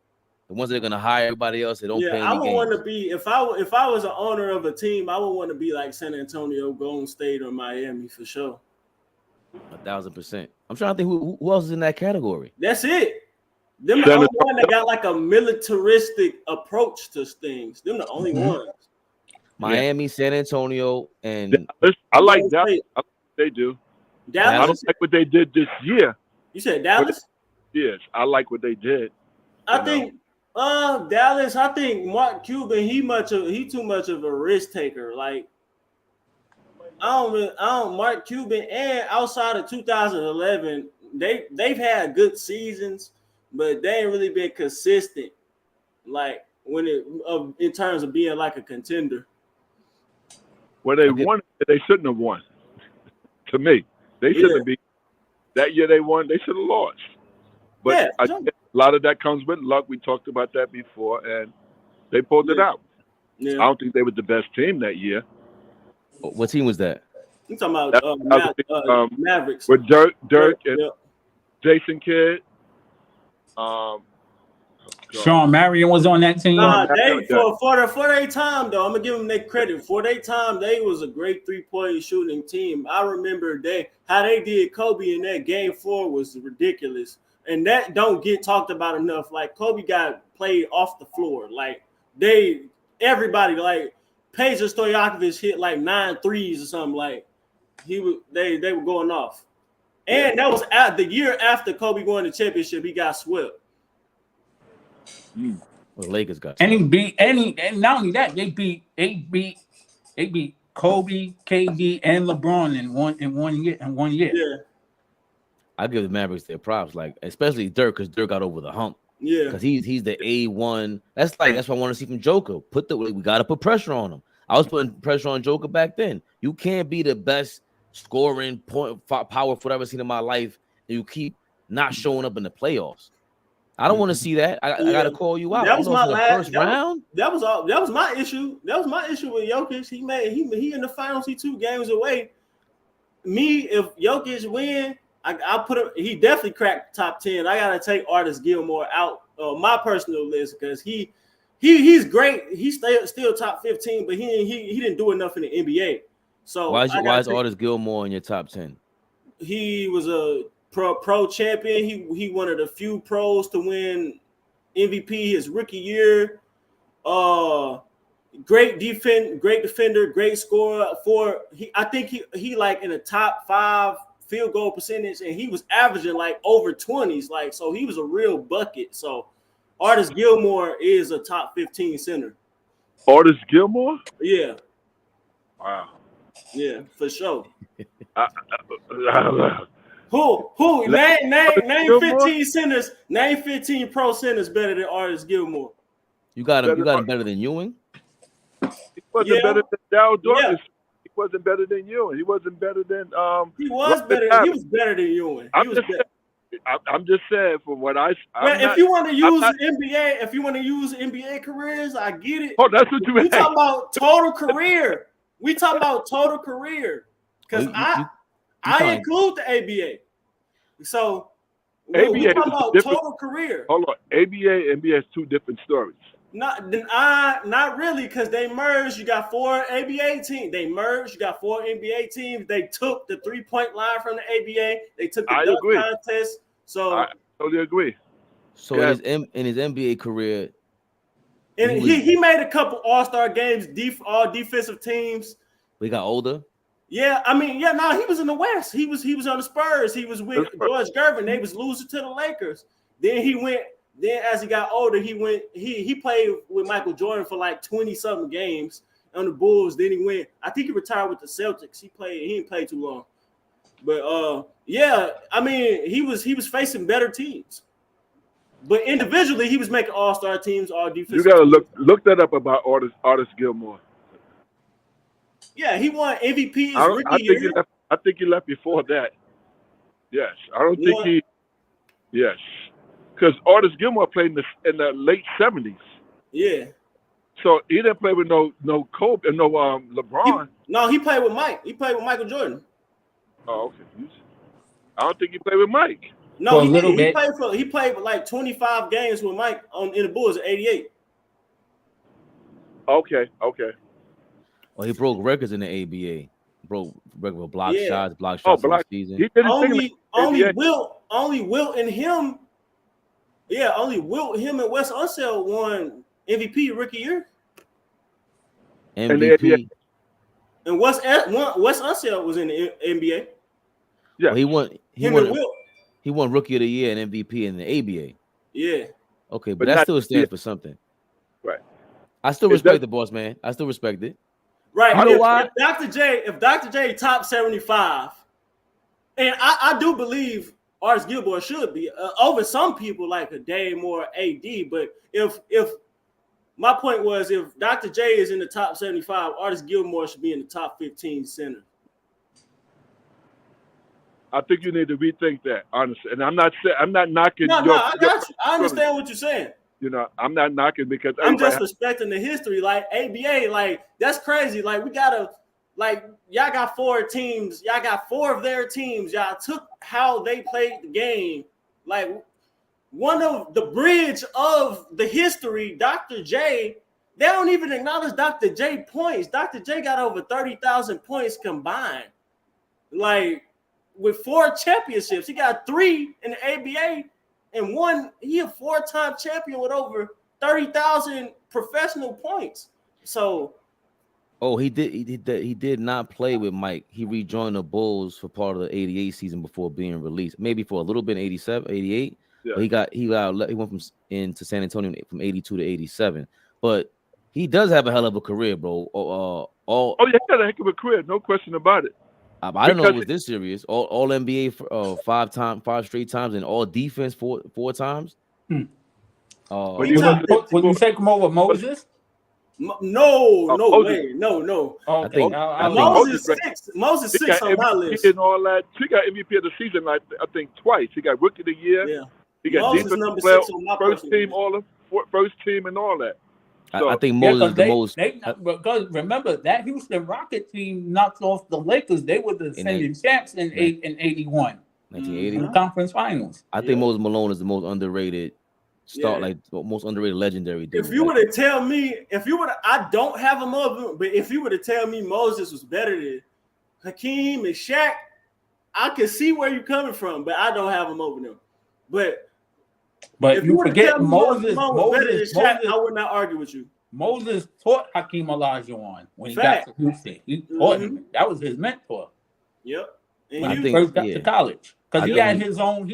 The ones that are gonna hire everybody else that don't pay any I would games. want to be if I was an owner of a team, I would want to be like San Antonio, Golden State, or Miami for sure. 1,000%. I'm trying to think who else is in that category. That's it. Them the only one that got like a militaristic approach to things. Them the only ones. Miami, San Antonio, and I like that. I like what they do. Dallas. I don't like what they did this year. You said Dallas? Yes, I like what they did. I think Dallas. I think Mark Cuban. He too much of a risk taker. Like I don't Mark Cuban, and outside of 2011, they've had good seasons, but they ain't really been consistent. Like in terms of being like a contender. Well, they won. They shouldn't have won. To me, they shouldn't be. That year they won. They should have lost. But I think a lot of that comes with luck. We talked about that before, and they pulled it out. Yeah. I don't think they were the best team that year. What team was that? You talking about Mavericks with Dirk and Jason Kidd. Sean Marion was on that team. For their time though, I'm gonna give them their credit. For their time, they was a great 3-point shooting team. I remember how they did Kobe in that game 4 was ridiculous, and that don't get talked about enough. Like Kobe got played off the floor. Like everybody like Peja Stojakovic hit like 9 threes or something. Like they were going off, and that was the year after Kobe won the championship. He got swept. Well, the Lakers got and and not only that, they beat Kobe, KD, and LeBron in one year. Yeah, I give the Mavericks their props, like especially Dirk, because Dirk got over the hump. Yeah, because he's the A1. That's what I want to see from Joker. We got to put pressure on him. I was putting pressure on Joker back then. You can't be the best scoring point power forward I've ever seen in my life, and you keep not showing up in the playoffs. I don't want to see that. I got to call you out. That was my first round. That was my issue. That was my issue with Jokic. He in the finals. He 2 games away. If Jokic win, I put him. He definitely cracked top 10. I gotta take Artis Gilmore out my personal list because he's great. He's still top 15, but he didn't do enough in the NBA. So why is Artis Gilmore in your top 10? He was a pro champion. He one of the few pros to win MVP his rookie year. Great defender, great scorer. I think he like in the top 5 field goal percentage, and he was averaging like over 20s. Like so, he was a real bucket. So Artis Gilmore is a top 15 center. Artis Gilmore? Yeah. Wow. Yeah, for sure. Who? Name 15 centers. Name 15 pro centers better than Artis Gilmore. You got him better than Ewing? He wasn't better than Dow Dorcas. Yeah. He wasn't better than Ewing. He wasn't better than He was better. He was better than Ewing. I'm just saying from what if you want to use NBA, if you want to use NBA careers, I get it. Oh, that's what you mean. We talking about total career. We talking about total career. Because I include the ABA. So we talking about total career. Hold on. ABA and NBA is 2 different stories. Not really, because they merged. You got 4 ABA teams. They merged. You got 4 NBA teams. They took the 3-point line from the ABA. They took the dunk contest. So I totally agree. So in his NBA career, and he made a couple All-Star games, all defensive teams. We got older. Yeah, he was in the West. He was on the Spurs. He was with George Gervin. They was losing to the Lakers. Then he went. Then as he got older, he played with Michael Jordan for like 20-something games on the Bulls. Then he went. I think he retired with the Celtics. He didn't play too long. But he was facing better teams. But individually, he was making all-star teams, all defense. You gotta look that up about Artis Gilmore. Yeah, he won MVP his rookie year. I think he left before that. Yes, I don't think he. Yes, because Artis Gilmore played in the late 70s. Yeah. So he didn't play with no Kobe, no LeBron. He played with Mike. He played with Michael Jordan. Oh, okay. I don't think he played with Mike. No, he did. He played for like 25 games with Mike in the Bulls at 88. Okay. Well, he broke records in the ABA. Broke record block shots block in the season. He did only Wilt and him. Yeah, only Wilt, him, and Wes Unseld won MVP rookie year. MVP. And Wes Unseld was in the NBA. Yeah, well, he won rookie of the year and MVP in the ABA. Yeah. Okay, but that still stands for something. Right. I still respect the boss, man. I still respect it. Right. If Dr. J top 75, and I do believe Artis Gilmore should be over some people like a Dame or AD, but if my point was if Dr. J is in the top 75, Artis Gilmore should be in the top 15 center. I think you need to rethink that, honestly. And I'm not knocking. No, I got you. I understand what you're saying. You know, I'm not knocking because I'm just respecting the history. Like ABA, like that's crazy. Like y'all got 4 teams. Y'all got 4 of their teams. Y'all took how they played the game. Like one of the bridge of the history, Dr. J. They don't even acknowledge Dr. J points. Dr. J got over 30,000 points combined. Like with 4 championships, he got 3 in the ABA. And 1, he a 4-time champion with over 30,000 professional points. So, he did not play with Mike. He rejoined the Bulls for part of the 88 season before being released. Maybe for a little bit in 87, 88. Yeah. But he went into San Antonio from 82 to 87. But he does have a hell of a career, bro. He had a heck of a career, no question about it. I didn't know it was this serious. All NBA 5 straight times, and all defense 4 times. Would you take him over Moses? No way. I think Moses 6 on my list. And all that. He got MVP of the season, I think twice. He got Rookie of the Year. Yeah. He got Moses number 6 on my first team, first team, and all that. So, I think Moses is the most. Because remember that Houston Rocket team knocked off the Lakers. They were the defending champs in 81. 1980 in the conference finals. I think Moses Malone is the most underrated like the most underrated legendary dude. If you were to tell me, I don't have him up, but if you were to tell me Moses was better than Hakeem and Shaq, I could see where you're coming from, but I don't have him over them. But if you forget Moses, Shaq, I would not argue with you. Moses taught Hakeem Olajuwon when he got to Houston. He taught him. That was his mentor. Yep. And when he first got to college, because he had his own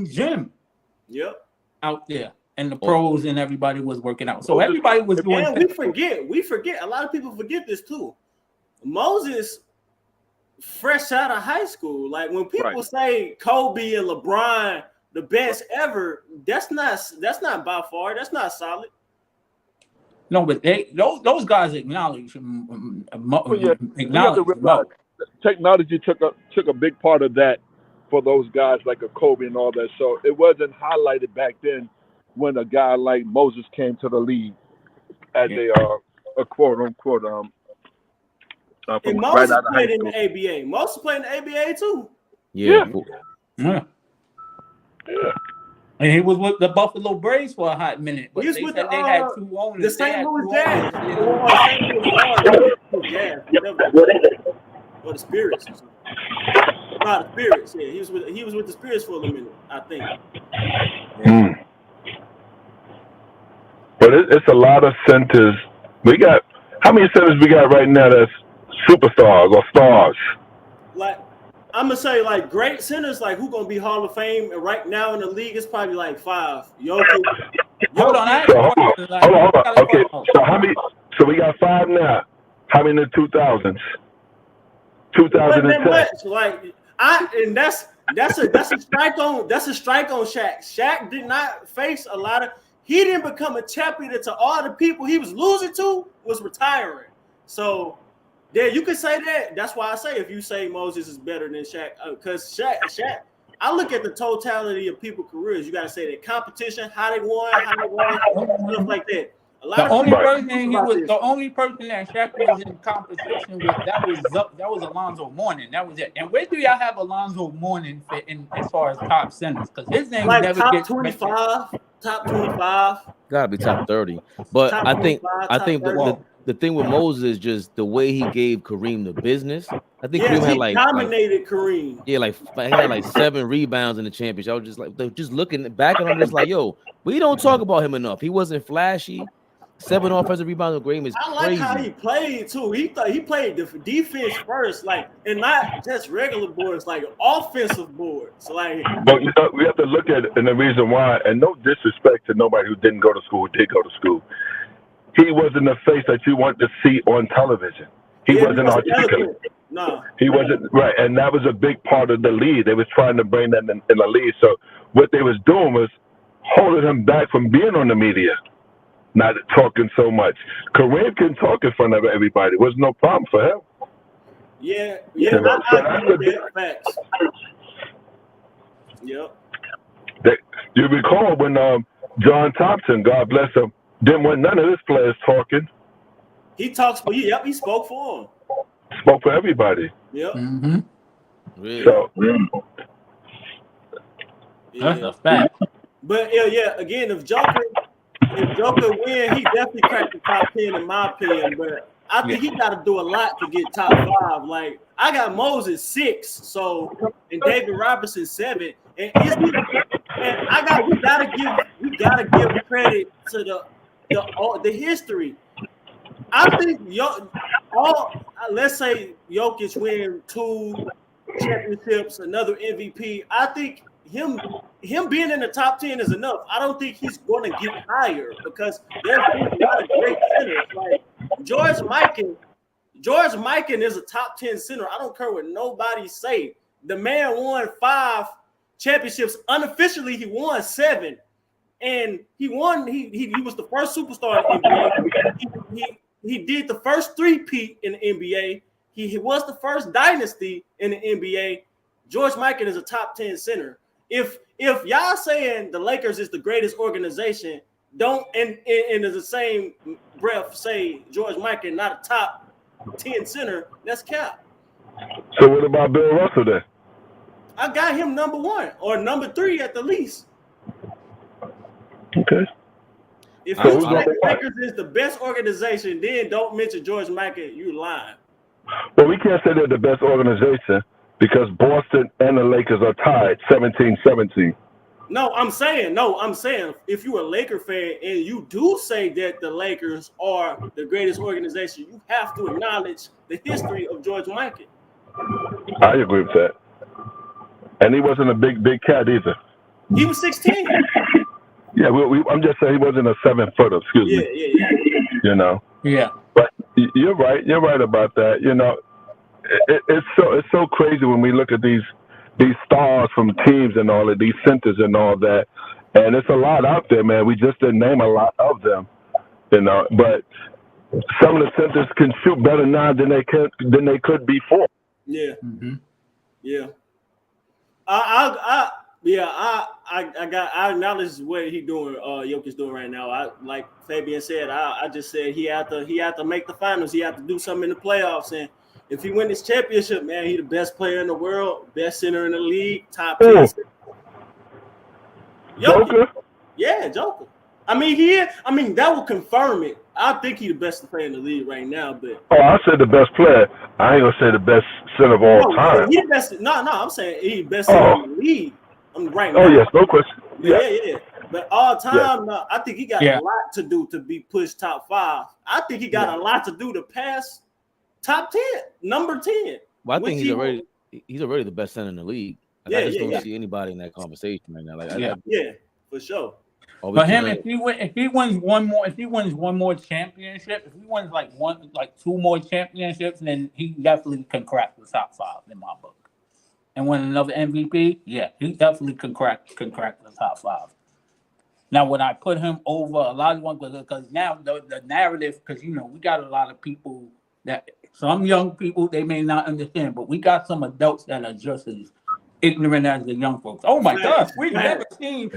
gym. Yep. Out there, and the pros and everybody was working out. So everybody was doing. And we forget. A lot of people forget this too. Moses, fresh out of high school, like when people say Kobe and LeBron the best ever, that's not by far. That's not solid. No, but those guys acknowledge. Technology took a big part of that for those guys like a Kobe and all that. So it wasn't highlighted back then when a guy like Moses came to the league as a quote unquote and Moses played in the ABA. Moses played in the ABA too. Yeah. And he was with the Buffalo Braves for a hot minute. But they had 2 owners. The St. Louis Jazz. Or the Spirits. No, the Spirits. Yeah, he was with the Spirits for a minute, I think. But it's a lot of centers. We got how many centers we got right now that's superstars or stars? Like I'm gonna say, like great centers, like who gonna be Hall of Fame, and right now in the league it's probably like 5. Hold on. Hold on. Okay, so how many? So we got 5 now. How many in the 2000s? 2010. And that's a strike on Shaq. Shaq did not face a lot of. He didn't become a champion until all the people he was losing to was retiring. So Yeah, you could say that. That's why I say if you say Moses is better than Shaq, because Shaq, I look at the totality of people's careers. You got to say that competition, how they won, stuff like that. The only person that Shaq was in competition with that was Alonzo Mourning. That was it. And where do y'all have Alonzo Mourning fit in as far as top centers? Because his name like never top gets 25, top 25. Gotta be top 30. But top I think 25, the thing with Moses is just the way he gave Kareem the business. I think yes, Kareem had dominated Kareem. Yeah, he had like 7 rebounds in the championship. I was just like, they're just looking back at him, just like, yo, we don't talk about him enough. He wasn't flashy. 7 offensive rebounds with Kareem is I like crazy. how he played too. He played the defense first, like, and not just regular boards, like offensive boards. Like, but you know, we have to look at it, and the reason why, and no disrespect to nobody who didn't go to school, who did go to school. He wasn't the face that you want to see on television. He wasn't articulate. No, he wasn't right, and that was a big part of the lead. They was trying to bring that in the lead. So what they was doing was holding him back from being on the media, not talking so much. Kareem can talk in front of everybody. Was no problem for him. Yeah, You know, I agree with that. Facts. Yep. You recall when John Thompson, God bless him, didn't want none of his players talking. He talks for you. Yep, he spoke for him. Spoke for everybody. Yep. Mm-hmm. Really? So, That's a fact. But yeah, again, if Joker win, he definitely cracked the top 10 in my opinion. But I think he got to do a lot to get top 5. Like, I got Moses 6, so, and David Robinson 7, and we gotta give credit to the history. I think let's say Jokic win 2 championships, another MVP. I think him being in the top 10 is enough. I don't think he's going to get higher because there's a lot of great centers. Like George Mikan is a top 10 center. I don't care what nobody say. The man won 5 championships. Unofficially, he won 7. And he won. He was the first superstar in the NBA. He did the first 3-peat in the NBA. He was the first dynasty in the NBA. George Mikan is a top 10 center. If y'all saying the Lakers is the greatest organization, don't in the same breath say George Mikan not a top 10 center, that's cap. So what about Bill Russell then? I got him number 1 or number 3 at the least. Okay. If you say the Lakers is the best organization, then don't mention George Mikan. You lying. Well, we can't say they're the best organization because Boston and the Lakers are tied 17-17. No, I'm saying if you're a Laker fan and you do say that the Lakers are the greatest organization, you have to acknowledge the history of George Mikan. I agree with that. And he wasn't a big cat either. He was 16. Yeah, I'm just saying he wasn't a 7-footer. Excuse me. Yeah. You know. Yeah. But you're right. You're right about that. You know, it's so crazy when we look at these stars from teams and all of these centers and all that, and it's a lot out there, man. We just didn't name a lot of them. You know, but some of the centers can shoot better now than they could before. Yeah. Mm-hmm. Yeah. I acknowledge what he doing. Jokic doing right now. I like Fabian said. I just said he had to make the finals. He had to do something in the playoffs. And if he win this championship, man, he the best player in the world, best center in the league, top 10. Joker. Yeah, Joker. I mean, that will confirm it. I think he's the best player in the league right now. But I said the best player. I ain't gonna say the best center of all time. He the best. No, I'm saying he's the best center in the league. Right now. Oh yes, no question. Yeah. But all time, no, I think he got a lot to do to be pushed top 5. I think he got a lot to do to pass top 10, number 10. Well, I think he's already the best center in the league. Like, I just don't see anybody in that conversation right now. Like, for sure. For him, if he wins one more championship, if he wins like 2 more championships, then he definitely can crack the top 5 in my book. And win another MVP, he definitely can crack the top 5. Now, when I put him over a lot of ones, because now the narrative, because we got a lot of people that some young people, they may not understand, but we got some adults that are just as ignorant as the young folks. Oh my gosh, we've never seen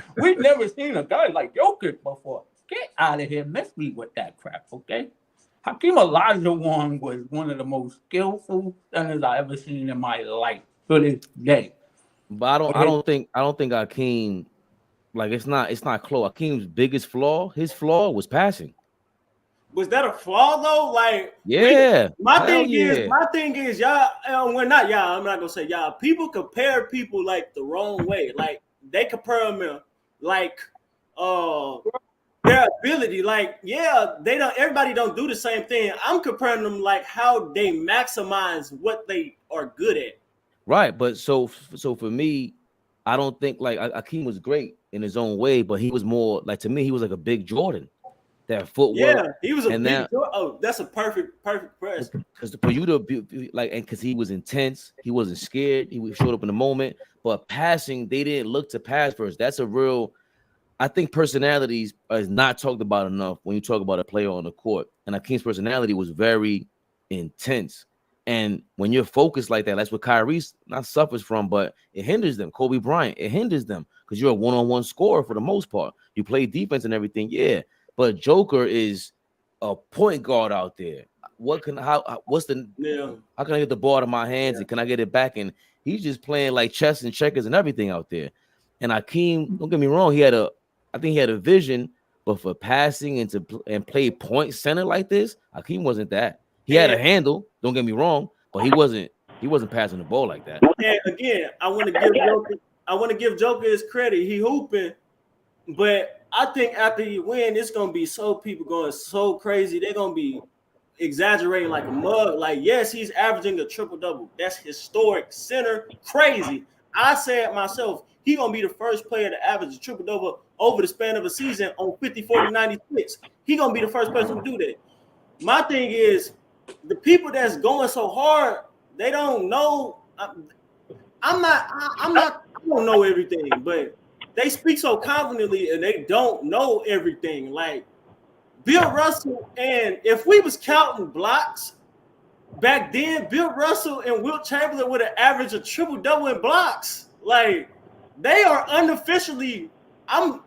a guy like Jokic before. Get out of here, miss me with that crap, okay? Hakeem Olajuwon was one of the most skillful centers I ever seen in my life to this day. But I don't think Hakeem, like it's not close. Hakeem's biggest flaw, his flaw was passing. Was that a flaw though? Like, yeah. My thing is, y'all. We're not y'all. I'm not gonna say y'all. People compare people like the wrong way. Like they compare them like their ability. Like, yeah, they don't. Everybody don't do the same thing. I'm comparing them like how they maximize what they are good at. Right, but so for me, I don't think like Hakeem was great in his own way, but he was more like, to me, he was like a big Jordan. That footwork. Yeah, he was a big. Oh, that's a perfect press. Because for you to be like, and because he was intense, he wasn't scared. He showed up in the moment. But passing, they didn't look to pass first. That's a real. I think personalities is not talked about enough when you talk about a player on the court. And Hakeem's personality was very intense. And when you're focused like that, that's what Kyrie not suffers from, but it hinders them. Kobe Bryant, it hinders them because you're a one-on-one scorer for the most part. You play defense and everything, yeah. But Joker is a point guard out there. How can I get the ball out of my hands and can I get it back? And he's just playing like chess and checkers and everything out there. And Hakeem, don't get me wrong, I think he had a vision, but for passing and play point center like this, Hakeem wasn't that. He had a handle, don't get me wrong, but he wasn't passing the ball like that. And again, I want to give Joker his credit. He hooping, but I think after you win, it's gonna be people going so crazy. They're gonna be exaggerating like a mug. Like, yes, he's averaging a triple-double. That's historic, center, crazy. I said myself, he's gonna be the first player to average a triple-double over the span of a season on 50, 40, 96. He's gonna be the first person to do that. My thing is, the people that's going so hard, they don't know. I don't know everything, but they speak so confidently and they don't know everything. Like Bill Russell, and if we was counting blocks back then, Bill Russell and Wilt Chamberlain would have averaged a triple-double in blocks. Like, they are unofficially, I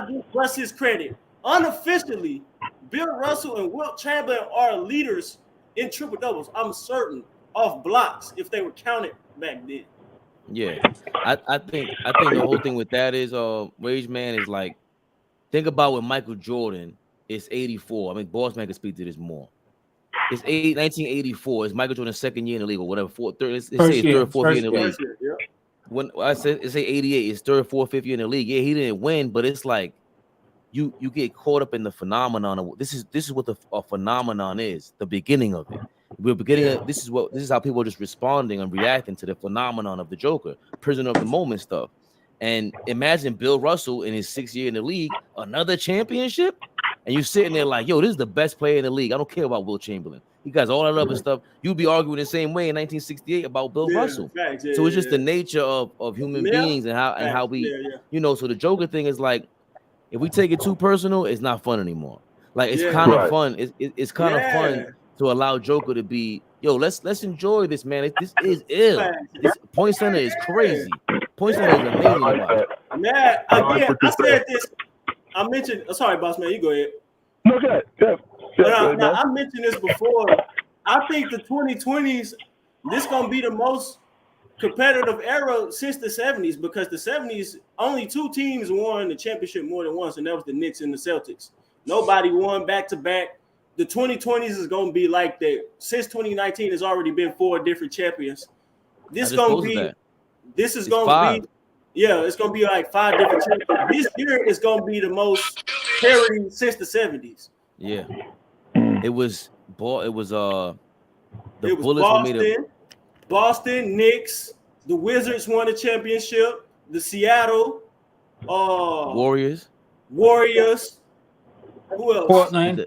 give Russ his credit. Unofficially, Bill Russell and Wilt Chamberlain are leaders in triple-doubles, I'm certain, off blocks if they were counted back then. Yeah, I think the whole thing with that is Rage Man is like, think about when Michael Jordan is 84. I mean, Bossman can speak to this more. It's 1984. It's Michael Jordan's second year in the league or whatever. Let's say it's third or fourth year in the league. Yeah. When I say 88, it's third, fourth, fifth year in the league. Yeah, he didn't win, but it's like you get caught up in the phenomenon of this is what a phenomenon is. The beginning of it. We're beginning. This is how people are just responding and reacting to the phenomenon of the Joker, prisoner of the moment stuff. And imagine Bill Russell in his 6th year in the league, another championship, and you're sitting there like, yo, this is the best player in the league. I don't care about Wilt Chamberlain. He got all that other stuff. You'd be arguing the same way in 1968 about Bill Russell. Facts, so it's just the nature of human beings and how we, So the Joker thing is like, if we take it too personal, it's not fun anymore. Like it's kind of fun. It's kind of fun to allow Joker to be, yo, let's enjoy this, man. This is ill. This point center is crazy. Point center is amazing. Man, again, I said this. I mentioned. Sorry, boss man, you go ahead. No, good. Now, I mentioned this before. I think the 2020s, this gonna be the most competitive era since the 70s, because the 70s only 2 teams won the championship more than once, and that was the Knicks and the Celtics. Nobody won back to back. The 2020s is gonna be like that. Since 2019, has already been 4 different champions. It's gonna be like 5 different champions. This year is gonna be the most parity since the 70s. Yeah, it was Bullets Boston, Knicks, the Wizards won the championship, the Seattle Warriors. Who else? Portland.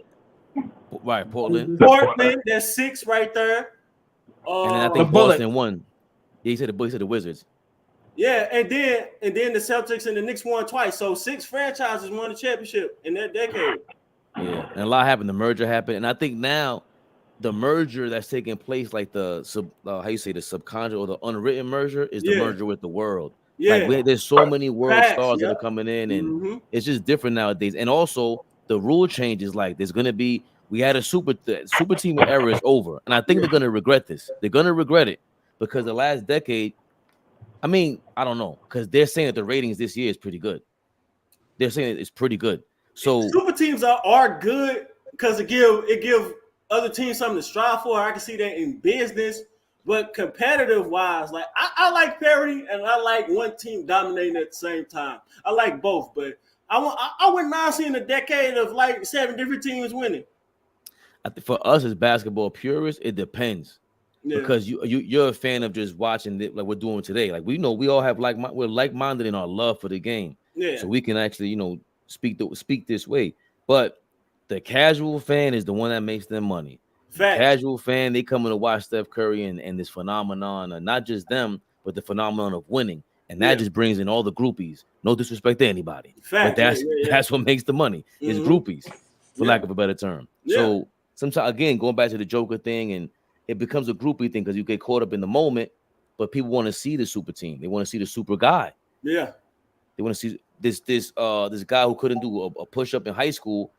Right, Portland, that's 6 right there. And then I think Boston won. Yeah, he said the Wizards. Yeah, and then the Celtics and the Knicks won twice. So 6 franchises won the championship in that decade. Yeah, and a lot happened. The merger happened, and I think now the merger that's taking place, like the how you say the subconscious or the unwritten merger, is the merger with the world. Yeah, like there's so many world stars that are yep. coming in, and it's just different nowadays. And also the rule changes. Like there's gonna be, we had a super team era is over, and I think they're gonna regret this. They're gonna regret it because the last decade. I mean, I don't know, because they're saying that the ratings this year is pretty good. They're saying it's pretty good. So super teams are good because it give other teams something to strive for. I can see that in business, but competitive wise, like I like parity and I like one team dominating at the same time. I like both, but I wouldn't mind seeing a decade of like 7 different teams winning. I think for us as basketball purists, it depends. Yeah. Because you're a fan of just watching it like we're doing today. Like we know we all have we're like-minded in our love for the game. Yeah. So we can actually, speak this way. But the casual fan is the one that makes them money. The casual fan, they come in to watch Steph Curry and this phenomenon, and not just them, but the phenomenon of winning. And that just brings in all the groupies. No disrespect to anybody. But that's what makes the money. Is groupies, for lack of a better term. Yeah. So sometimes, again, going back to the Joker thing, and it becomes a groupie thing because you get caught up in the moment, but people want to see the super team. They want to see the super guy. Yeah. They want to see this guy who couldn't do a push-up in high school.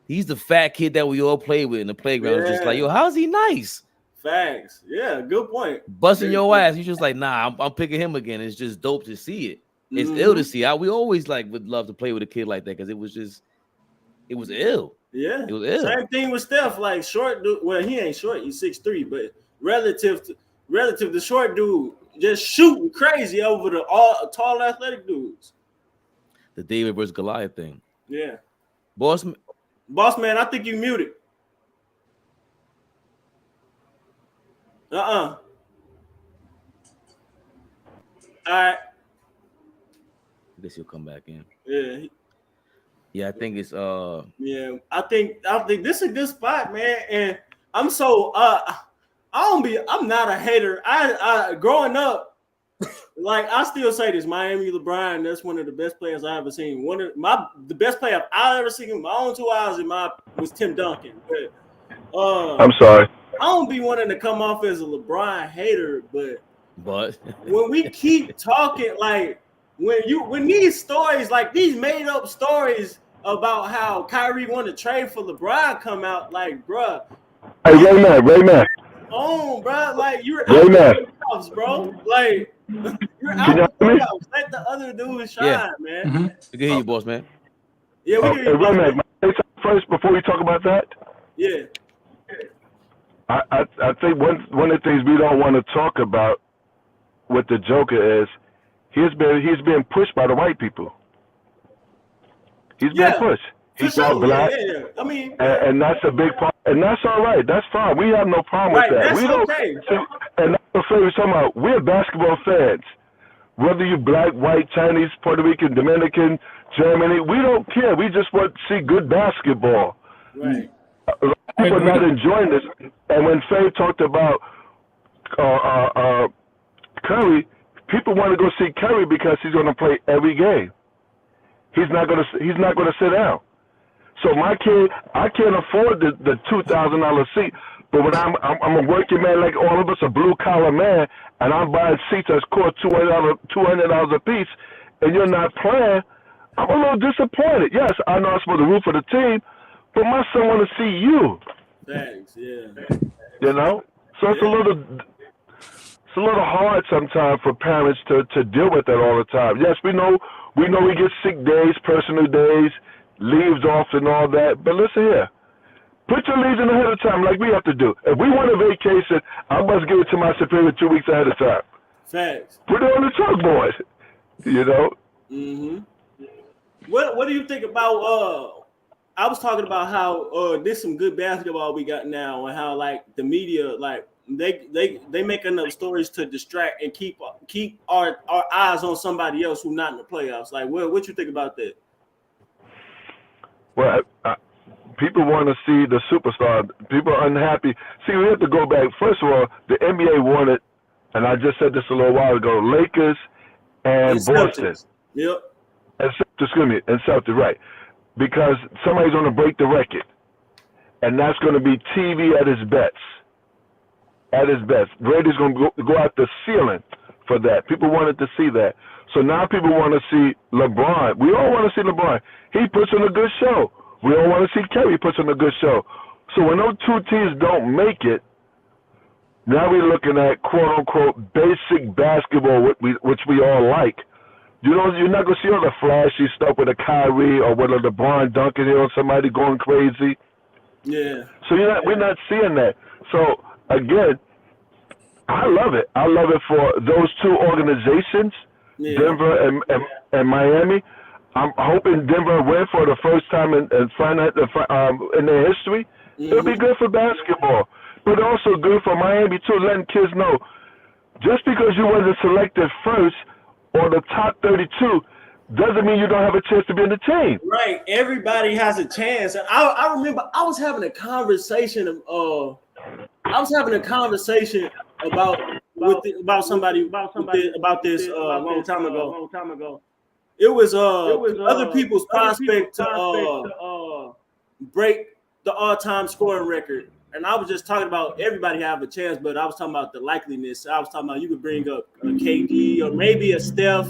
He's the fat kid that we all play with in the playground. Yeah. It's just like, yo, how's he nice? Facts. Yeah, good point. Busting your ass. You're just like, nah, I'm picking him again. It's just dope to see it. It's ill to see. We always would love to play with a kid like that because it was ill. Yeah, it was ill. Same thing with Steph. Like short dude. Well, he ain't short. He's 6'3", but relative to short dude, just shooting crazy over the tall athletic dudes. The David versus Goliath thing. Yeah. Boss man, I think you muted. All right. I guess he'll come back in. Yeah. Yeah, I think it's yeah, I think this is a good spot, man. And I'm so I'm not a hater. I growing up, like I still say this, Miami LeBron, that's one of the best players I ever seen. The best player I've ever seen in my own 2 eyes was Tim Duncan. But I'm sorry. I don't be wanting to come off as a LeBron hater, but when we keep talking, like when these stories, like these made up stories about how Kyrie wanted to trade for LeBron come out, like, bruh. Hey, Raymond. Oh, bro, like you're out the playoffs, bro. Like you're out the playoffs. Let the other dudes shine, man. Mm-hmm. We can hear you, boss man. Yeah, we can hear you. Raymond, first before we talk about that. Yeah. I think one of the things we don't want to talk about with the Joker is he's being pushed by the white people. He's being pushed. He's not black. Yeah. I mean, and that's a big part, and that's all right. That's fine. We have no problem with that. That's okay. And that's the thing we're talking about. We're basketball fans. Whether you're black, white, Chinese, Puerto Rican, Dominican, Germany, we don't care. We just want to see good basketball. Right. People are not enjoying this. And when Faye talked about Curry, people want to go see Curry because he's going to play every game. He's not going to sit down. So my kid, I can't afford the $2,000 seat. But when I'm a working man like all of us, a blue collar man, and I'm buying seats that's cost $200 a piece, and you're not playing, I'm a little disappointed. Yes, I know I'm supposed to root for the team, but my son want to see you. Thanks, yeah. You know, so it's a little hard sometimes for parents to deal with that all the time. Yes, we know we get sick days, personal days, leaves off and all that. But listen here, put your leaves in ahead of time like we have to do. If we want a vacation, I must give it to my superior 2 weeks ahead of time. Thanks. Put it on the chalkboard. You know. Mm-hmm. What do you think about? I was talking about how there's some good basketball we got now, and how like the media like. They make enough stories to distract and keep our eyes on somebody else who's not in the playoffs. Like, what you think about that? Well, people want to see the superstar. People are unhappy. See, we have to go back. First of all, the NBA wanted, and I just said this a little while ago, Lakers and Boston. Yep. And Celtics, right? Because somebody's going to break the record. and that's going to be TV at its best. At its best. Brady's going to go out the ceiling for that. People wanted to see that. So now people want to see LeBron. We all want to see LeBron. He puts on a good show. We all want to see Kerry puts on a good show. So when those two teams don't make it, now we're looking at quote-unquote basic basketball, which we all like. You know, you're not going to see all the flashy stuff with a Kyrie or with a LeBron dunking here or somebody going crazy. Yeah. So we're not seeing that. So, again, I love it. I love it for those two organizations, Denver and Miami. I'm hoping Denver win for the first time in their history. It'll be good for basketball, but also good for Miami, too, letting kids know just because you wasn't selected first or the top 32 doesn't mean you don't have a chance to be in the team. Right. Everybody has a chance. And I remember I was having a conversation about this a long time ago. It was other people's prospect to break the all-time scoring record. And I was just talking about everybody have a chance, but I was talking about the likeliness. I was talking about you could bring up a KD or maybe a Steph,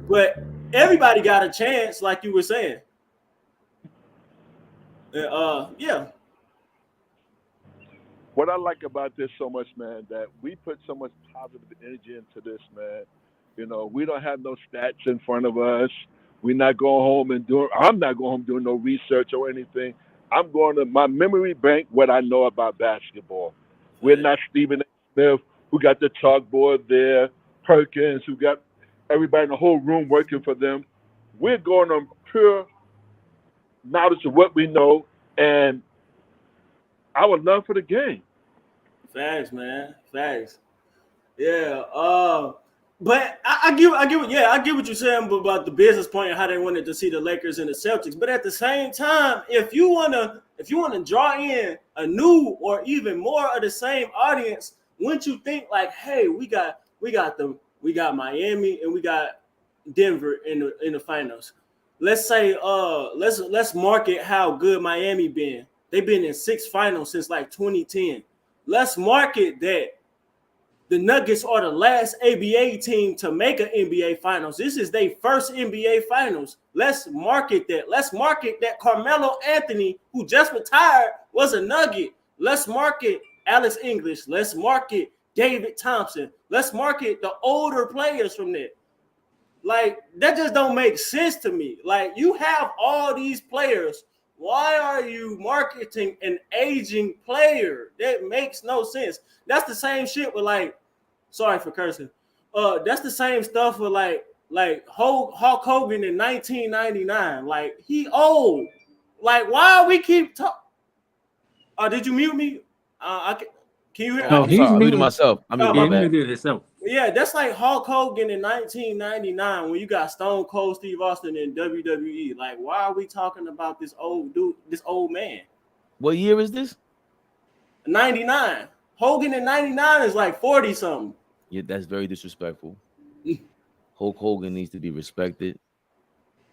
but everybody got a chance, like you were saying. Yeah. What I like about this so much, man, that we put so much positive energy into this, man. You know, we don't have no stats in front of us. We're not going home I'm not going home doing no research or anything. I'm going to my memory bank what I know about basketball. We're not Stephen A. Smith, who got the chalkboard there, Perkins, who got everybody in the whole room working for them. We're going on pure knowledge of what we know and our love for the game. Facts, man. Facts. Yeah. But I get what you're saying about the business point and how they wanted to see the Lakers and the Celtics. But at the same time, if you wanna draw in a new or even more of the same audience, wouldn't you think like, hey, we got Miami and we got Denver in the finals. Let's say let's market how good Miami been. They've been in 6 finals since like 2010. Let's market that the Nuggets are the last ABA team to make an NBA Finals. This is their first NBA Finals. Let's market that. Let's market that Carmelo Anthony, who just retired, was a Nugget. Let's market Alex English. Let's market David Thompson. Let's market the older players from there. Like, that just don't make sense to me. Like, you have all these players. Why are you marketing an aging player? That makes no sense. That's the same shit with like, sorry for cursing. That's the same stuff with like Hulk Hogan in 1999. Like, he old. Like, why we keep talking? Did you mute me? Can you hear? No, I'm sorry. I muted myself. Yeah, that's like Hulk Hogan in 1999 when you got Stone Cold Steve Austin in WWE. Like, why are we talking about this old dude, this old man? What year is this? 99. Hogan in 99 is like 40 something. Yeah, that's very disrespectful. Hulk Hogan needs to be respected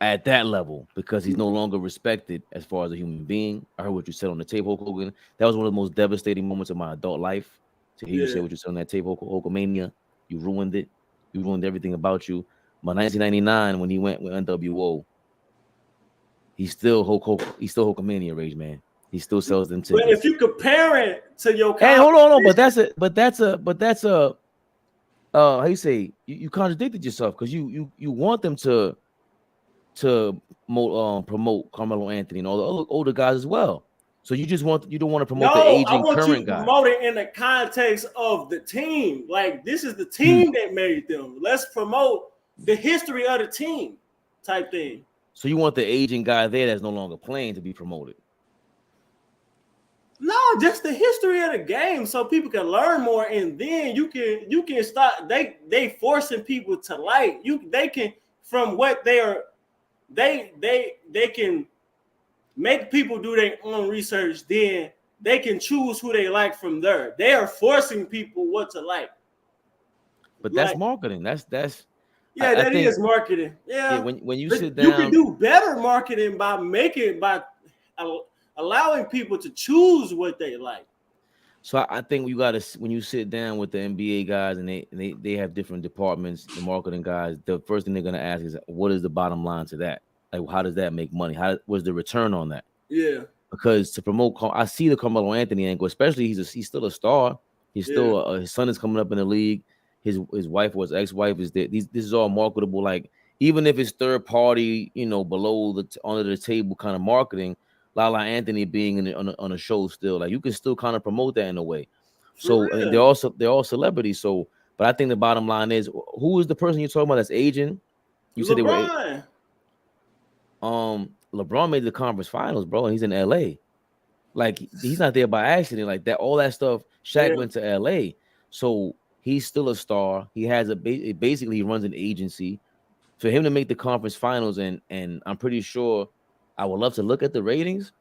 at that level because he's no longer respected as far as a human being. I heard what you said on the tape, Hulk Hogan. That was one of the most devastating moments of my adult life. To hear you say what you said on that tape, Hulkamania. You ruined it. You ruined everything about you. But 1999, when he went with NWO, he's still Hulkamania rage, man. He still sells them tickets. But if you compare it to your, hey, hold on, but that's a how you say you contradicted yourself because you want them to promote Carmelo Anthony and all the other older guys as well. So you don't want to promote the aging current guy. Promote it in the context of the team. Like, this is the team that made them. Let's promote the history of the team type thing. So you want the aging guy there that's no longer playing to be promoted? No, just the history of the game so people can learn more, and then you can start they forcing people to like they can from what they are they can make people do their own research, then they can choose who they like from there. They are forcing people what to like. But that's marketing. That's yeah, that is marketing. Yeah. When you sit down, you can do better marketing by allowing people to choose what they like. So I think you got to, when you sit down with the NBA guys and they have different departments, the marketing guys, the first thing they're gonna ask is, what is the bottom line to that? Like, how does that make money? How was the return on that? Yeah. Because to promote, I see the Carmelo Anthony angle, especially he's still a star. He's still his son is coming up in the league. His wife or his ex-wife is there. This is all marketable. Like, even if it's third party, below the under the table kind of marketing, Lala Anthony being on a show still, like, you can still kind of promote that in a way. So they're all celebrities. So, but I think the bottom line is, who is the person you're talking about that's aging? You said LeBron. They were. LeBron made the conference finals, bro, and he's in LA. Like, he's not there by accident. Like that, all that stuff. Shaq went to LA, so he's still a star. He has basically he runs an agency. For him to make the conference finals, and I'm pretty sure, I would love to look at the ratings.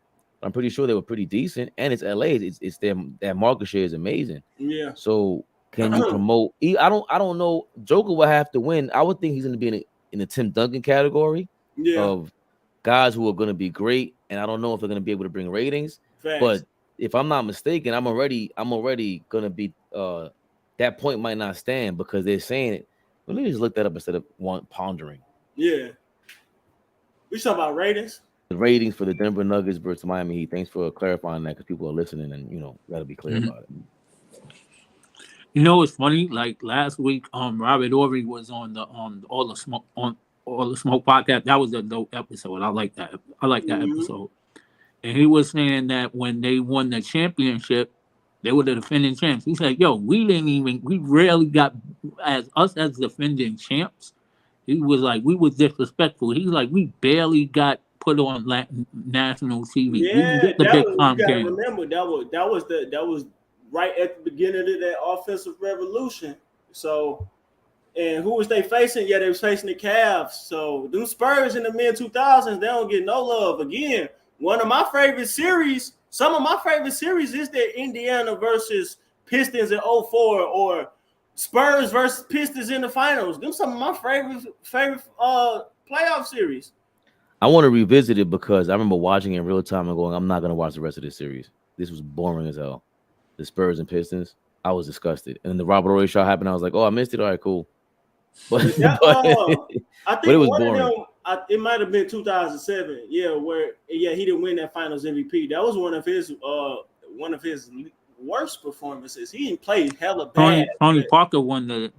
I'm pretty sure they were pretty decent, and it's LA. It's that market share is amazing. Yeah. So can you promote? I don't know. Joker will have to win. I would think he's going to be in the Tim Duncan category of guys who are going to be great, and I don't know if they're going to be able to bring ratings. Facts. But if I'm not mistaken, I'm already going to be that point might not stand because they're saying it. Let me just look that up instead of pondering. Yeah. We talking about ratings? The ratings for the Denver Nuggets versus Miami Heat. Thanks for clarifying that because people are listening and got to be clear about it. It's funny. Like last week, Robert Ory was on all the smoke podcast. That was a dope episode. I like that. Episode. And he was saying that when they won the championship, they were the defending champs. He said, "Yo, we rarely got as defending champs." He was like, we was disrespectful. He's like, we barely got put on national TV. Yeah, we the big time you gotta game. remember that was right at the beginning of that offensive revolution. So, and who was they facing? Yeah, they was facing the Cavs. So them Spurs in the mid 2000s, they don't get no love. Again, some of my favorite series is that Indiana versus Pistons in 2004 or Spurs versus Pistons in the finals. Them some of my favorite playoff series. I want to revisit it because I remember watching it in real time and going, I'm not going to watch the rest of this series. This was boring as hell. The Spurs and Pistons, I was disgusted. And the Robert Ory shot happened. I was like, oh, I missed it. All right, cool. But, I think it was one boring. of them, it might have been 2007. Yeah, he didn't win that Finals MVP. That was one of his worst performances. He didn't play hella bad. Tony Parker won the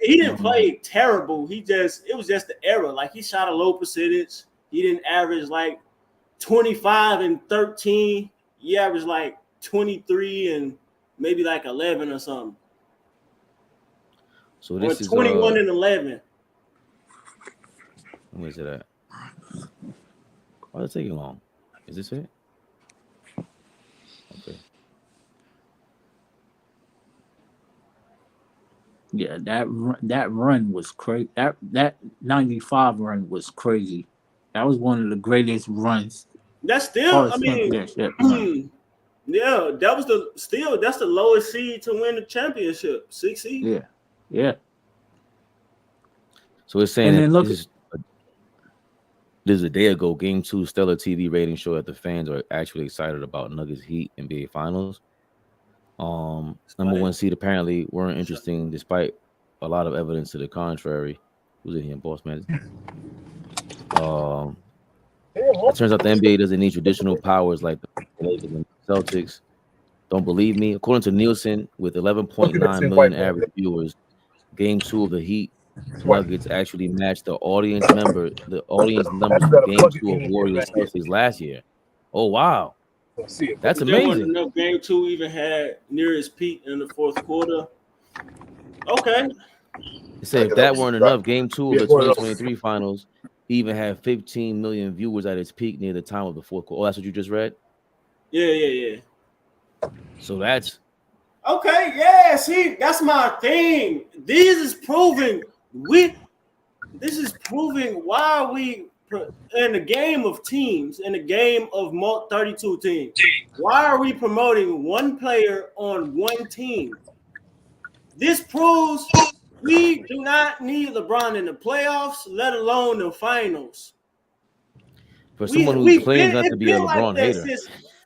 he didn't play terrible. It was just the error. Like, he shot a low percentage. He didn't average like 25 and 13. He averaged like 23 and maybe like 11 or something. So this is 21 and 11. Where's it at? Why is it taking long? Is this it? Okay. Yeah, that run was crazy. That 95 run was crazy. That was one of the greatest runs. That's still, I mean, yeah, that's the lowest seed to win the championship. 6 seed. Yeah. So it's saying this is a day ago. Game 2 stellar TV rating show that the fans are actually excited about Nuggets Heat NBA Finals. Number 1 seed apparently weren't interesting despite a lot of evidence to the contrary. Who's in here, boss man? It turns out the NBA doesn't need traditional powers like the Lakers and Celtics. Don't believe me? According to Nielsen, with 11.9 million average viewers, Game 2 of the Heat Nuggets actually matched the audience numbers from Game 2 of Warriors Celtics last year. Oh wow, that's amazing. Game 2 even had near its peak in the fourth quarter. Okay. It said if that weren't enough, Game 2 of the 2023 Finals even had 15 million viewers at its peak near the time of the fourth quarter. Oh, that's what you just read? Yeah. So that's okay. Yeah, see, that's my thing. This is proving why we in the game of teams, in the game of 32 teams. Why are we promoting one player on one team? This proves we do not need LeBron in the playoffs, let alone the finals. For someone who claims not to be a LeBron hater.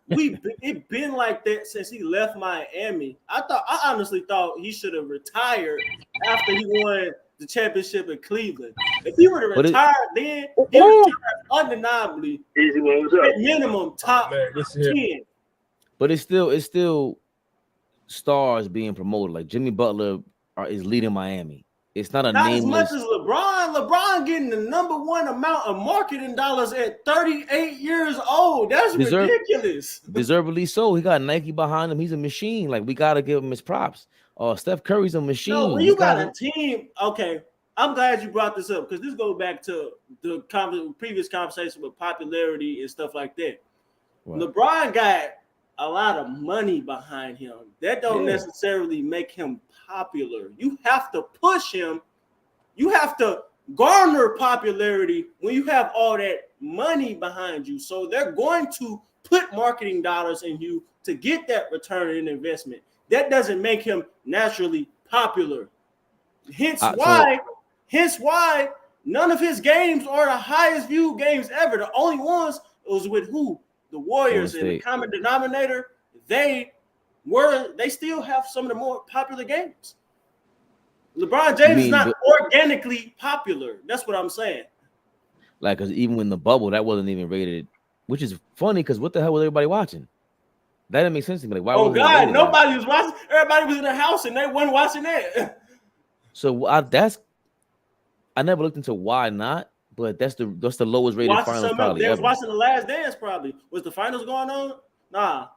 it been like that since he left Miami. I honestly thought he should have retired after he won the championship in Cleveland. If he would have retired then, he retired undeniably. At minimum top 10. But it's still stars being promoted. Like Jimmy Butler is leading Miami. It's not as much as LeBron. LeBron getting the #1 amount of marketing dollars at 38 years old. That's ridiculous. Deservedly so. He got Nike behind him. He's a machine. Like we gotta give him his props. Steph Curry's a machine. No, when you got a team, okay. I'm glad you brought this up because this goes back to the previous conversation with popularity and stuff like that. Right. LeBron got a lot of money behind him. That don't necessarily make him popular. You have to push him. You have to garner popularity when you have all that money behind you. So they're going to put marketing dollars in you to get that return in investment. That doesn't make him naturally popular. Hence why none of his games are the highest viewed games ever. The only ones was with who? The Warriors, and the common denominator, they still have some of the more popular games. LeBron James is not organically popular. That's what I'm saying. Like, because even when the bubble, that wasn't even rated, which is funny because what the hell was everybody watching? That didn't make sense to me. Like, why? Oh God, nobody was watching. Everybody was in the house and they weren't watching that. So I never looked into why not. But that's the lowest rated finals probably. They was watching The Last Dance probably. Was the finals going on? Nah.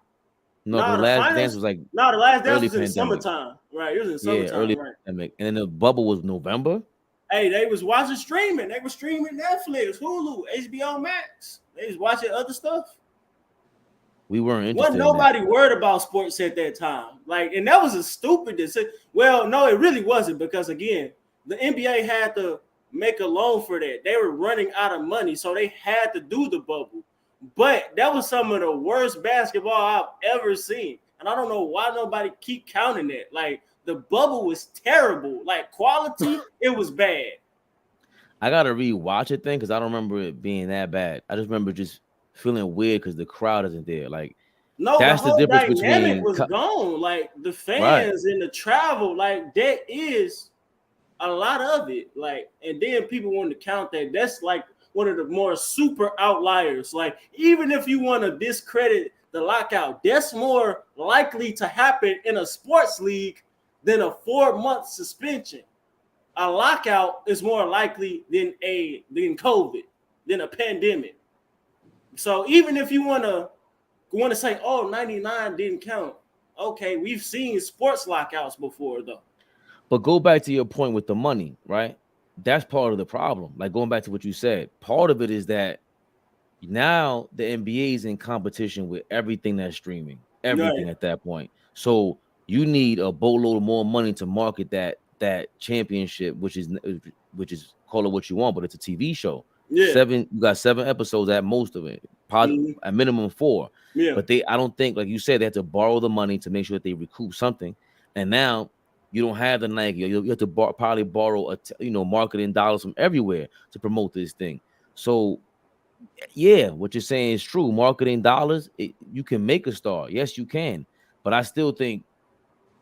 No, the Last Dance was like the Last Dance was in summertime. Right. It was in summertime. Yeah, early pandemic. And then the bubble was November. Hey, they was watching streaming. They were streaming Netflix, Hulu, HBO Max. They was watching other stuff. We weren't interested. Wasn't nobody worried about sports at that time. Like, and that was a stupid decision. Well, no, it really wasn't because again, the NBA had to make a loan for that. They were running out of money, so they had to do the bubble. But that was some of the worst basketball I've ever seen. And I don't know why nobody keep counting that. Like, the bubble was terrible. Like, quality, it was bad. I got to rewatch it then because I don't remember it being that bad. I just remember just feeling weird because the crowd isn't there. Like, no, that's the whole difference dynamic was gone. Like, the fans and the travel, like, that is a lot of it. Like, and then people want to count that. That's like one of the more super outliers. Like, even if you want to discredit the lockout, that's more likely to happen in a sports league than a 4-month suspension. A lockout is more likely than COVID, than a pandemic. So even if you want to say, oh, 99 didn't count. Okay, we've seen sports lockouts before though. But go back to your point with the money, right? That's part of the problem. Like going back to what you said, part of it is that now the NBA is in competition with everything that's streaming, everything at that point. So you need a boatload of more money to market that championship, which is call it what you want, but it's a TV show. Yeah. You got 7 episodes at most of it, at minimum 4. Yeah. But I don't think, like you said, they have to borrow the money to make sure that they recoup something. And now you don't have the Nike. You have to probably borrow marketing dollars from everywhere to promote this thing. So yeah, what you're saying is true. Marketing dollars, you can make a star. Yes, you can. But I still think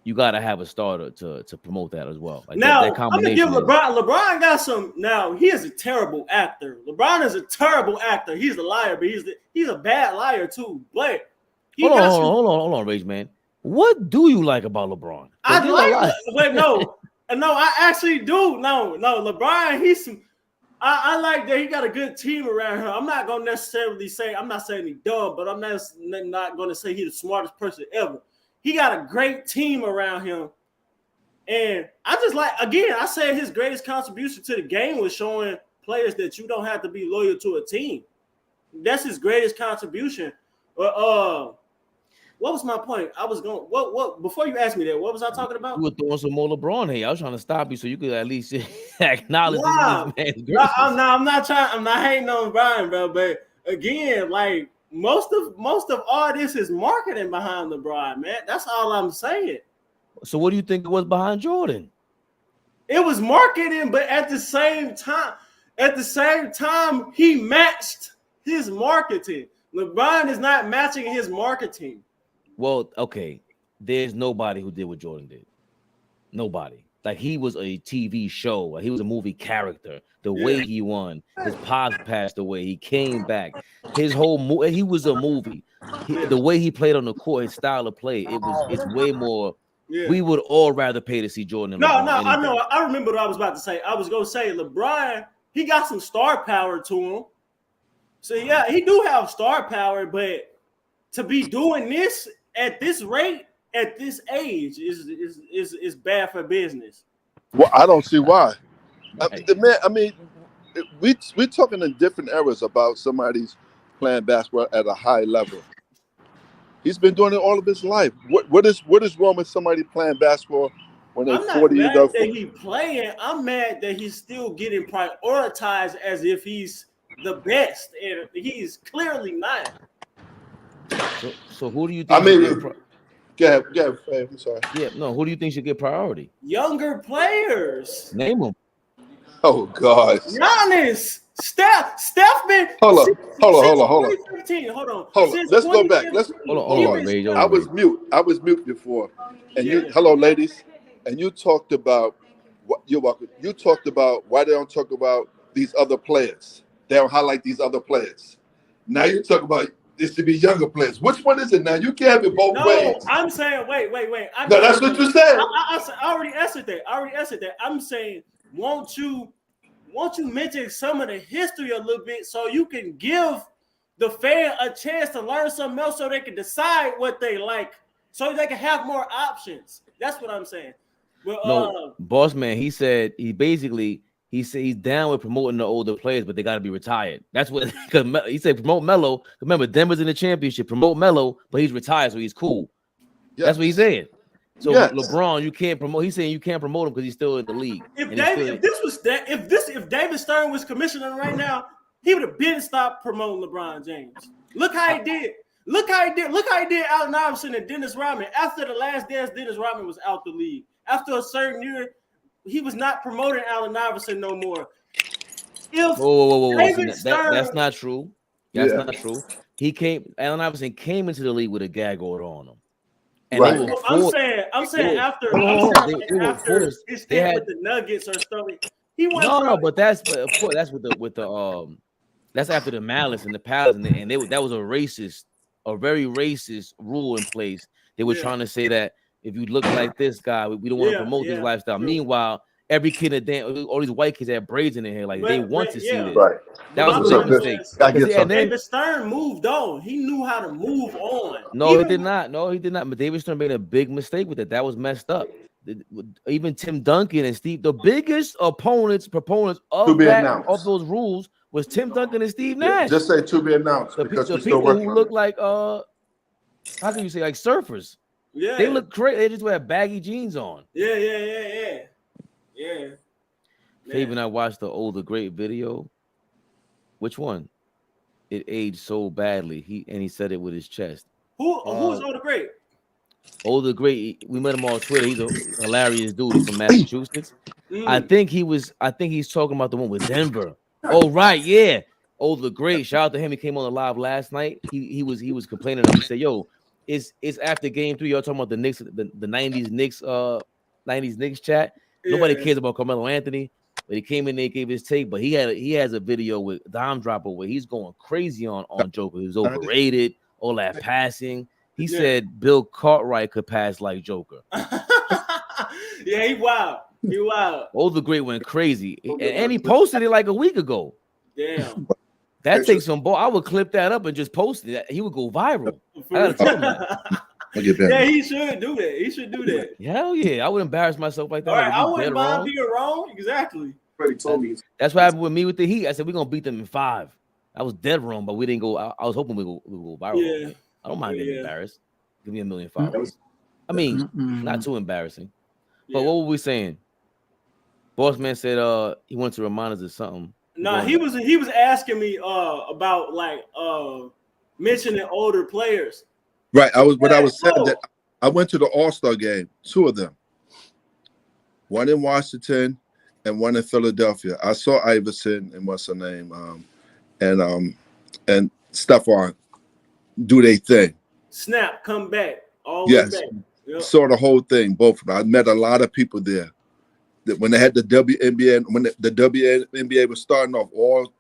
you got to have a starter to promote that as well. Like now, I'm going to give LeBron. LeBron got some. Now, he is a terrible actor. LeBron is a terrible actor. He's a liar, but he's a bad liar too. But hold on, Rage Man. What do you like about LeBron? I actually do. No, LeBron, he's some. I like that he got a good team around him. I'm not going to necessarily say, I'm not saying he's dumb, but I'm not going to say he's the smartest person ever. He got a great team around him. And I just like, again, I said his greatest contribution to the game was showing players that you don't have to be loyal to a team. That's his greatest contribution. What was my point? I was going, what before you asked me that, what was I talking about? You were throwing some more LeBron here. I was trying to stop you so you could at least acknowledge this man's greatness. I'm not hating on Brian, bro. But again, like most of all this is marketing behind LeBron, man. That's all I'm saying. So what do you think it was behind Jordan? It was marketing, but at the same time, he matched his marketing. LeBron is not matching his marketing. Well, okay. There's nobody who did what Jordan did. Nobody. Like, he was a TV show. Like, he was a movie character. The way he won, his pops passed away. He came back. His whole he was a movie. The way he played on the court, his style of play, it's way more. We would all rather pay to see Jordan than LeBron. I know. I remember what I was about to say. I was gonna say LeBron. He got some star power to him. So yeah, he do have star power, but to be doing this at this rate, at this age, is bad for business. Well, I don't see why. We're talking in different eras about somebody's playing basketball at a high level. He's been doing it all of his life. What is wrong with somebody playing basketball when they're 40 years old? I'm not mad that he's playing. I'm mad that he's still getting prioritized as if he's the best, and he's clearly not. So who do you think? Go ahead, I'm sorry. Yeah, no. Who do you think should get priority? Younger players. Name them. Oh God. Giannis, Steph been. Hold on. 2015. Hold on. Let's go back. Hold on, Ray. I was mute before, and hello, ladies, and you talked about what you're welcome. You talked about why they don't talk about these other players. They don't highlight these other players. Now you talk about this to be younger players. Which one is it now? You can't have it both ways. No, I'm saying wait. No, that's what you said. I already answered that. I'm saying, won't you mention some of the history a little bit so you can give the fan a chance to learn something else so they can decide what they like, so they can have more options. That's what I'm saying. But, no, boss man, he said he's down with promoting the older players, but they got to be retired. That's what he said. Promote Melo. Remember, Denver's in the championship. Promote Melo, but he's retired, so he's cool. Yes. That's what he said. So LeBron, you can't promote. He's saying you can't promote him because he's still in the league. If David Stern was commissioner right now, he would have been stopped promoting LeBron James. Look how he did. Look how he did Allen Iverson and Dennis Rodman. After the last dance, Dennis Rodman was out the league. After a certain year, he was not promoting Allen Iverson no more. Whoa. That's not true. That's not true. Allen Iverson came into the league with a gag order on him. And right. I'm saying after his stint with the Nuggets or something, he went. No, but that's that's after the Malice and the Palace, and that was a very racist rule in place. They were trying to say that if you look like this guy, we don't want to promote this lifestyle. True. Meanwhile, every kid all these white kids had braids in their hair, like they want to see this. Right. That was a mistake. David Stern moved on. He knew how to move on. No, he did not. But David Stern made a big mistake with it. That was messed up. Even Tim Duncan and Steve, the biggest proponents of those rules was Tim Duncan and Steve Nash. Just say to be announced. The people who look like how can you say, like surfers? Yeah, they look crazy. They just wear baggy jeans on. Yeah. Fabian and I watched the older great video. Which one? It aged so badly. He said it with his chest. Who's older great? Older great. We met him on Twitter. He's a hilarious dude. He's from Massachusetts. I think he's talking about the one with Denver. Oh right, yeah. Older great. Shout out to him. He came on the live last night. He was complaining. He said, "Yo, it's after game 3. Y'all talking about the Knicks, the 90s Knicks chat. Nobody cares about Carmelo Anthony." But he came in there, gave his take, but he has a video with Dime Dropper where he's going crazy on Joker. He was overrated, all that passing. He said Bill Cartwright could pass like Joker. Yeah, he wild. Older great went crazy, and he posted it like a week ago. Damn. That takes some ball. I would clip that up and just post it. He would go viral. I gotta tell him that. Yeah, he should do that. Hell yeah, I would embarrass myself like that. All right, I wouldn't mind being wrong. Exactly. Told me. That's what happened with me with the Heat. I said we're gonna beat them in 5. I was dead wrong, but we didn't go. I was hoping we go viral. Yeah. I don't mind getting embarrassed. Give me 1 million followers. I mean, not too embarrassing. But what were we saying? Boss man said he wanted to remind us of something. No, he was asking me about like mentioning older players. Right. I was saying that I went to the All-Star game, 2 of them. One in Washington and one in Philadelphia. I saw Iverson and what's her name? And Stephon do their thing. Snap, come back, all the way back. Yep. Saw the whole thing. Both of them. I met a lot of people there. That when they had the WNBA, when the WNBA was starting off, all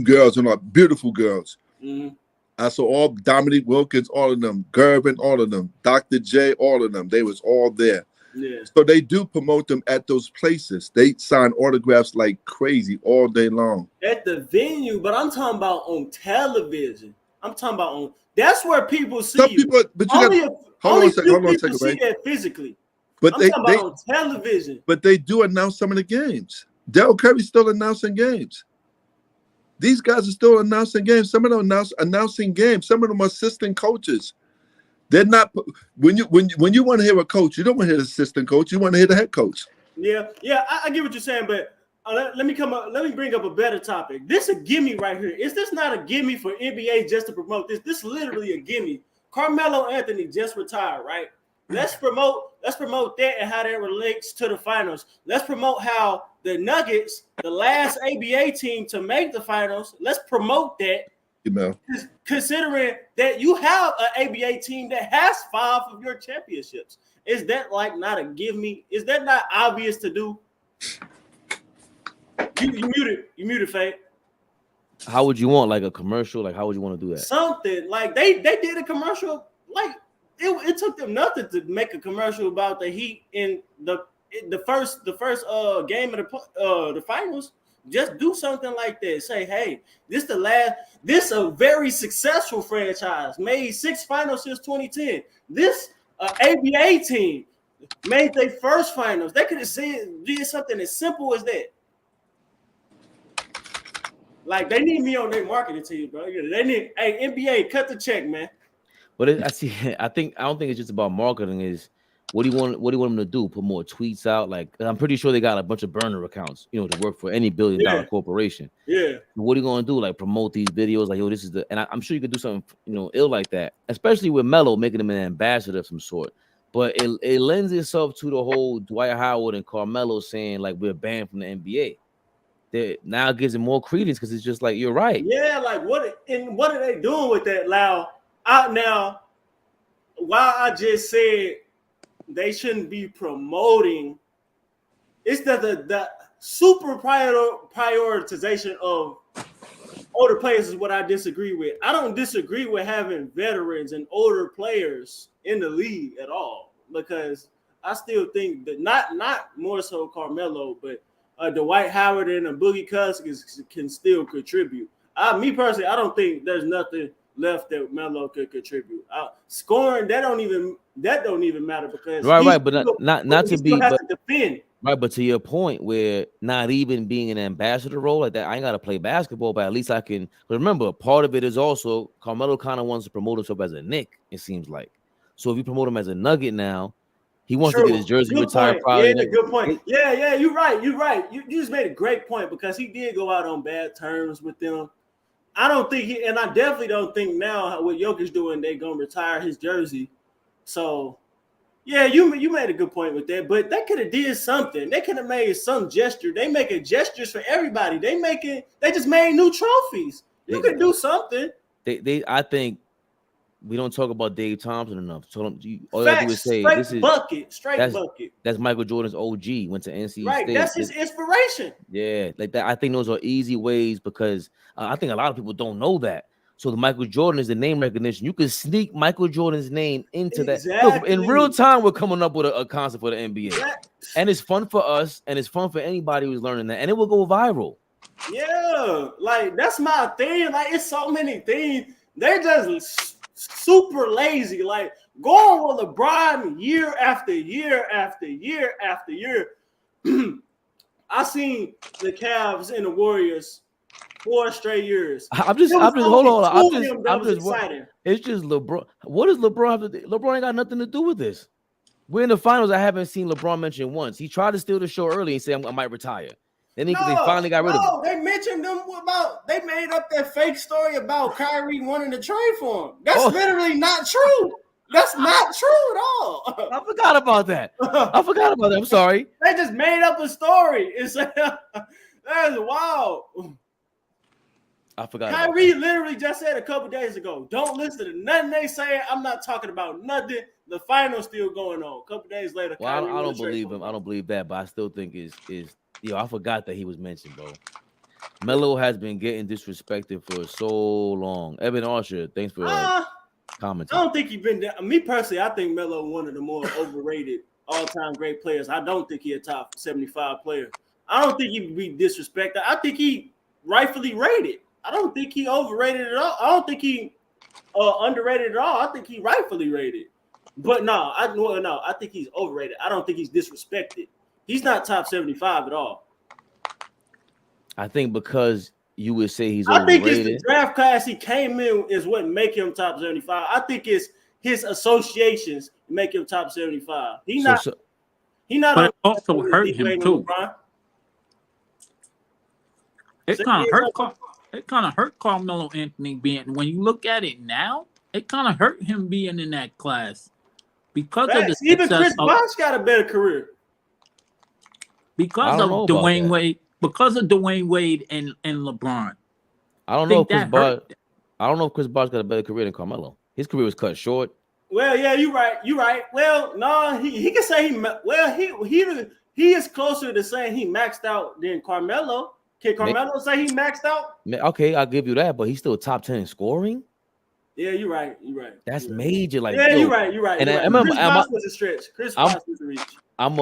girls and all beautiful girls. Mm-hmm. I saw all Dominique Wilkins, all of them, Gervin, all of them, Dr. J, all of them. They was all there. Yeah. So they do promote them at those places. They sign autographs like crazy all day long. At the venue, but I'm talking about on television. I'm talking about on. That's where people see Some people, but you only got. Hold on a second, see that physically. But I'm talking about on television. But they do announce some of the games. Del Curry's still announcing games. These guys are still announcing games. Some of them announcing games. Some of them are assistant coaches. They're not. When you want to hear a coach, you don't want to hear the assistant coach. You want to hear the head coach. Yeah, I get what you're saying, but let me bring up a better topic. This is a gimme right here. Is this not a gimme for NBA just to promote this? This is literally a gimme. Carmelo Anthony just retired, right? Let's promote that and how that relates to the finals. Let's promote how the Nuggets, the last ABA team to make the finals, let's promote that. You know, considering that you have an ABA team that has 5 of your championships. Is that like not a give me? Is that not obvious to do? You muted, Faye. How would you want like a commercial? Like how would you want to do that? Something like they did a commercial. Like it took them nothing to make a commercial about the Heat in the first game of the finals. Just do something like that. Say, hey, this a very successful franchise. Made 6 finals since 2010. This ABA team made their first finals. They could have did something as simple as that. Like they need me on their marketing team, bro. They need, hey, NBA, cut the check, man. But I don't think it's just about marketing. Is what do you want them to do? Put more tweets out? Like I'm pretty sure they got a bunch of burner accounts, to work for any billion-dollar corporation. Yeah. What are you gonna do? Like promote these videos? Like, yo, this is and I'm sure you could do something, ill like that. Especially with Melo making him an ambassador of some sort. But it lends itself to the whole Dwight Howard and Carmelo saying like we're banned from the NBA. That now gives it more credence because it's just like you're right. Yeah, like what are they doing with that? Now, while I just said they shouldn't be promoting, it's the super prioritization of older players is what I disagree with. I don't disagree with having veterans and older players in the league at all because I still think that not more so Carmelo, but Dwight Howard and Boogie Cousins can still contribute. Me personally, I don't think there's nothing left that Melo could contribute. Scoring that don't even matter because right, but not to be to defend. Right, but to your point, where not even being an ambassador role like that, I ain't got to play basketball, but at least I can. But remember, part of it is also Carmelo kind of wants to promote himself as a Knick. It seems like so if you promote him as a Nugget now. He wants to get his jersey retired. Probably. Yeah, good point. Yeah, you're right. You just made a great point because he did go out on bad terms with them. I don't think and I definitely don't think now what Jokic doing, they gonna retire his jersey. So, yeah, you made a good point with that. But they could have did something. They could have made some gesture. They making gestures for everybody. They just made new trophies. You could do something. I think. We don't talk about Dave Thompson enough. So all you have to do is say this is bucket. That's Michael Jordan's OG. Went to NC right, State. That's his inspiration. Yeah, like that. I think those are easy ways because I think a lot of people don't know that. So the Michael Jordan is the name recognition. You can sneak Michael Jordan's name into that. Look, in real time, we're coming up with a concept for the NBA, and it's fun for us, and it's fun for anybody who's learning that, and it will go viral. Yeah, like that's my thing. Like it's so many things. They're just super lazy, like going with LeBron year after year after year after year. I seen the Cavs and the Warriors 4 straight years. I'm just hold on. I'm just excited. It's just LeBron. What does LeBron have to do? LeBron ain't got nothing to do with this. We're in the finals. I haven't seen LeBron mention once. He tried to steal the show early and say I might retire. Then they finally got rid of him. They mentioned them they made up that fake story about Kyrie wanting to trade for him. That's literally not true. That's not true at all. I forgot about that. I'm sorry. They just made up a story. That is wild. I forgot. Kyrie literally just said a couple days ago, don't listen to nothing they say. I'm not talking about nothing. The final's still going on. A couple days later, well, I don't believe him. I don't believe that, but I still think is I forgot that he was mentioned, bro. Melo has been getting disrespected for so long. Evan Archer, thanks for commenting. I don't think he's been there. Me personally, I think Melo one of the more overrated all-time great players. I don't think he's a top 75 player. I don't think he would be disrespected. I think he rightfully rated. I don't think he overrated at all. I don't think he underrated at all. I think he rightfully rated. But no, I think he's overrated. I don't think he's disrespected. He's not top 75 at all. I think because you would say he's I overrated. think it's the draft class he came in is what make him top 75. I think it's his associations make him top 75. He not but it also hurt him too. It kind of hurt Carmelo Anthony being, when you look at it now, it kind of hurt him being in that class because of the even Chris Bosh got a better career because of Dwayne Wade. Because of Dwayne Wade and LeBron. I don't know if Chris Bosh. I don't know if Chris Bosh got a better career than Carmelo. His career was cut short. Well, yeah, you're right. You're right. Well, no, he can say he is closer to saying he maxed out than Carmelo. Can Carmelo say he maxed out? Okay, I'll give you that, but he's still top 10 in scoring. Yeah, you're right. You're right. That's major. Like, yeah, you're right. You're right. And I remember Chris Bosh was a stretch. Chris Bosh was a reach. I'm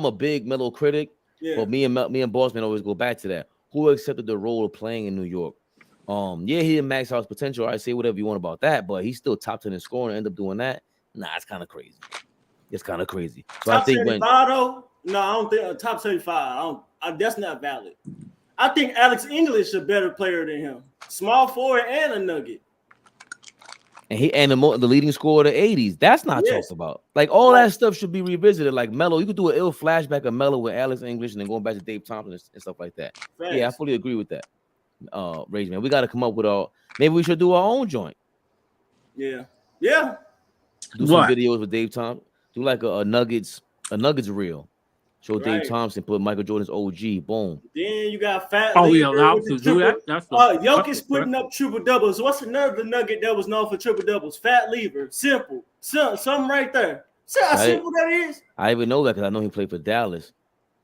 a big Melo critic, but me and Bossman always go back to that. Who accepted the role of playing in New York? Yeah, he didn't max out his potential. I say whatever you want about that, but he's still top 10 in scoring. End up doing that? Nah, it's kind of crazy. It's kind of crazy. So top I think 75 though. No, I don't think top 75. That's not valid. I think Alex English is a better player than him. Small forward and a nugget. And the leading scorer of the 80s. That's not talked about. Like all that stuff should be revisited. Like Melo, you could do an ill flashback of Melo with Alex English and then going back to Dave Thompson and stuff like that. Thanks. Yeah, I fully agree with that. Rage Man, we got to come up with maybe we should do our own joint. Yeah. Do some videos with Dave Thompson. Do like a Nuggets reel. Show Dave Thompson, put Michael Jordan's OG. Boom. Then you got Fat. Oh, we allowed to do that? Jokic putting up triple doubles. What's another nugget that was known for triple doubles? Fat Lever. Simple. Something right there. See how simple that is? I even know that because I know he played for Dallas.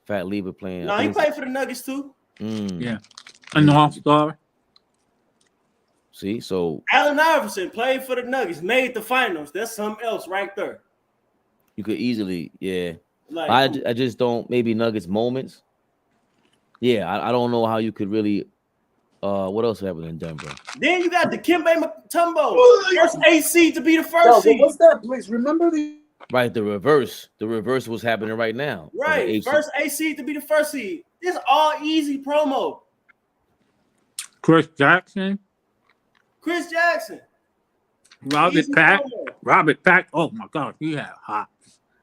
Fat Lever playing. No, he played for the Nuggets too. Yeah. An all-star. See, so Allen Iverson played for the Nuggets, made the finals. That's something else right there. You could easily, I just don't. Maybe Nuggets moments. Yeah, I don't know how you could really. What else happened in Denver? Then you got the Dikembe Mutombo, first AC to be the first seed. What's that place? Remember the reverse. The reverse was happening right now. Right, first AC to be the first seed. This all easy promo. Chris Jackson. Robert Pack. Oh my God, he had hot.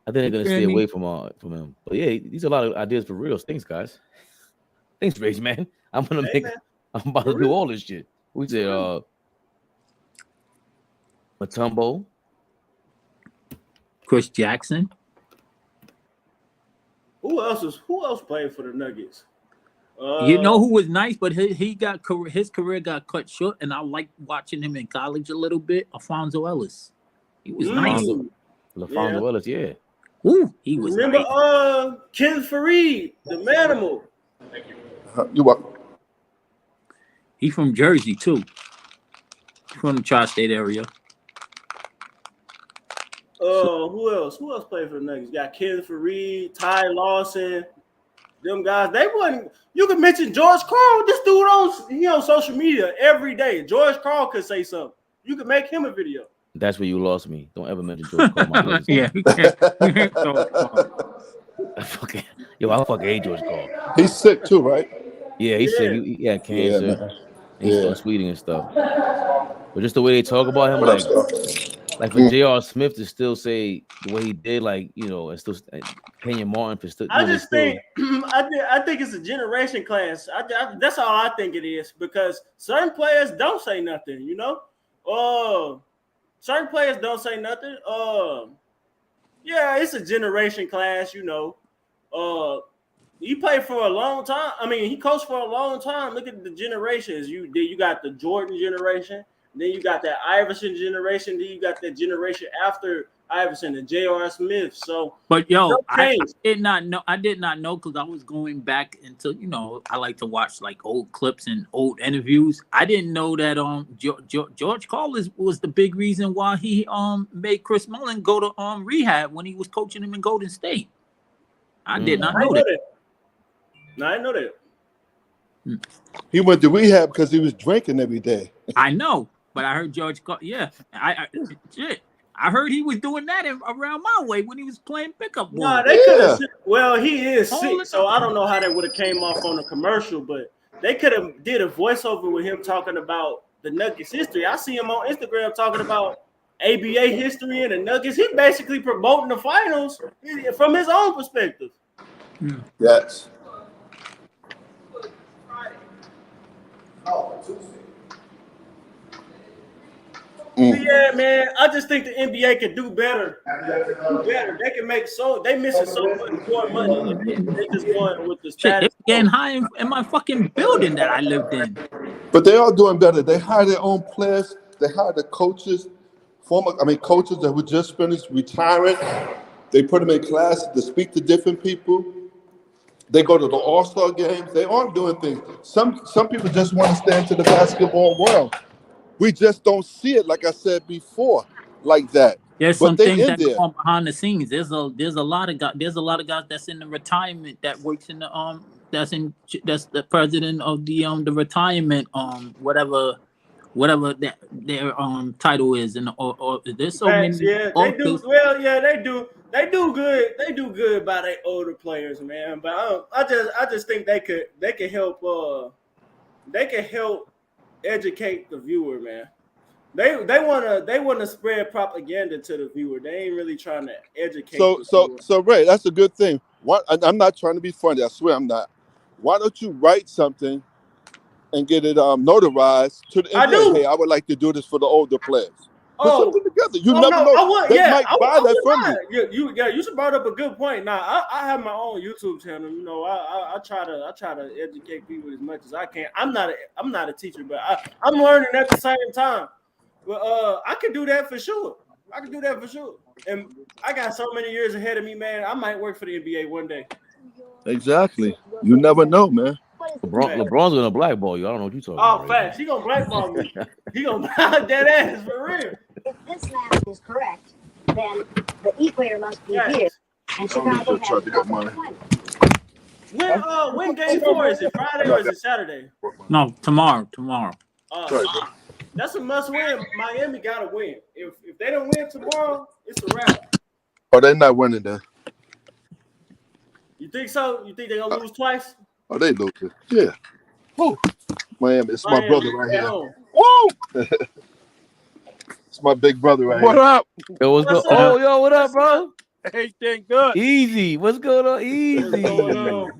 I think they're gonna stay away from him. But yeah, these are a lot of ideas for real. Thanks, guys. Thanks, Rage Man. I'm about to do all this shit. We said Mutombo, Chris Jackson. Who else played for the Nuggets? You know who was nice, but his career got cut short, and I liked watching him in college a little bit. Alfonso Ellis. He was nice. Alfonso Ellis, yeah. Ooh, he was. Remember, nice. Ken Fareed, the Manimal. Thank you. You're welcome. He from Jersey too. From the tri-state area. Who else? Who else played for the Nuggets? You got Ken Fareed, Ty Lawson. Them guys, they wasn't. You could mention George Karl. This dude on social media every day. George Karl could say something. You could make him a video. That's where you lost me. Don't ever mention George Karl. Yeah, I fucking hate George Karl. He's sick too, right? Yeah, he's sick. He had cancer. He's still tweeting and stuff. But just the way they talk about him, like for J.R. Smith to still say the way he did, and still Kenyon Martin for still. I think it's a generation class. That's all I think it is, because certain players don't say nothing. Certain players don't say nothing. Yeah, it's a generation class. He played for a long time. I mean, he coached for a long time. Look at the generations. You got the Jordan generation, then you got that Iverson generation, then you got that generation after Iverson, the J.R. Smith. So, but yo, I did not know. I did not know because I was going back into, I like to watch like old clips and old interviews. I didn't know that George Karl was the big reason why he made Chris Mullin go to rehab when he was coaching him in Golden State. I did not know that. No, I didn't know that. He went to rehab because he was drinking every day. I know, but I heard George Karl. Yeah, I heard he was doing that around my way when he was playing pickup ball. No, they could have. Well, he is sick, so I don't know how that would have came off on the commercial, but they could have did a voiceover with him talking about the Nuggets history. I see him on Instagram talking about ABA history and the Nuggets. He's basically promoting the finals from his own perspective. Yes. Yeah, man. I just think the NBA could do better. They can make they missing so much more money. They just going with the status. They're getting high in my fucking building that I lived in. But they are doing better. They hire their own players. They hire the coaches, coaches that were just finished retiring. They put them in classes to speak to different people. They go to the All-Star games. They are doing things. Some people just want to stay into the basketball world. We just don't see it, like I said before, like that. There's some things that go on behind the scenes. There's a lot of guys. There's a lot of guys that's in the retirement that works in the that's the president of the retirement whatever their title is, and or there's so many. Yeah, they do. Well, yeah, they do. They do good. They do good by their older players, man. But I just think they could help. They can help educate the viewer, man. They wanna spread propaganda to the viewer. They ain't really trying to educate. So Ray, that's a good thing. I'm not trying to be funny. I swear I'm not. Why don't you write something and get it notarized to the NBA? Hey, I would like to do this for the older players. Put something together. You never know. They might buy that from you. You should brought up a good point. Now I have my own YouTube channel. I try to educate people as much as I can. I'm not a teacher, but I'm learning at the same time. But I could do that for sure. And I got so many years ahead of me, man. I might work for the NBA one day. Exactly. You never know, man. LeBron's gonna blackball you. I don't know what you're talking about. Oh, facts. He gonna blackball me. He gonna buy that ass for real. If this math is correct, then the equator must be here, and Chicago has to money. When game 4 is it? Friday or is it Saturday? No, tomorrow. That's a must win. Miami gotta win. If they don't win tomorrow, it's a wrap. Oh, they're not winning then. You think so? You think they're gonna lose twice? Oh, they lose it. Yeah. Woo. Miami. It's my brother right here. Woo! It's my big brother right what here. What up? Yo, what's going on? Oh, yo, what up, bro? Everything good. Easy. What's going on? Easy. What's going on?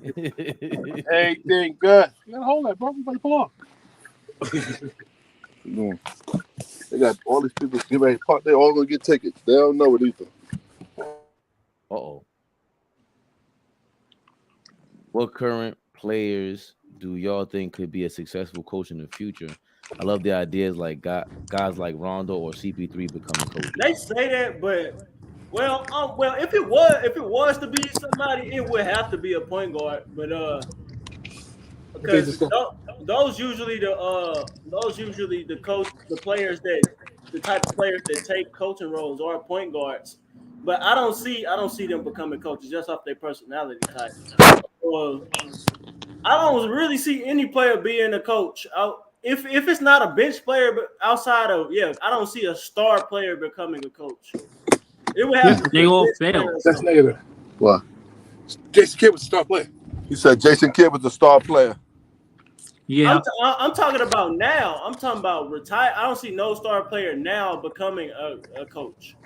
Everything good. You gotta hold that, bro. You better pull off. They got all these people get ready to park. They all gonna get tickets. They don't know it either. Uh-oh. What current players do y'all think could be a successful coach in the future? I love the ideas like guys like Rondo or CP3 becoming coaches. They say that, but if it was to be somebody, it would have to be a point guard. But because those usually the players the type of players that take coaching roles are point guards. But I don't see them becoming coaches just off their personality type. I don't really see any player being a coach. If it's not a bench player, but outside of I don't see a star player becoming a coach. It would have to they all fail. That's negative. What? Jason Kidd was a star player. You said Jason Kidd was a star player. Yeah, I'm talking about now. I'm talking about retire. I don't see no star player now becoming a coach.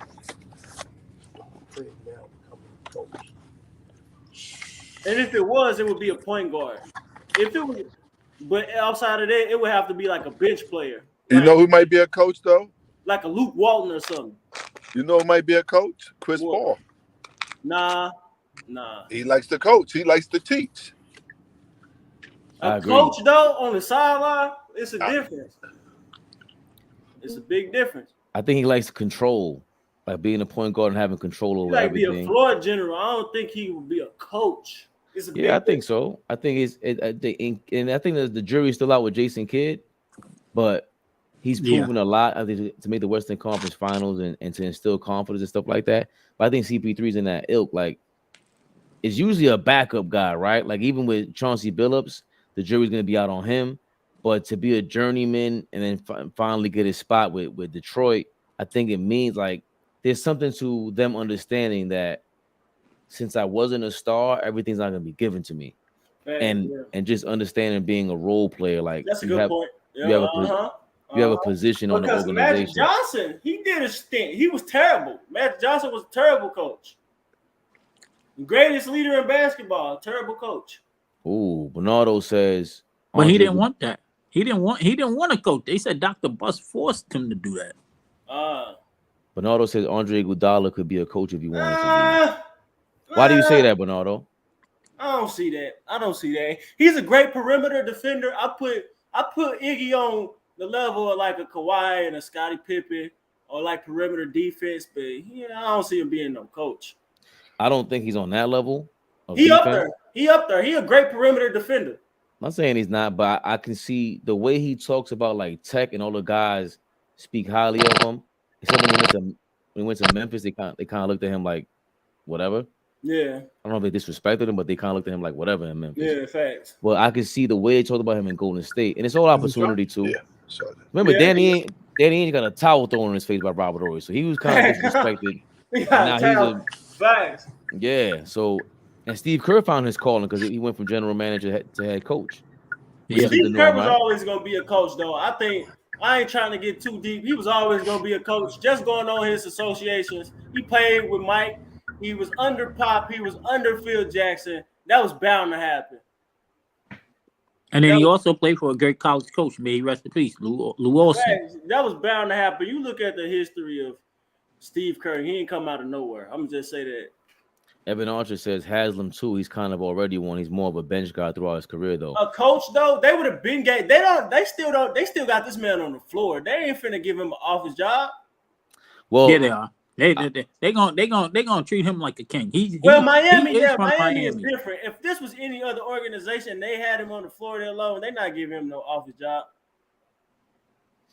And if it was, it would be a point guard. But outside of that, it would have to be like a bench player. You know who might be a coach though? Like a Luke Walton or something. You know who might be a coach? Chris Paul. Nah. Nah. He likes to coach. He likes to teach. A coach, though, on the sideline, it's a difference. It's a big difference. I think he likes control, like being a point guard and having control over everything. Be a floor general. I don't think he would be a coach. It's a big I think so. I think and I think that the jury's still out with Jason Kidd, but he's proven a lot, I think, to make the Western Conference Finals and to instill confidence and stuff like that. But I think CP3's in that ilk. Like, it's usually a backup guy, right? Like, even with Chauncey Billups, the jury's going to be out on him. But to be a journeyman and then finally get his spot with Detroit, I think it means, like, there's something to them understanding that since I wasn't a star, everything's not going to be given to me. And just understanding being a role player. Like, that's a good point. You have a position on the organization. Magic Johnson, he did a stint. He was terrible. Magic Johnson was a terrible coach. Greatest leader in basketball, terrible coach. Ooh, Bernardo says, but he didn't want that. He didn't want to coach. They said Dr. Buss forced him to do that. Bernardo says Andre Iguodala could be a coach if he wanted to. Why do you say that, Bernardo? I don't see that. He's a great perimeter defender. I put Iggy on the level of like a Kawhi and a Scottie Pippen or like perimeter defense, but I don't see him being no coach. I don't think he's on that level. He up there. He a great perimeter defender. I'm not saying he's not, but I can see the way he talks about like Tech and all the guys speak highly of him. Except when he went to Memphis, they kind of looked at him like whatever. Yeah. I don't know if they disrespected him, but they kind of looked at him like whatever in Memphis. Yeah, facts. Well, I can see the way they talked about him in Golden State, and it's all opportunity too. Yeah. Sure. Remember, Danny ain't got a towel thrown in his face by Robert Horry, so he was kind of disrespected. Now facts. Yeah. So, and Steve Kerr found his calling because he went from general manager to head coach. Yeah. Steve Kerr was always going to be a coach, though. I think I ain't trying to get too deep. He was always going to be a coach. Just going on his associations, he played with Mike. He was under Pop. He was under Phil Jackson. That was bound to happen. And then he also played for a great college coach. May he rest in peace, Lou Olson. That was bound to happen. You look at the history of Steve Kerr. He ain't come out of nowhere. I'm just say that. Evan Archer says Haslam too. He's kind of already one. He's more of a bench guy throughout his career, though. A coach, though, they would have been gay. They still got this man on the floor. They ain't finna give him an office job. Well, yeah, they are. They gonna treat him like a king. Miami is different. If this was any other organization, they had him on the floor there alone. They not giving him no office job.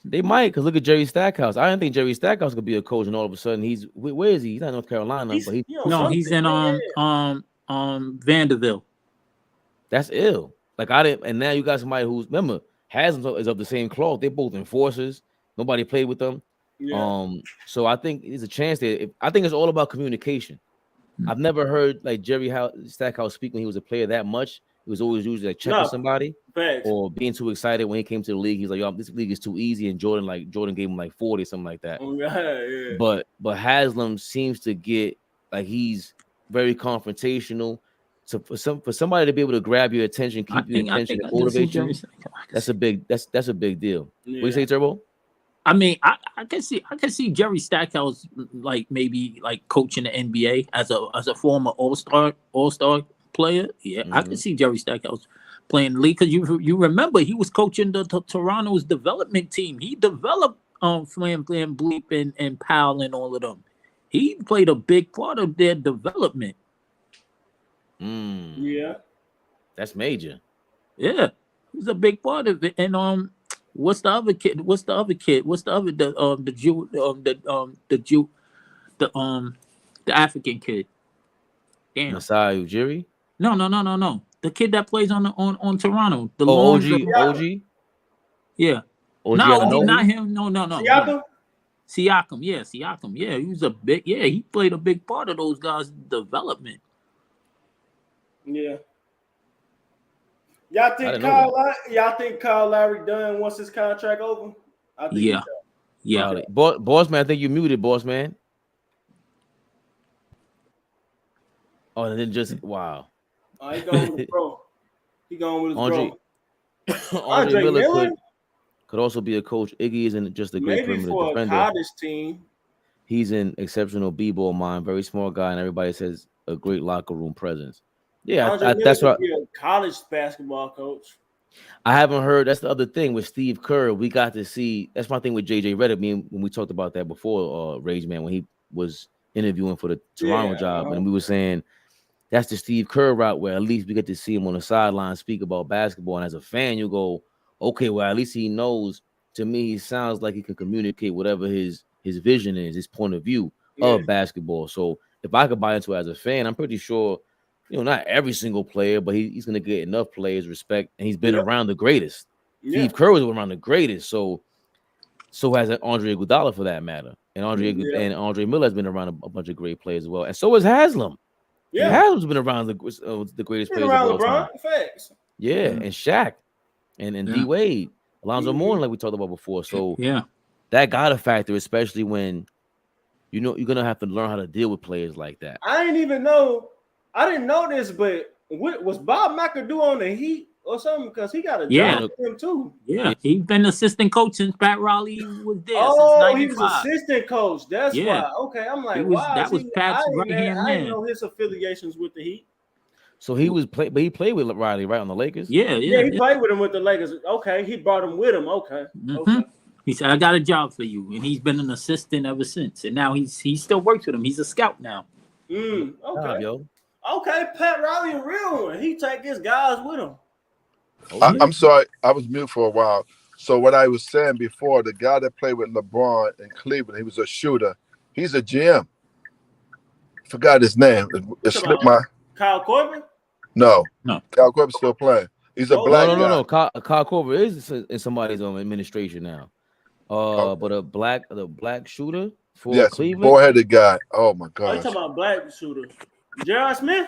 They might, because look at Jerry Stackhouse. I didn't think Jerry Stackhouse could be a coach, and all of a sudden where is he? He's not in North Carolina, but he's in Vanderbilt. That's ill. Like I didn't, and now you got somebody who's Haslam is of the same cloth. They're both enforcers. Nobody played with them. Yeah. So I think there's a chance there. I think it's all about communication. I've never heard like Jerry Stackhouse speak when he was a player that much. He was always usually like checking somebody or being too excited when he came to the league. He's like, "Yo, this league is too easy," and Jordan gave him like 40, something like that. Yeah. But Haslam seems to get like he's very confrontational. So for somebody to be able to grab your attention, keep your attention, and motivate you, that's a big deal. Yeah. What do you say, Turbo? I mean, I can see Jerry Stackhouse like maybe like coaching the NBA as a former all-star player. Yeah, I can see Jerry Stackhouse playing the league because you remember he was coaching the Toronto's development team. He developed Flam Bleep and Powell and all of them. He played a big part of their development. Yeah, that's major. Yeah, he's a big part of it. And what's the other kid? The African kid. Damn. Masai Ujiri? No. The kid that plays on Toronto. The OG? Yeah. Not him. No. Siakam. Yeah, he was he played a big part of those guys' development. Yeah. Y'all think Kyle Lowry done once his contract over? I think yeah. Okay. Boss man, I think you muted, boss man. Oh, and then just wow. He going with his bro. Andre Miller could also be a coach. Iggy isn't just a great perimeter defender. A cottage team. He's an exceptional b-ball mind, very smart guy, and everybody says a great locker room presence. Yeah, Andre Miller that's could what be a college basketball coach. I haven't heard. That's the other thing with Steve Kerr. We got to see. That's my thing with JJ Redick. When we talked about that before, Rage Man, when he was interviewing for the Toronto job, and we were saying that's the Steve Kerr route, where at least we get to see him on the sideline speak about basketball. And as a fan, you go, okay, well, at least he knows. To me, he sounds like he can communicate whatever his vision is, his point of view of basketball. So if I could buy into it as a fan, I'm pretty sure. Not every single player, but he's going to get enough players respect, and he's been around the greatest. Steve Kerr was around the greatest, so has Andre Iguodala for that matter, and Andre Miller has been around a bunch of great players as well, and so has Haslam. Yeah, Haslam's been around the greatest players of all time. Facts. Yeah, and Shaq, and D Wade, Alonzo Mourning, like we talked about before. So that got a factor, especially when you're gonna have to learn how to deal with players like that. I didn't know this, but what was Bob McAdoo on the Heat or something? Because he got a job with him too. Yeah, he's been assistant coach since Pat Riley was there. Oh, he was assistant coach. That's why. Okay, I'm like, wow. That was Pat's right hand man. I didn't know his affiliations with the Heat. So he he played with Riley, right, on the Lakers. Yeah, he played with him with the Lakers. Okay, he brought him with him. Okay, okay. He said, "I got a job for you," and he's been an assistant ever since. And now he still works with him. He's a scout now. Okay, yo. Okay, Pat Riley a real one. He take his guys with him. I'm sorry, I was mute for a while. So what I was saying before, the guy that played with LeBron in Cleveland, he was a shooter. He's a GM. Forgot his name. It slipped my. Kyle Korver? No. Kyle Korver's still playing. He's a black guy. No. Kyle Korver is in somebody's own administration now. But the black shooter for Cleveland. Boy-headed guy. Oh my God. Oh, you talking about black shooter? Gerard Smith?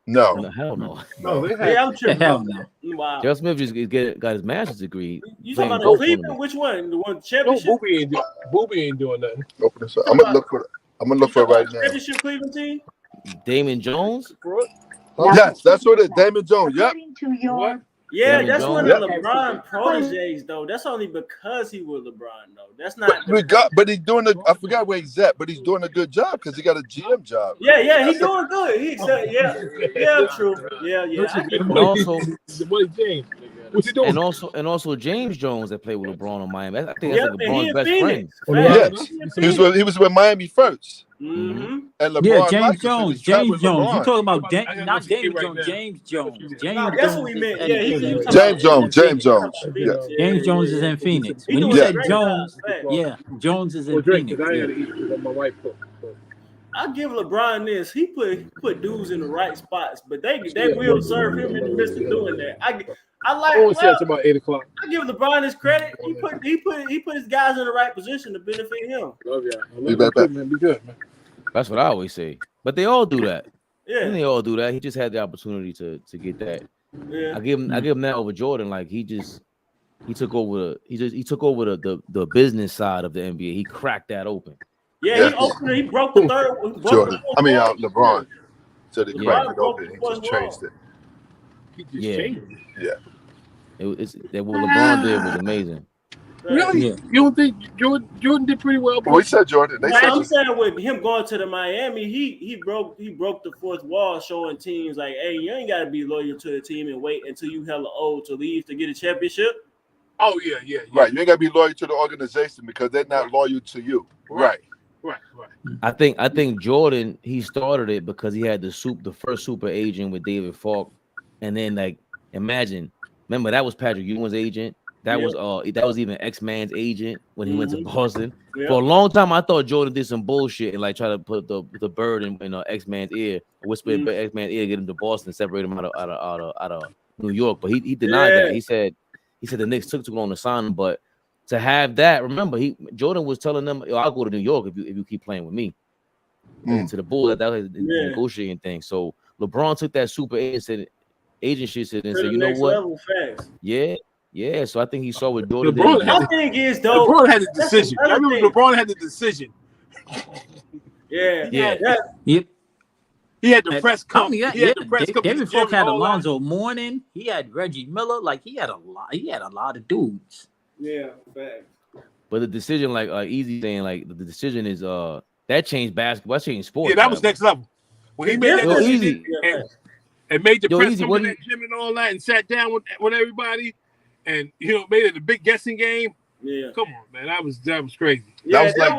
No. Hell no. I'm tripping. Hell no. Wow. Gerald Smith just got his master's degree. You talking about Cleveland? Which one? The one championship? No, Booby ain't doing nothing. Open this up. I'm gonna look for it right now. Championship Cleveland team? Damon Jones? Yes, that's what it is. Damon Jones. Yep. Yeah, Damon that's Jones. one of LeBron proteges, though. That's only because he was LeBron, though. That's not. But he's doing I forgot where he's at, but he's doing a good job because he got a GM job. Yeah, he's doing good. True. Yeah. And also, James. What's he doing? And also James Jones that played with LeBron on Miami. I think that's like LeBron's best friend. Yes, he was with Miami first. Mm-hmm. And LeBron James Jones. You talking about not James Jones? James Jones. That's what we meant. Yeah, James Jones. Yeah. James Jones is in Phoenix. When you said Jones, Jones is in Phoenix. I give LeBron this. He put dudes in the right spots, but they will serve him in the midst of doing that. I like. About 8 o'clock. I give LeBron his credit. He put his guys in the right position to benefit him. Love y'all. Be good, man. That's what I always say. But they all do that. Yeah, and they all do that. He just had the opportunity to get that. Yeah, I give him that over Jordan. Like he took over the business side of the NBA. He cracked that open. Yeah, he opened it. He broke the third. LeBron said he cracked it open. He just changed it. Yeah. What LeBron did was amazing. Really? Yeah. You don't think Jordan did pretty well? We said Jordan. I'm saying with him going to the Miami, he broke the fourth wall, showing teams like, hey, you ain't got to be loyal to the team and wait until you hella old to leave to get a championship. Oh yeah. Right, you ain't got to be loyal to the organization because they're not loyal to you. Right. I think Jordan, he started it because he had the first super agent with David Falk, and then remember that was Patrick Ewing's agent. That was even X-Man's agent when he went to Boston. Yeah. For a long time, I thought Jordan did some bullshit and like try to put the bird in X-Man's ear, whisper in X-Man's ear, get him to Boston, separate him out of New York. But he denied that. He said the Knicks took too long to sign him. But to have that, remember, Jordan was telling them, "Yo, I'll go to New York if you keep playing with me." To the Bulls, that was the negotiating thing. So LeBron took that super agent shit and said, "You know what? Yeah, so I think he saw what Jordan did. My thing is, though, LeBron had the decision. I remember LeBron had the decision. Yep. He had the press conference. David Falk had Alonzo Mourning. He had Reggie Miller. Like he had a lot of dudes. Yeah, fact. But the decision, like Easy saying, like the decision is that changed basketball, that changed sports. Yeah, that was next level. when he made that Easy. and made the press Easy, come to that gym and all that, and sat down with everybody, and made it a big guessing game. Yeah, come on, man, that was crazy. Yeah, that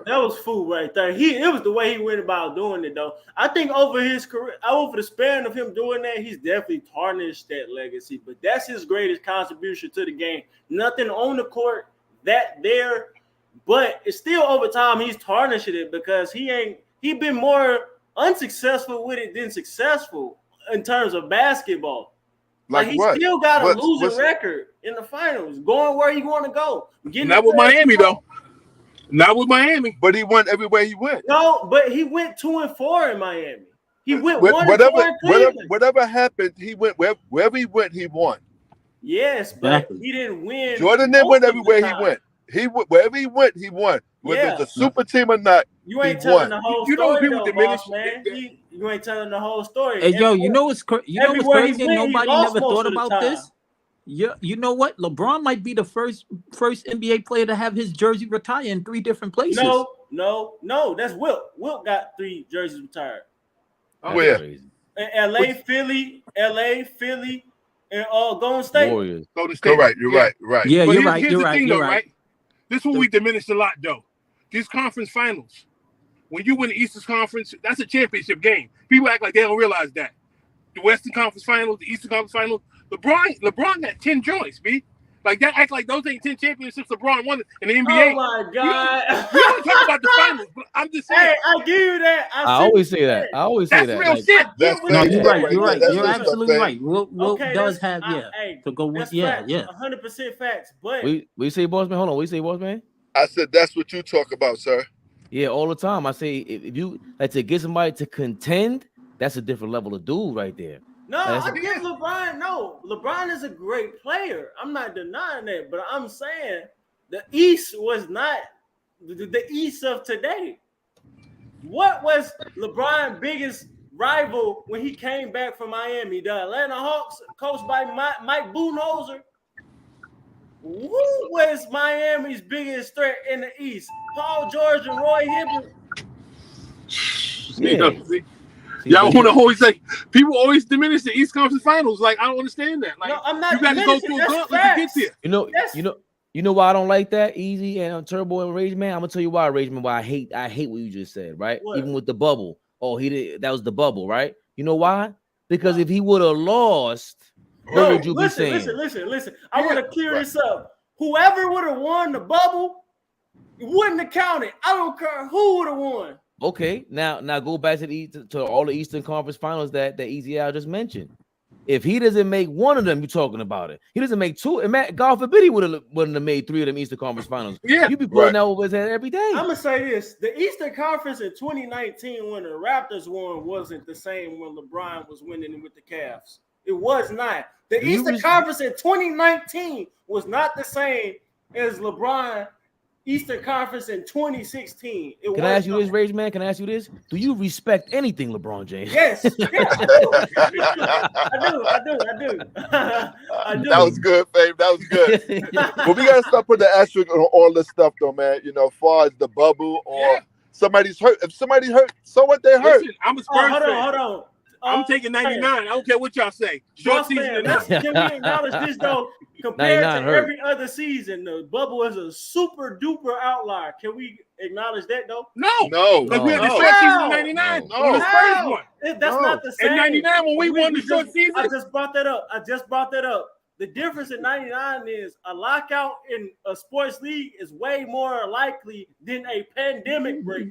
was food right there. It was the way he went about doing it, though. I think over his career, over the span of him doing that, he's definitely tarnished that legacy. But that's his greatest contribution to the game. Nothing on the court there, but it's still over time he's tarnishing it because he been more unsuccessful with it than successful in terms of basketball. Like he still got a losing record in the finals, going where he want to go. Not with Miami, though. Not with Miami. But he went everywhere he went. No, but he went 2-4 in Miami. He went 1-4 in Cleveland. Whatever happened, he went wherever he went, he won. Yes, but he didn't win. Jordan didn't win everywhere he went. Wherever he went, he won. Whether it's a super team or not, you ain't telling the whole story, though, boss, man. You ain't telling the whole story. Hey, yo, you know what's crazy? Nobody never thought about this. You know what? LeBron might be the first NBA player to have his jersey retire in 3 different places. No. That's Wilt. Wilt got 3 jerseys retired. Where? LA, Philly, and Golden State. Warriors. Golden State. You're right. Yeah, but you're right. Here's You're the right. thing, You're though, right. This is what we diminished a lot, though. These conference finals, when you win the Eastern Conference, that's a championship game. People act like they don't realize that. The Western Conference Finals, the Eastern Conference Finals, LeBron got 10 joints, B. Like that, act like those ain't 10 championships LeBron won in the NBA. Oh my God! We don't talk about the finals, but I'm just saying. Hey, I give you that. I always say that. That's real shit. No, you're right. You're absolutely right. Wilt does have to go with 100% facts. But we say, boss man. Hold on. We say, boss man. I said that's what you talk about, sir. Yeah, all the time. I say if you like to get somebody to contend, that's a different level of dude right there. No, I give LeBron. No, LeBron is a great player. I'm not denying that, but I'm saying the East was not the East of today. What was LeBron's biggest rival when he came back from Miami? The Atlanta Hawks, coached by Mike Budenholzer. Who was Miami's biggest threat in the East? Paul George and Roy Hibbert. Y'all want to always say people always diminish the East Conference Finals. Like I don't understand that. Like no, I'm not. You got to go through a gauntlet to get there. You know why I don't like that? Easy and Turbo and Rage Man. I'm gonna tell you why, Rage Man. Why I hate what you just said. Right? What? Even with the bubble. Oh, he did. That was the bubble, right? You know why? Because if he would have lost, what would you be saying? Listen. I want to clear this up. Whoever would have won the bubble, wouldn't have counted. I don't care who would have won. Okay, now go back to all the Eastern Conference Finals that Easy Al just mentioned. If he doesn't make one of them, you're talking about it. He doesn't make 2. And God forbid he wouldn't have made 3 of them Eastern Conference Finals. Yeah, you'd be putting that over his head every day. I'm gonna say this: the Eastern Conference in 2019, when the Raptors won, wasn't the same when LeBron was winning with the Cavs. It was not. The Eastern Conference in 2019 was not the same as LeBron. Eastern Conference in 2016. Can I ask you this, Rage Man? Can I ask you this? Do you respect anything LeBron James? Yes. I do. That was good, Fave. That was good. But we gotta stop putting the asterisk on all this stuff, though, man. You know, as far as the bubble or somebody's hurt. If somebody's hurt, so what? They hurt. Listen, I'm a Spurs fan. Hold on. I'm taking 99. I don't care what y'all say. Short season. Can we acknowledge this though? Compared to every other season, the bubble is a super duper outlier. Can we acknowledge that though? No. Because we had the short season in 99. No. The Spurs won. That's not the same. In 99 when we won the short season. I just brought that up. The difference in 99 is a lockout in a sports league is way more likely than a pandemic break.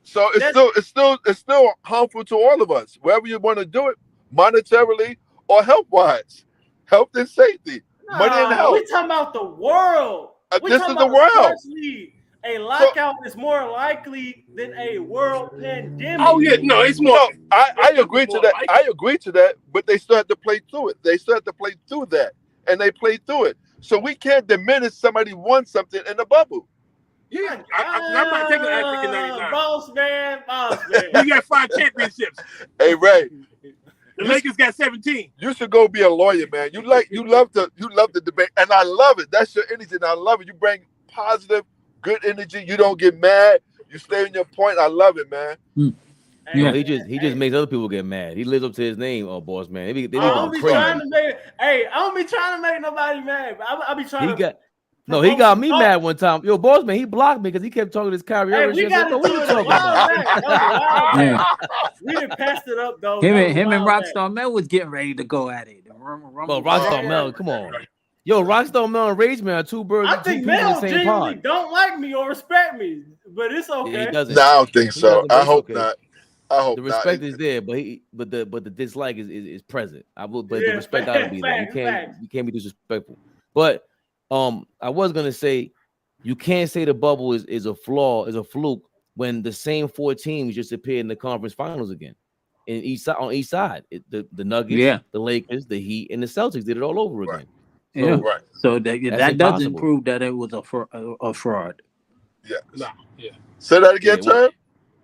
So it's still harmful to all of us, wherever you want to do it, monetarily or health-wise, health and safety, money and health. We're talking about the world. This is the world. A lockout is more likely than a world pandemic. Oh yeah, no, it's more. No, I agree to that. I agree to that, but they still have to play through it. They still have to play through that, and they play through it. So we can't diminish somebody won something in the bubble. Yeah, I'm not taking that in 99. Boss man. We got 5 championships. Hey Ray, the Lakers got 17. You should go be a lawyer, man. You love the debate, and I love it. That's your energy, and I love it. You bring positive, good energy. You don't get mad. You stay in your point. I love it, man. You know, he just makes other people get mad. He lives up to his name, boss man. They be I don't going be crazy. trying to make. Hey, I don't be trying to make nobody mad. I be trying He got me mad one time. Yo, boss man, he blocked me because he kept talking to this Kyrie Irving. We got into it a while back. That was a while back. We done passed it up though. Him and Rockstar Mel was getting ready to go at it. Well, Rockstar Mel, come on. Yo, Rockstar Mel and Rage Man are two birds. I think Mel genuinely don't like me or respect me, but it's okay. Yeah, he doesn't. No, I don't think so. I hope not. I hope the respect is there, but the dislike is present. But the respect gotta be there. You can't be disrespectful. But I was gonna say you can't say the bubble is a flaw, is a fluke when the same 4 teams just appeared in the conference finals again. On each side, the Nuggets, the Lakers, the Heat, and the Celtics did it all over again. So, that doesn't prove that it was a fraud. Yeah. Say that again, Term.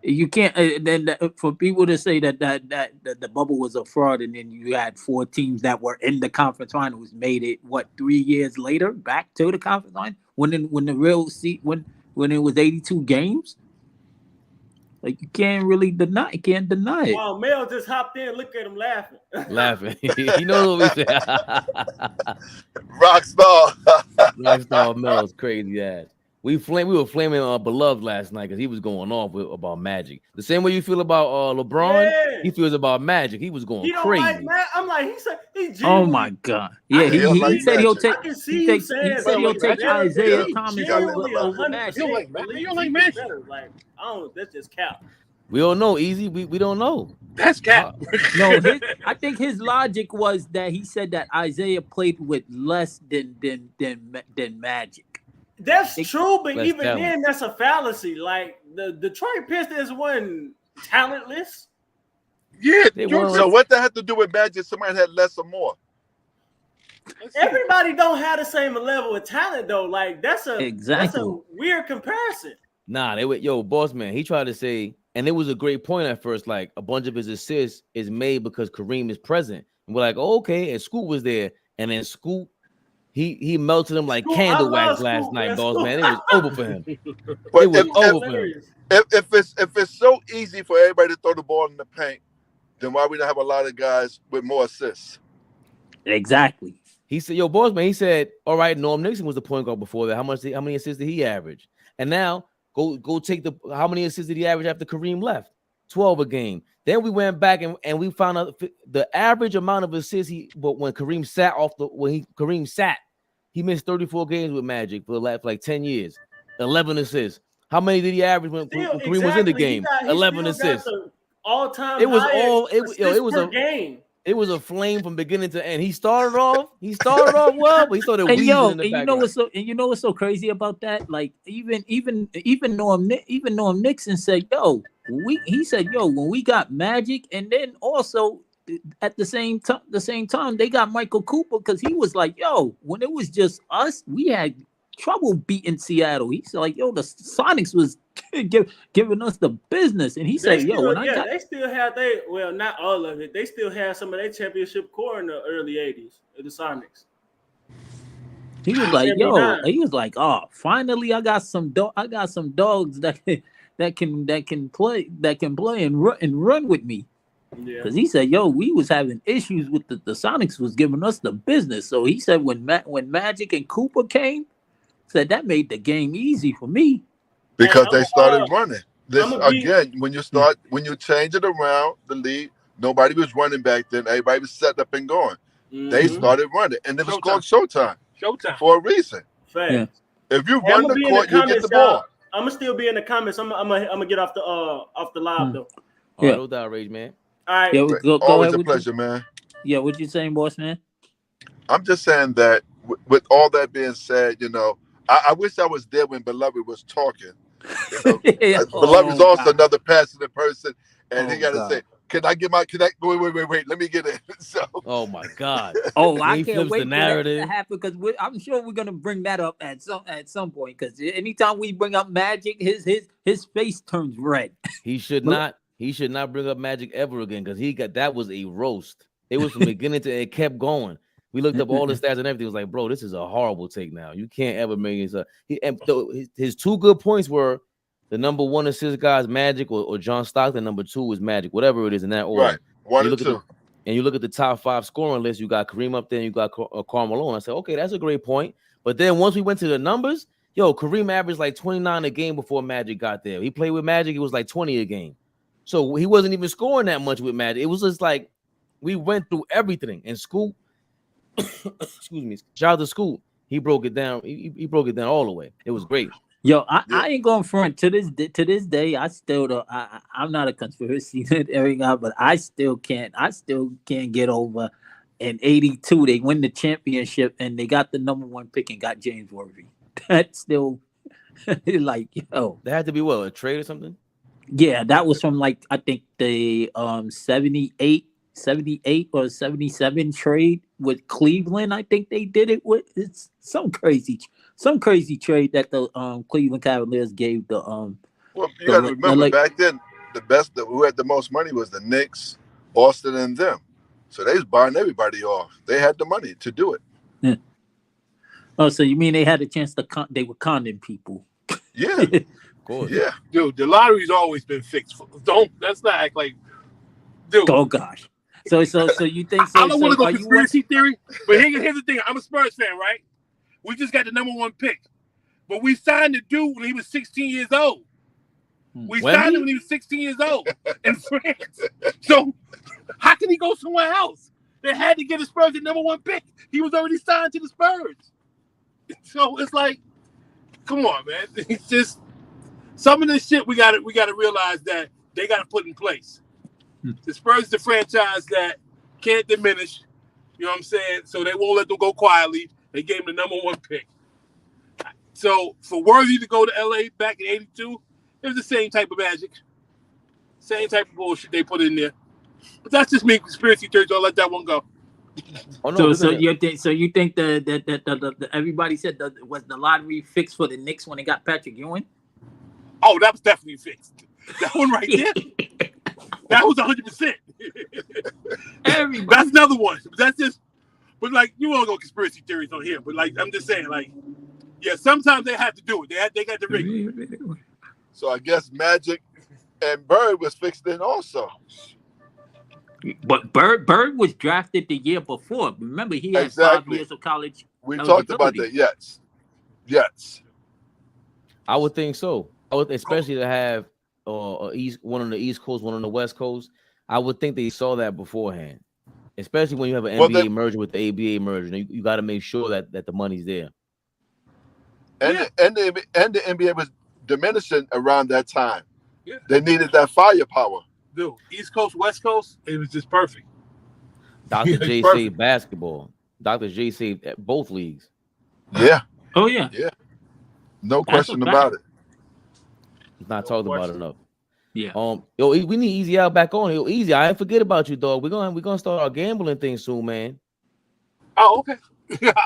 You can't then for people to say that the bubble was a fraud, and then you had 4 teams that were in the conference finals made it 3 years later back to the conference line when the real seat when it was 82 games. Like you can't really deny it. Wow, Mel just hopped in. Look at him laughing. You know what we said. Rockstar Mel's crazy ass. We were flaming Beloved last night because he was going off about Magic. The same way you feel about LeBron, he feels about Magic. He was going crazy. Like I'm like, he said he genuinely. Oh my god! Yeah, he said he'll take. He said he'll take Isaiah Thomas over Magic. You don't like Magic. Like that's just cap. We don't know. Easy. We don't know. That's cap. No, I think his logic was that he said that Isaiah played with less than Magic. That's true, but even then, that's a fallacy. Like the Detroit Pistons wasn't talentless. Yeah, so what that had to do with Magic? Somebody had less or more. Everybody don't have the same level of talent, though. Like that's a weird comparison. Nah, boss man, he tried to say, and it was a great point at first. Like a bunch of his assists is made because Kareem is present, and we're like, okay, and Scoot was there, and then Scoot. He melted him like candle wax last night, boss man. It was over for him. If it's so easy for everybody to throw the ball in the paint, then why we don't have a lot of guys with more assists? Exactly. He said, "Yo, boss man." He said, "All right, Norm Nixon was the point guard before that. How many assists did he average? And now go take how many assists did he average after Kareem left? 12 a game. Then we went back and we found out the average amount of assists when Kareem sat he missed 34 games with Magic for like 10 years. 11 assists. How many did he average when Kareem was in the game? 11 assists. All-time. It was all it was a game. It was a flame from beginning to end. He started off well, but he started wheezing in the background. You know what's so crazy about that? Like even Norm Nixon said, he said, when we got Magic, and then also at the same time they got Michael Cooper, because he was like, when it was just us, we had trouble beating Seattle. He's like, the Sonics was giving us the business, and he said, they still have not all of it. They still have some of their championship core in the early '80s. The Sonics. He was like, finally I got some dogs that can play and run with me. Because he said, we was having issues with the Sonics was giving us the business. So he said when Magic and Cooper came, said that made the game easy for me. Because they started running. When you change it around the league, nobody was running back then. Everybody was set up and going. Mm-hmm. They started running, and it was called Showtime for a reason. Yeah. If you run the court, you get the ball. I'm gonna still be in the comments. I'm gonna get off the live though. No doubt, Rage Man. All right. Go always ahead a pleasure, man. Yeah, what you saying, boss man? I'm just saying that with all that being said, I wish I was there when Beloved was talking. Beloved is also another passionate person, and he got to say, "Can I get my connect? Wait, let me get it." So, oh my God! I can't wait for that to happen, because I'm sure we're gonna bring that up at some point. Because anytime we bring up Magic, his face turns red. He should not bring up Magic ever again, because that was a roast. It was from beginning to it kept going. We looked up all the stats and everything. It was like, bro, this is a horrible take now. You can't ever make it. His 2 good points were the number 1 assist guy is Magic or John Stockton. Number 2 is Magic, whatever it is in that order. Right. 1 and 2. And you look at the top 5 scoring list. You got Kareem up there, and you got Karl Malone. I said, okay, that's a great point. But then once we went to the numbers, Kareem averaged like 29 a game before Magic got there. He played with Magic, it was like 20 a game. So he wasn't even scoring that much with Magic. It was just like we went through everything. And Scoop, excuse me, shout out to Scoop. He broke it down. He broke it down all the way. It was great. Yo, I ain't going front to this day. I still don't. I'm not a conspiracy theory guy, but I still can't get over. In '82, they win the championship and they got the number 1 pick and got James Worthy. That's still like, yo. That had to be a trade or something. Yeah, that was from like I think the 78 or 77 trade with Cleveland. I think they did it with. It's some crazy trade that the Cleveland Cavaliers gave the Well, you got to remember back then, who had the most money was the Knicks, Boston, and them. So they was buying everybody off. They had the money to do it. Yeah. Oh, so you mean they had a chance to they were conning people? Yeah, of course. Yeah, dude, the lottery's always been fixed. Let's not act like, dude. Oh gosh. So you think? I don't want to go conspiracy theory, but here's the thing. I'm a Spurs fan, right? We just got the number 1 pick, but we signed the dude when he was 16 years old. We signed him when he was 16 years old in France. So how can he go somewhere else? They had to get the Spurs the number 1 pick. He was already signed to the Spurs. So it's like, come on, man. It's just some of this shit we gotta realize that they gotta put in place. The Spurs is the franchise that can't diminish. You know what I'm saying? So they won't let them go quietly. They gave him the number 1 pick. So for Worthy to go to LA back in '82, it was the same type of magic. Same type of bullshit they put in there. But that's just me, conspiracy theories. I'll let that one go. Oh, no, so you think that everybody said was the lottery fixed for the Knicks when they got Patrick Ewing? Oh, that was definitely fixed. That one right there. That was 100%. That's another one. That's just. But like, you won't go conspiracy theories on here. But like, I'm just saying, like, yeah, sometimes they have to do it. They got the ring. So I guess Magic and Bird was fixed in also. But Bird was drafted the year before. Remember, he had 5 years of college. We talked about that. Yes. I would think so. I would, especially to have one on the East Coast, one on the West Coast. I would think they saw that beforehand. Especially when you have an NBA merger with the ABA merger, you got to make sure that the money's there. And the NBA was diminishing around that time. Yeah. They needed that firepower. Dude, East Coast, West Coast, it was just perfect. Dr. J saved basketball. Dr. J saved both leagues. Yeah. Oh yeah. Yeah. No question about it. It's not talked about enough. Yeah. Yo, we need Easy out back on. Yo, Easy, I ain't forget about you, dog. We're gonna start our gambling thing soon, man. Oh, okay.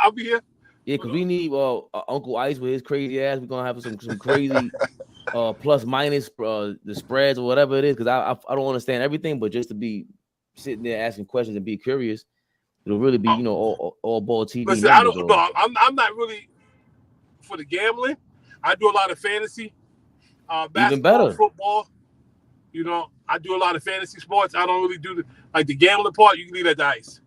I'll be here. Yeah, because we need Uncle Ice with his crazy ass. We're gonna have some crazy plus minus the spreads or whatever it is. Because I don't understand everything, but just to be sitting there asking questions and be curious, it'll really be all ball TV. Listen, I'm not really for the gambling. I do a lot of fantasy, basketball, football. You know, I do a lot of fantasy sports. I don't really do the gambling part. You can leave that to Ice.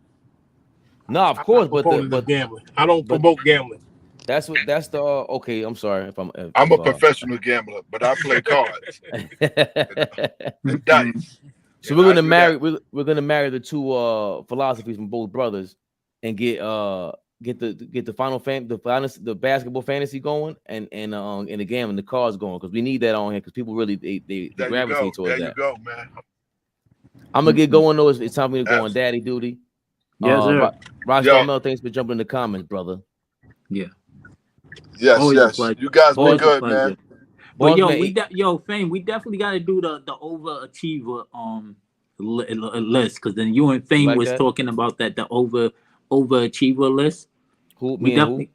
No, of course, but gambling. I don't promote gambling. That's the okay. I'm sorry if I'm a professional gambler, but I play cards. Dice. So we're gonna marry the two philosophies from both brothers and get the basketball fantasy going and the gambling, the cards going, because we need that on here because people really they gravitate towards that. There you go, man. I'm gonna get going though. It's time for me to go on daddy duty. Yes, sir. Rockstar Mel, thanks for jumping in the comments, brother. Yeah. Yes. You guys been good, man. But Fame, we definitely got to do the overachiever list, because then you and Fame was talking about that, the overachiever list. Who? The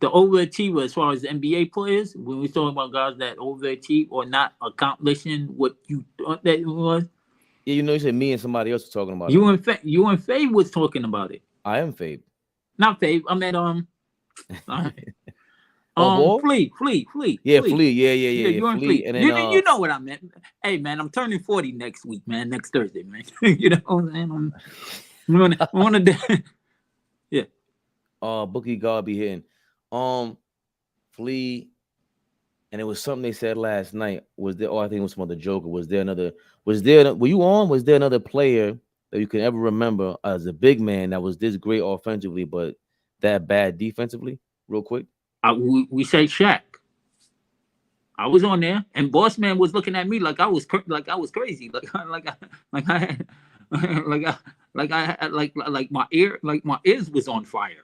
overachiever as far as NBA players, when we're talking about guys that overachieve or not accomplishing what you thought that it was. Yeah, you said me and somebody else was talking about you it. You and Fabe was talking about it. I am Fabe. Not Fabe. I meant Ball? Flea. Yeah, Flea. Yeah. You and Flea. Flea. And then, you know what I meant. Hey man, I'm turning 40 next week, man. Next Thursday, man. You know what I'm saying? I'm gonna yeah. Bookie God be hitting. Flea. And it was something they said last night. Was there? Oh, I think it was some other Joker. Was there another? Were you on? Was there another player that you can ever remember as a big man that was this great offensively, but that bad defensively? Real quick. We say Shaq. I was on there, and Boss Man was looking at me like I was crazy, like my ears was on fire.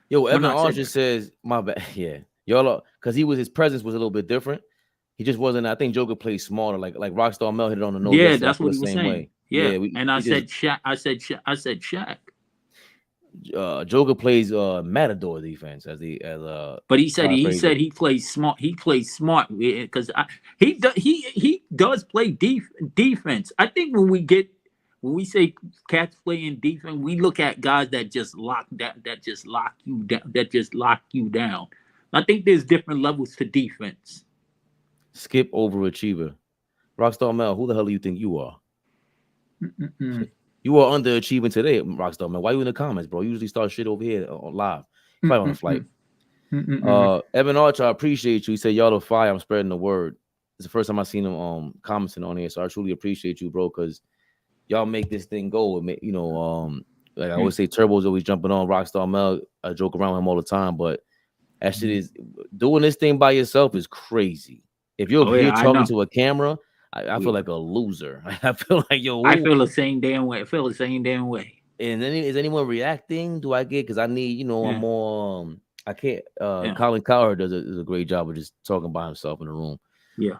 Yo, Evan Archer says my bad. Yeah, y'all, because his presence was a little bit different. He just wasn't. I think Joker plays smarter, like Rockstar Mel hit it on the nose. Yeah, that's what he was saying. Way. Yeah, and I said Shaq. I said Shaq. Joker plays Matador defense but he said he plays smart. He plays smart because he does play defense. I think when we say cats playing defense, we look at guys that just lock you down. I think there's different levels to defense. Skip overachiever. Rockstar Mel, who the hell do you think you are? You are underachieving today, Rockstar man. Why you in the comments, bro? You usually start shit over here on live. Probably on the flight. Evan Archer, I appreciate you. He said, y'all are fire. I'm spreading the word. It's the first time I've seen him commenting on here. So I truly appreciate you, bro, because y'all make this thing go. You know, like I always say, Turbo's always jumping on Rockstar Mel. I joke around with him all the time, but that shit is doing this thing by yourself is crazy. If you're here talking to a camera, I feel like a loser. I feel like I feel the same damn way. And then is anyone reacting? Do I get? Because I need, I'm more. I can't. Colin Cowherd does a great job of just talking by himself in the room. Yeah.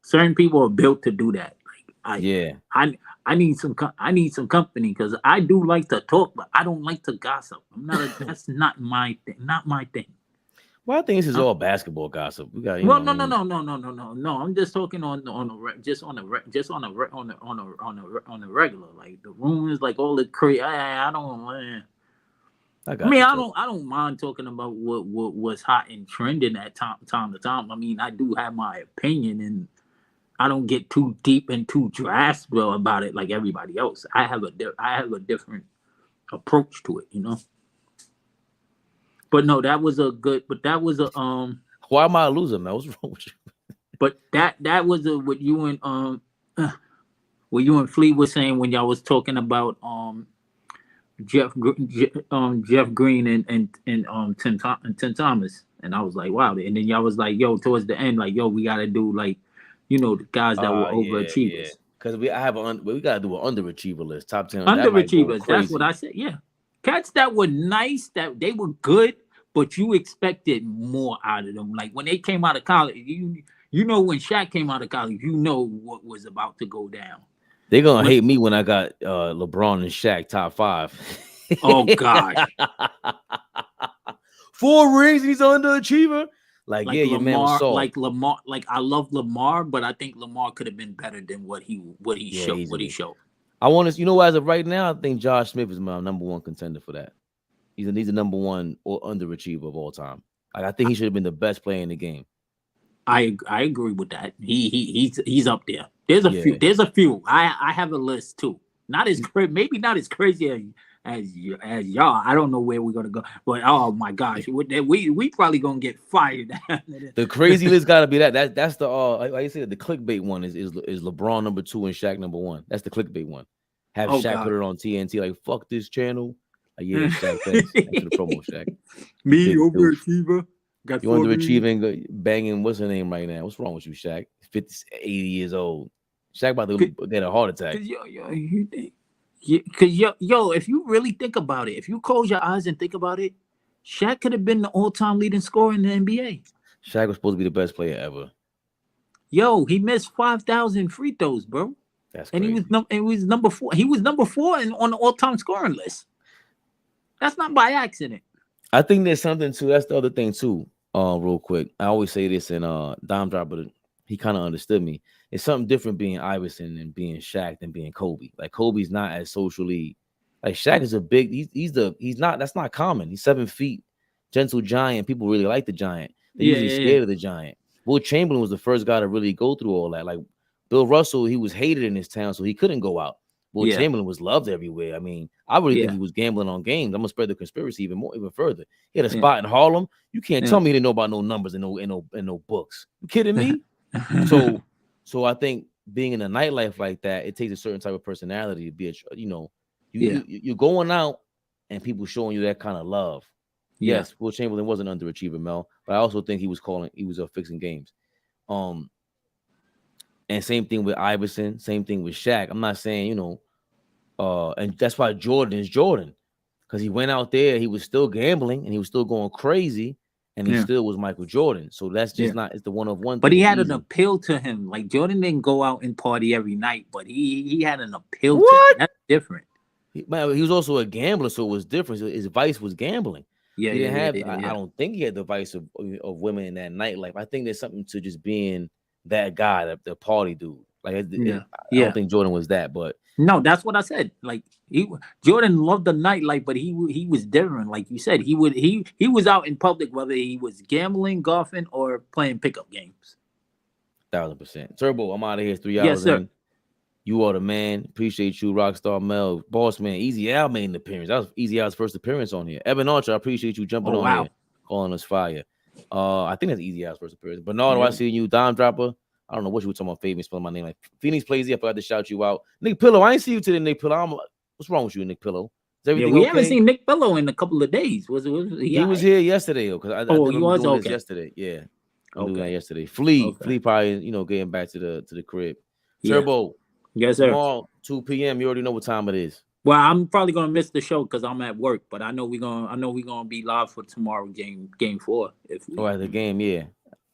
Certain people are built to do that. I need some company because I do like to talk, but I don't like to gossip. That's not my thing. Not my thing. Well, I think this is all basketball gossip. We got no. I'm just talking on a regular. Like the rumors, like all the crazy. I don't mind talking about what's hot and trending at time to time. I mean, I do have my opinion, and I don't get too deep and too drastic about it like everybody else. I have a different approach to it, you know. But no, that was a Why am I a loser, man? What's wrong with you? But that was what you and Flea was saying when y'all was talking about Jeff Green and Tim Thomas, and I was like, wow. And then y'all was like, yo, towards the end, like, yo, we gotta do like, the guys that were overachievers. Because we gotta do an underachiever list, top 10 underachievers. That's what I said. Yeah. Cats that were nice, that they were good, but you expected more out of them. Like when they came out of college, when Shaq came out of college, what was about to go down. They're gonna hate me when I got LeBron and Shaq top 5. Oh God. 4 rings, he's underachiever. Like yeah, Lamar, your man was soft. Like Lamar, like I love Lamar, but I think Lamar could have been better than what he showed. I want to, as of right now, I think Josh Smith is my number 1 contender for that. He's the number 1 or underachiever of all time. Like, I think he should have been the best player in the game. I agree with that. He's up there. There's a few. I have a list too. Maybe not as crazy as y'all. I don't know where we're gonna go, but oh my gosh, we probably gonna get fired. The crazy list gotta be that's the like you said, the clickbait one is LeBron number 2 and Shaq number 1. That's the clickbait one. Have Shaq put it on TNT like fuck this channel. Like, yeah, Shaq, thanks. Thanks for the promo, Shaq. Me overachiever. You underachieving, banging. What's her name right now? What's wrong with you, Shaq? 80 years old. Shaq about to get a heart attack. If you really think about it, if you close your eyes and think about it, Shaq could have been the all-time leading scorer in the NBA. Shaq was supposed to be the best player ever. Yo, he missed 5,000 free throws, bro. That's crazy. And he was number 4. He was number 4 on the all-time scoring list. That's not by accident. I think there's something too. That's the other thing too. Real quick, I always say this, and Dime Drop, but he kind of understood me. It's something different being Iverson and being Shaq than being Kobe. Like Kobe's not as socially. Like Shaq is a big. He's not. That's not common. He's 7 feet, gentle giant. People really like the giant. They're usually scared of the giant. Will Chamberlain was the first guy to really go through all that. Like Bill Russell, he was hated in his town, so he couldn't go out. Will Chamberlain was loved everywhere. I mean, I really think he was gambling on games. I'm gonna spread the conspiracy even further. He had a spot in Harlem. You can't tell me he didn't know about no numbers and no books. You kidding me? So I think being in a nightlife like that, it takes a certain type of personality to be you're going out and people showing you that kind of love. Yes, Will Chamberlain was an underachiever, Mel, but I also think he was fixing games. And same thing with Iverson, same thing with Shaq. I'm not saying, and that's why Jordan is Jordan, because he went out there, he was still gambling and he was still going crazy, and he still was Michael Jordan. So that's just not, it's the one of one. But he had an appeal to him. Like Jordan didn't go out and party every night, but he had an appeal to him. That's different. He was also a gambler, so it was different. So his vice was gambling. He didn't have. I don't think he had the vice of women in that nightlife. I think there's something to just being that guy, the party dude. Like I don't think Jordan was that, but no, that's what I said. Like Jordan loved the nightlife, but he was different. Like you said, he was out in public, whether he was gambling, golfing, or playing pickup games. 1000%. Turbo, I'm out of here. 3 hours. Yes, sir. In. You are the man. Appreciate you, Rockstar Mel, Boss Man. Easy Al made an appearance. That was Easy Al's first appearance on here. Evan Archer, I appreciate you jumping on here, calling us fire. I think that's Easy Al's first appearance. Bernardo, I see you. Dime Dropper. I don't know what you were talking about. Fabian spelling my name like Phoenix Plays. I forgot to shout you out. Nick Pillow, I ain't see you today, Nick Pillow. What's wrong with you, Nick Pillow? Is everything we okay? haven't seen Nick Pillow in a couple of days. He was here yesterday, because I he was okay. Yesterday. Yeah, I'm doing that yesterday. Flea probably getting back to the crib. Turbo. Yes, sir. Tomorrow, 2 p.m. You already know what time it is. Well, I'm probably gonna miss the show because I'm at work, but I know we're gonna be live for tomorrow game 4. The game, yeah.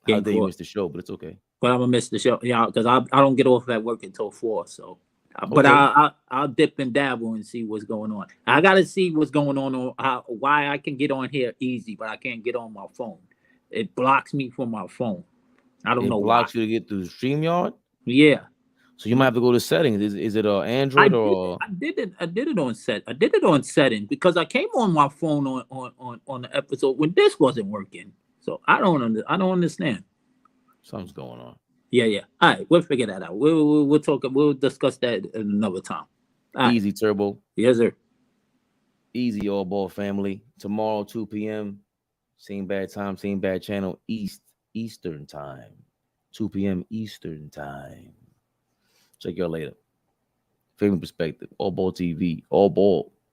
How dare you miss the show, but it's okay. But I'm gonna miss the show, because I don't get off at work until 4. So, but I'll dip and dabble and see what's going on. I gotta see what's going on why I can get on here easy, but I can't get on my phone. It blocks me from my phone. I don't know. It blocks you to get through StreamYard. Yeah. So you might have to go to settings. Is it Android or? I did it on set. I did it on settings because I came on my phone on the episode when this wasn't working. So I don't understand. Something's going on. Yeah. All right, we'll figure that out. We'll talk. We'll discuss that another time. Easy, Turbo. Yes, sir. Easy, All Ball family. Tomorrow, 2 p.m. Same bad time, same bad channel. Eastern time. 2 p.m. Eastern time. Check y'all later. Fabian Perspective. AllBallTV. All Ball.